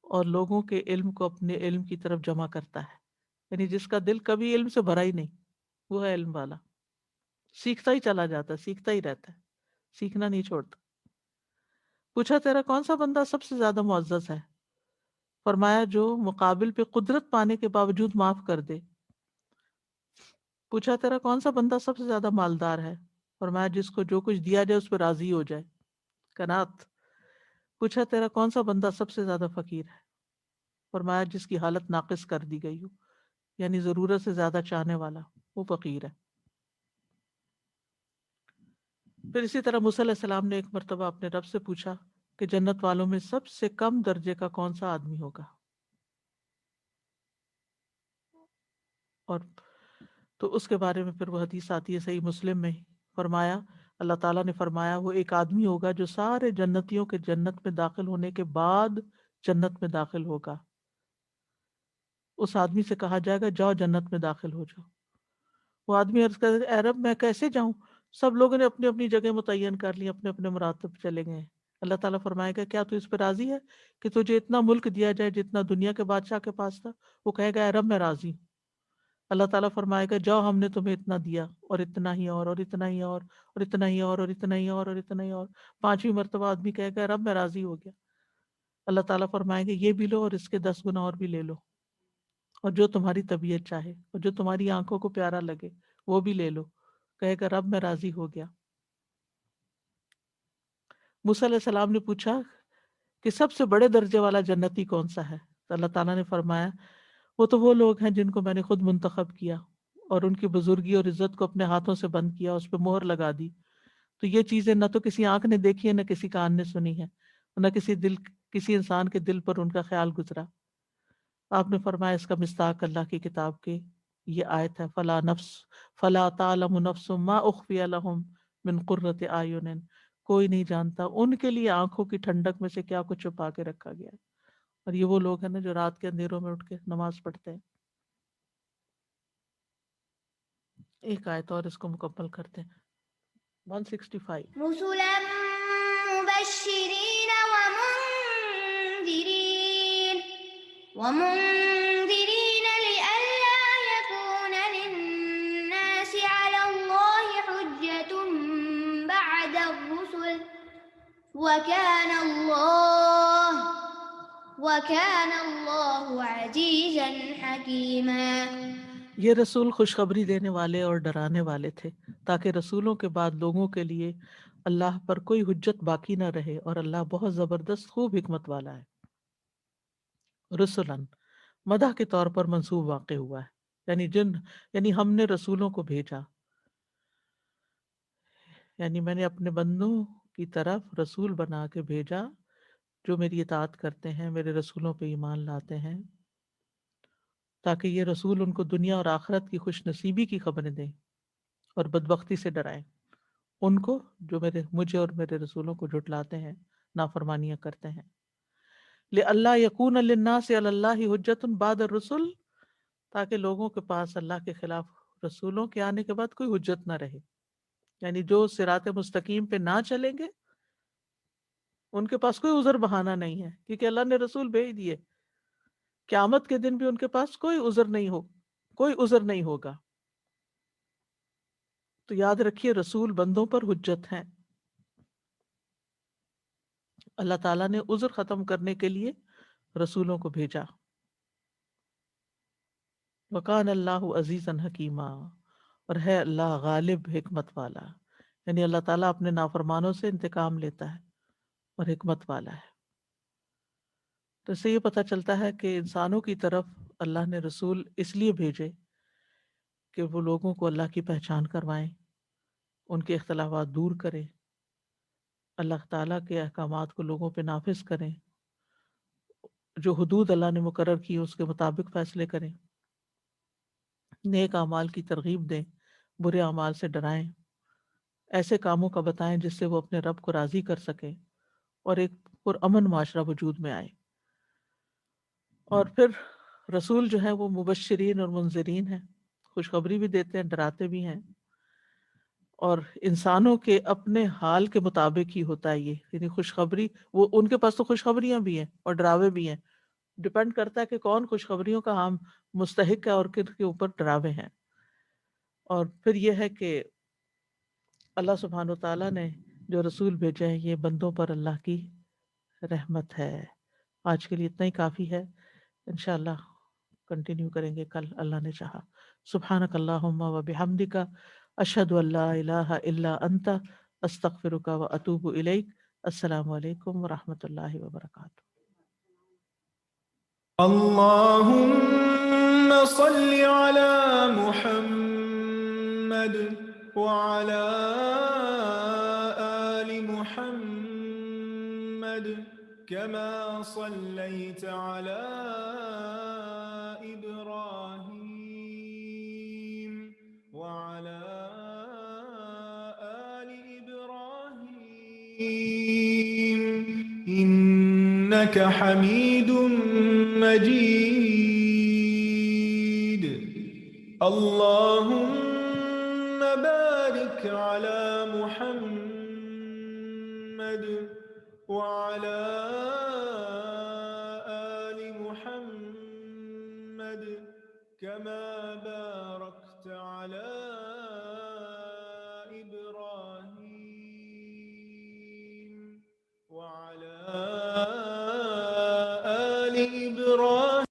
اور لوگوں کے علم کو اپنے علم کی طرف جمع کرتا ہے. یعنی جس کا دل کبھی علم سے بھرا ہی نہیں، وہ ہے علم والا، سیکھتا ہی چلا جاتا ہے، سیکھتا ہی رہتا ہے، سیکھنا نہیں چھوڑتا۔ پوچھا تیرا کون سا بندہ سب سے زیادہ معزز ہے؟ فرمایا جو مقابل پہ قدرت پانے کے باوجود معاف کر دے۔ پوچھا تیرا کون سا بندہ سب سے زیادہ مالدار ہے؟ فرمایا جس کو جو کچھ دیا جائے اس پہ راضی ہو جائے، قناعت۔ پوچھا تیرا کون سا بندہ سب سے زیادہ فقیر ہے؟ فرمایا جس کی حالت ناقص کر دی گئی ہو، یعنی ضرورت سے زیادہ چاہنے والا، وہ فقیر ہے۔ پھر اسی طرح موسیٰ علیہ السلام نے ایک مرتبہ اپنے رب سے پوچھا کہ جنت والوں میں سب سے کم درجے کا کون سا آدمی ہوگا، اور تو اس کے بارے میں پھر وہ حدیث آتی ہے صحیح مسلم میں، فرمایا اللہ تعالیٰ نے فرمایا وہ ایک آدمی ہوگا جو سارے جنتیوں کے جنت میں داخل ہونے کے بعد جنت میں داخل ہوگا۔ اس آدمی سے کہا جائے گا جاؤ جنت میں داخل ہو جاؤ۔ وہ آدمی عرض کرے اے رب میں کیسے جاؤں؟ سب لوگوں نے اپنی اپنی جگہ متعین کر لی، اپنے اپنے مراتب چلے گئے ہیں۔ اللہ تعالیٰ فرمائے گا کیا تو اس پہ راضی ہے کہ تجھے اتنا ملک دیا جائے جتنا دنیا کے بادشاہ کے پاس تھا؟ وہ کہے گا اے رب میں راضی ہوں۔ اللہ تعالیٰ فرمائے گا جاؤ ہم نے تمہیں اتنا دیا اور اتنا ہی اور اتنا ہی اور اتنا ہی اور اتنا ہی اور اتنا ہی اور۔ پانچویں مرتبہ آدمی کہے گا رب میں راضی ہو گیا۔ اللہ تعالیٰ فرمائیں گے یہ بھی لو اور اس کے 10 گنا اور بھی لے لو، اور جو تمہاری طبیعت چاہے اور جو تمہاری آنکھوں کو پیارا لگے وہ بھی لے لو۔ کہے گا رب میں راضی ہو گیا۔ موسیٰ علیہ السلام نے پوچھا کہ سب سے بڑے درجے والا جنتی کون سا ہے؟ تو اللہ تعالیٰ نے فرمایا وہ لوگ ہیں جن کو میں نے خود منتخب کیا اور ان کی بزرگی اور عزت کو اپنے ہاتھوں سے بند کیا، اس پہ مہر لگا دی۔ تو یہ چیزیں نہ تو کسی آنکھ نے دیکھی ہے، نہ کسی کان نے سنی ہے، نہ کسی انسان کے دل پر ان کا خیال گزرا۔ آپ نے فرمایا اس کا مصداق اللہ کی کتاب کے یہ آیت ہے فلا تعلم نفس ما اخفی لهم من قرۃ اعین، کوئی نہیں جانتا ان کے لیے آنکھوں کی ٹھنڈک میں سے کیا کچھ چھپا کے رکھا گیا ہے۔ اور یہ وہ لوگ ہیں نا جو رات کے اندھیروں میں اٹھ کے نماز پڑھتے ہیں۔ ایک آیت اور اس کو مکمل کرتے ہیں، 165۔ رسلا مبشرين ومنذرين لئلا يكون للناس على الله حجة بعد الرسل وكان الله عزيزا حكيما۔ یہ رسول خوشخبری دینے والے اور ڈرانے والے تھے تاکہ رسولوں کے بعد لوگوں کے لیے اللہ پر کوئی حجت باقی نہ رہے، اور اللہ بہت زبردست خوب حکمت والا ہے۔ رسولن مدح کے طور پر منصوب واقع ہوا ہے، یعنی ہم نے رسولوں کو بھیجا، یعنی میں نے اپنے بندوں کی طرف رسول بنا کے بھیجا جو میری اطاعت کرتے ہیں، میرے رسولوں پہ ایمان لاتے ہیں، تاکہ یہ رسول ان کو دنیا اور آخرت کی خوش نصیبی کی خبریں دیں اور بدبختی سے ڈرائیں ان کو جو مجھے اور میرے رسولوں کو جھٹلاتے ہیں، نافرمانیاں کرتے ہیں۔ لِأَلَّا يَكُونَ لِلنَّاسِ عَلَى اللَّهِ حُجَّةٌ بَعْدَ الرُّسُلِ، تاکہ لوگوں کے پاس اللہ کے خلاف رسولوں کے آنے کے بعد کوئی حجت نہ رہے، یعنی جو صراط مستقیم پہ نہ چلیں گے ان کے پاس کوئی عذر بہانہ نہیں ہے، کیونکہ اللہ نے رسول بھیج دیے۔ قیامت کے دن بھی ان کے پاس کوئی عذر نہیں ہوگا۔ تو یاد رکھیے رسول بندوں پر حجت ہیں۔ اللہ تعالیٰ نے عذر ختم کرنے کے لیے رسولوں کو بھیجا۔ وَقَانَ اللَّهُ عَزِيزًا حَكِيمًا، اور ہے اللہ غالب حکمت والا، یعنی اللہ تعالیٰ اپنے نافرمانوں سے انتقام لیتا ہے اور حکمت والا ہے۔ تو اس سے یہ پتہ چلتا ہے کہ انسانوں کی طرف اللہ نے رسول اس لیے بھیجے کہ وہ لوگوں کو اللہ کی پہچان کروائیں، ان کے اختلافات دور کریں، اللہ تعالیٰ کے احکامات کو لوگوں پہ نافذ کریں، جو حدود اللہ نے مقرر کی اس کے مطابق فیصلے کریں، نیک اعمال کی ترغیب دیں، برے اعمال سے ڈرائیں، ایسے کاموں کا بتائیں جس سے وہ اپنے رب کو راضی کر سکیں اور ایک پرامن معاشرہ وجود میں آئے۔ اور پھر رسول جو ہے وہ مبشرین اور منذرین ہیں، خوشخبری بھی دیتے ہیں، ڈراتے بھی ہیں، اور انسانوں کے اپنے حال کے مطابق ہی ہوتا ہے یہ، یعنی خوشخبری، وہ ان کے پاس تو خوشخبریاں بھی ہیں اور ڈراوے بھی ہیں، ڈپینڈ کرتا ہے کہ کون خوشخبریوں کا ہم مستحق ہے اور کن کے اوپر ڈراوے ہیں. اور پھر یہ ہے کہ اللہ سبحانہ وتعالیٰ نے جو رسول بھیجے ہیں یہ بندوں پر اللہ کی رحمت ہے. آج کے لیے اتنا ہی کافی ہے. انشاءاللہ کنٹینیو کریں گے کل اللہ نے چاہا. سبحانک اللہم و بحمدک اشہد ان لا الہ الا انت استغفرک و اتوب الیک. السلام علیکم ورحمۃ اللہ وبرکاتہ. اللهم صل على محمد وعلى آل محمد كما صليت على إبراهيم وعلى آل إبراهيم إنك حميد مجيد. اللهم بارك على محمد وعلى آل محمد كما باركت على إبراهيم وعلى آل إبراهيم.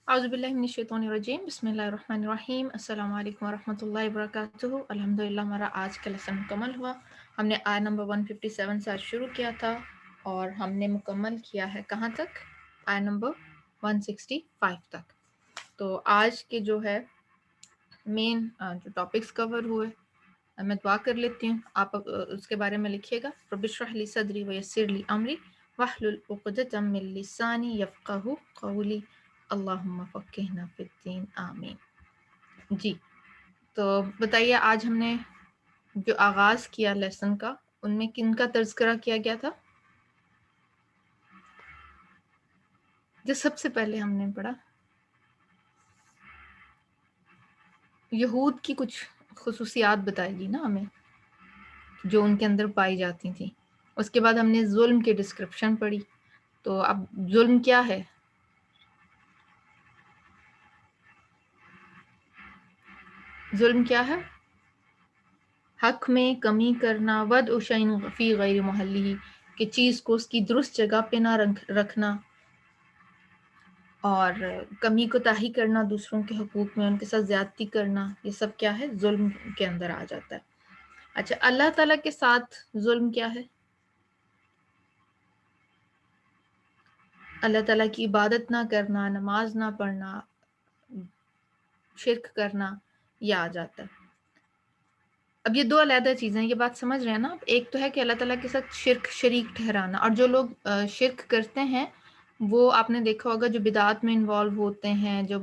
اعوذ باللہ من الشیطان الرجیم. بسم اللہ الرحمن الرحیم. السلام علیکم ورحمۃ اللہ وبرکاتہ. الحمدللہ ہمارا آج کا لیسن مکمل ہوا. ہم نے آیت نمبر 157 سے شروع کیا تھا اور ہم نے مکمل کیا ہے کہاں تک؟ آیت نمبر 165 تک. تو آج کے جو ہے مین جو ٹاپکس کور ہوئے میں دعا کر لیتی ہوں، آپ اس کے بارے میں لکھیے گا. رب اشرح لی صدری ویسر لی امری واحلل عقدۃ من لسانی یفقہوا قولی اللہم فقہنا فی الدین آمین. جی تو بتائیے آج ہم نے جو آغاز کیا لیسن کا ان میں کن کا تذکرہ کیا گیا تھا؟ جو سب سے پہلے ہم نے پڑھا یہود کی کچھ خصوصیات بتائے گی نا ہمیں جو ان کے اندر پائی جاتی تھیں. اس کے بعد ہم نے ظلم کی ڈسکرپشن پڑھی. تو اب ظلم کیا ہے؟ ظلم کیا ہے؟ حق میں کمی کرنا، وضع شیء فی غیر محلہ، کہ چیز کو اس کی درست جگہ پہ نہ رکھنا، اور کمی کوتاہی کرنا دوسروں کے حقوق میں، ان کے ساتھ زیادتی کرنا، یہ سب کیا ہے؟ ظلم کے اندر آ جاتا ہے. اچھا اللہ تعالیٰ کے ساتھ ظلم کیا ہے؟ اللہ تعالیٰ کی عبادت نہ کرنا، نماز نہ پڑھنا، شرک کرنا، یہ آ جاتا ہے. اب یہ دو علیحدہ چیزیں ہیں، یہ بات سمجھ رہے ہیں نا آپ؟ ایک تو ہے کہ اللہ تعالیٰ کے ساتھ شریک ٹھہرانا، اور جو لوگ شرک کرتے ہیں وہ آپ نے دیکھا ہوگا جو بدعات میں انوالو ہوتے ہیں، جو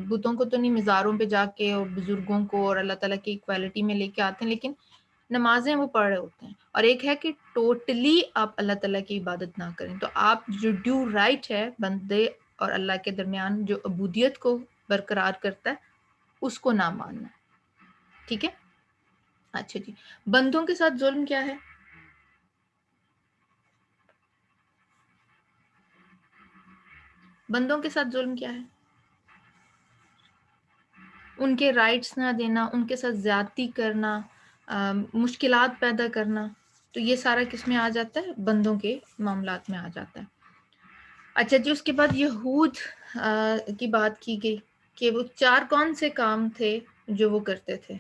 بتوں کو تو نہیں، مزاروں پہ جا کے اور بزرگوں کو اور اللہ تعالیٰ کی ایکویلٹی میں لے کے آتے ہیں، لیکن نمازیں وہ پڑھ رہے ہوتے ہیں. اور ایک ہے کہ ٹوٹلی آپ اللہ تعالیٰ کی عبادت نہ کریں. تو آپ جو ڈیو رائٹ ہے بندے اور اللہ کے درمیان جو عبودیت کو برقرار کرتا ہے اس کو نہ ماننا. ٹھیک ہے؟ اچھا جی، بندوں کے ساتھ ظلم کیا ہے؟ بندوں کے ساتھ ظلم کیا ہے؟ ان کے رائٹس نہ دینا، ان کے ساتھ زیادتی کرنا، مشکلات پیدا کرنا. تو یہ سارا کس میں آ جاتا ہے؟ بندوں کے معاملات میں آ جاتا ہے. اچھا جی، اس کے بعد یہود کی بات کی گئی کہ وہ 4 کون سے کام تھے جو وہ کرتے تھے.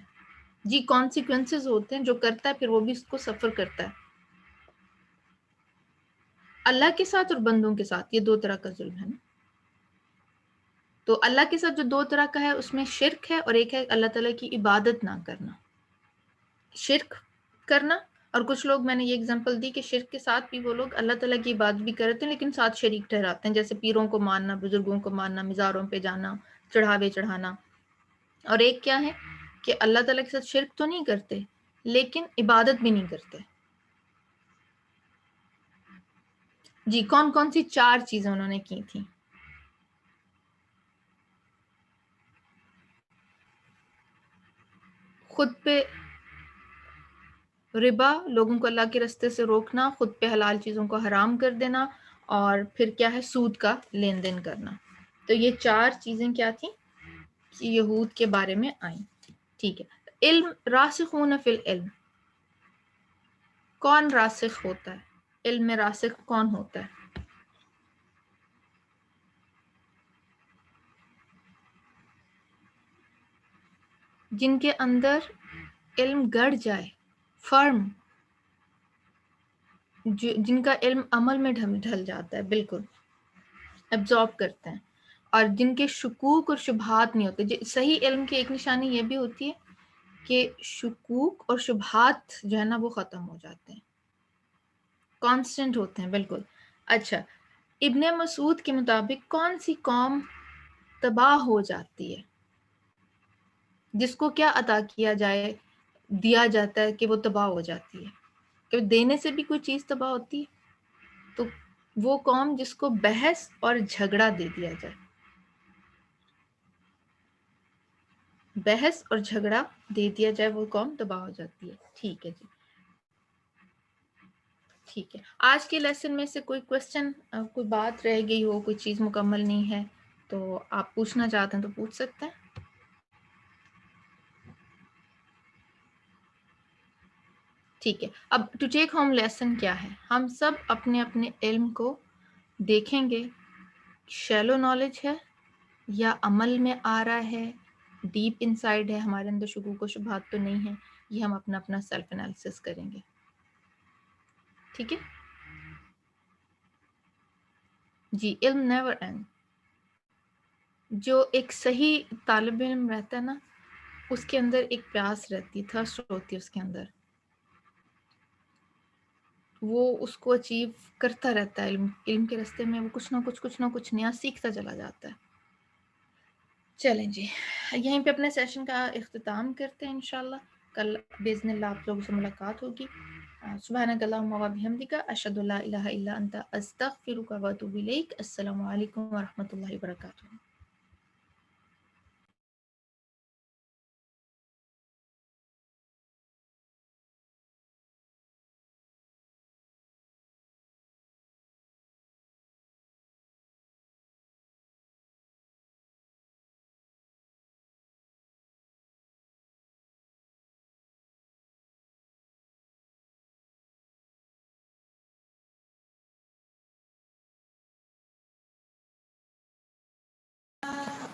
جی کانسیکوینسز ہوتے ہیں، جو کرتا ہے پھر وہ بھی اس کو سفر کرتا ہے. اللہ کے ساتھ اور بندوں کے ساتھ یہ 2 طرح کا ظلم ہے نا. تو اللہ کے ساتھ جو 2 طرح کا ہے اس میں شرک ہے اور ایک ہے اللہ تعالیٰ کی عبادت نہ کرنا. شرک کرنا، اور کچھ لوگ میں نے یہ اگزامپل دی کہ شرک کے ساتھ بھی وہ لوگ اللہ تعالیٰ کی عبادت بھی کرتے ہیں لیکن ساتھ شریک ٹھہراتے ہیں، جیسے پیروں کو ماننا، بزرگوں کو ماننا، مزاروں پہ جانا، چڑھاوے چڑھانا. اور ایک کیا ہے کہ اللہ تعالیٰ کے ساتھ شرک تو نہیں کرتے لیکن عبادت بھی نہیں کرتے. جی کون کون سی 4 چیزیں انہوں نے کی تھیں؟ خود پہ ربا لوگوں کو اللہ کے راستے سے روکنا، خود پہ حلال چیزوں کو حرام کر دینا، اور پھر کیا ہے سود کا لین دین کرنا. تو یہ 4 چیزیں کیا تھیں کہ یہود کے بارے میں آئیں. ٹھیک ہے. علم، راسخون فی العلم، کون راسخ ہوتا ہے؟ علم میں راسخ کون ہوتا ہے؟ جن کے اندر علم گڑ جائے، فرم، جن کا علم عمل میں ڈھل جاتا ہے، بالکل ایبزارب کرتے ہیں، اور جن کے شکوک اور شبہات نہیں ہوتے. صحیح علم کی ایک نشانی یہ بھی ہوتی ہے کہ شکوک اور شبہات جو ہے نا وہ ختم ہو جاتے ہیں، کانسٹنٹ ہوتے ہیں. بالکل. اچھا، ابن مسعود کے مطابق کون سی قوم تباہ ہو جاتی ہے؟ جس کو کیا عطا کیا جائے، دیا جاتا ہے کہ وہ تباہ ہو جاتی ہے؟ کہ دینے سے بھی کوئی چیز تباہ ہوتی ہے؟ تو وہ قوم جس کو بحث اور جھگڑا دے دیا جائے، بحث اور جھگڑا دے دیا جائے، وہ قوم تباہ ہو جاتی ہے. ٹھیک ہے جی، ٹھیک ہے. آج کے لیسن میں سے کوئی کوشچن، کوئی بات رہ گئی ہو، کوئی چیز مکمل نہیں ہے تو آپ پوچھنا چاہتے ہیں تو پوچھ سکتے ہیں. ٹھیک ہے. اب ٹو ٹیک ہوم لیسن کیا ہے؟ ہم سب اپنے اپنے علم کو دیکھیں گے، شیلو نالج ہے یا عمل میں آ رہا ہے، ڈیپ انسائیڈ ہے، ہمارے اندر شکوک و شبہات تو نہیں ہے. یہ ہم اپنا اپنا سیلف انالیسس کریں گے. ٹھیک ہے جی. علم نیور اینڈ. جو ایک صحیح طالب علم رہتا ہے نا، اس کے اندر ایک پیاس رہتی، تھرسٹ ہوتی ہے اس کے اندر، وہ اس کو اچیو کرتا رہتا ہے. علم کے راستے میں وہ کچھ نہ کچھ نیا سیکھتا چلا جاتا ہے. چلیں جی، یہیں پہ اپنے سیشن کا اختتام کرتے ہیں. انشاءاللہ کل باذن اللہ آپ لوگوں سے ملاقات ہوگی. سبحانک اللہم و بحمدک، اشہد ان لا الہ الا انت، استغفرک و اتوب الیک. السلام علیکم و رحمۃ اللہ وبرکاتہ.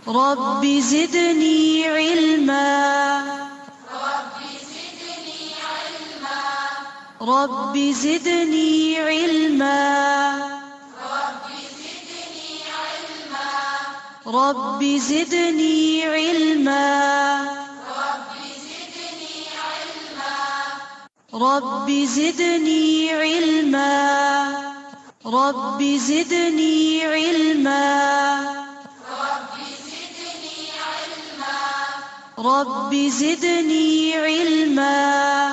رب زدني علما، رب زدني علما، رب زدني علما، رب زدني علما، رب زدني علما، رب زدني علما.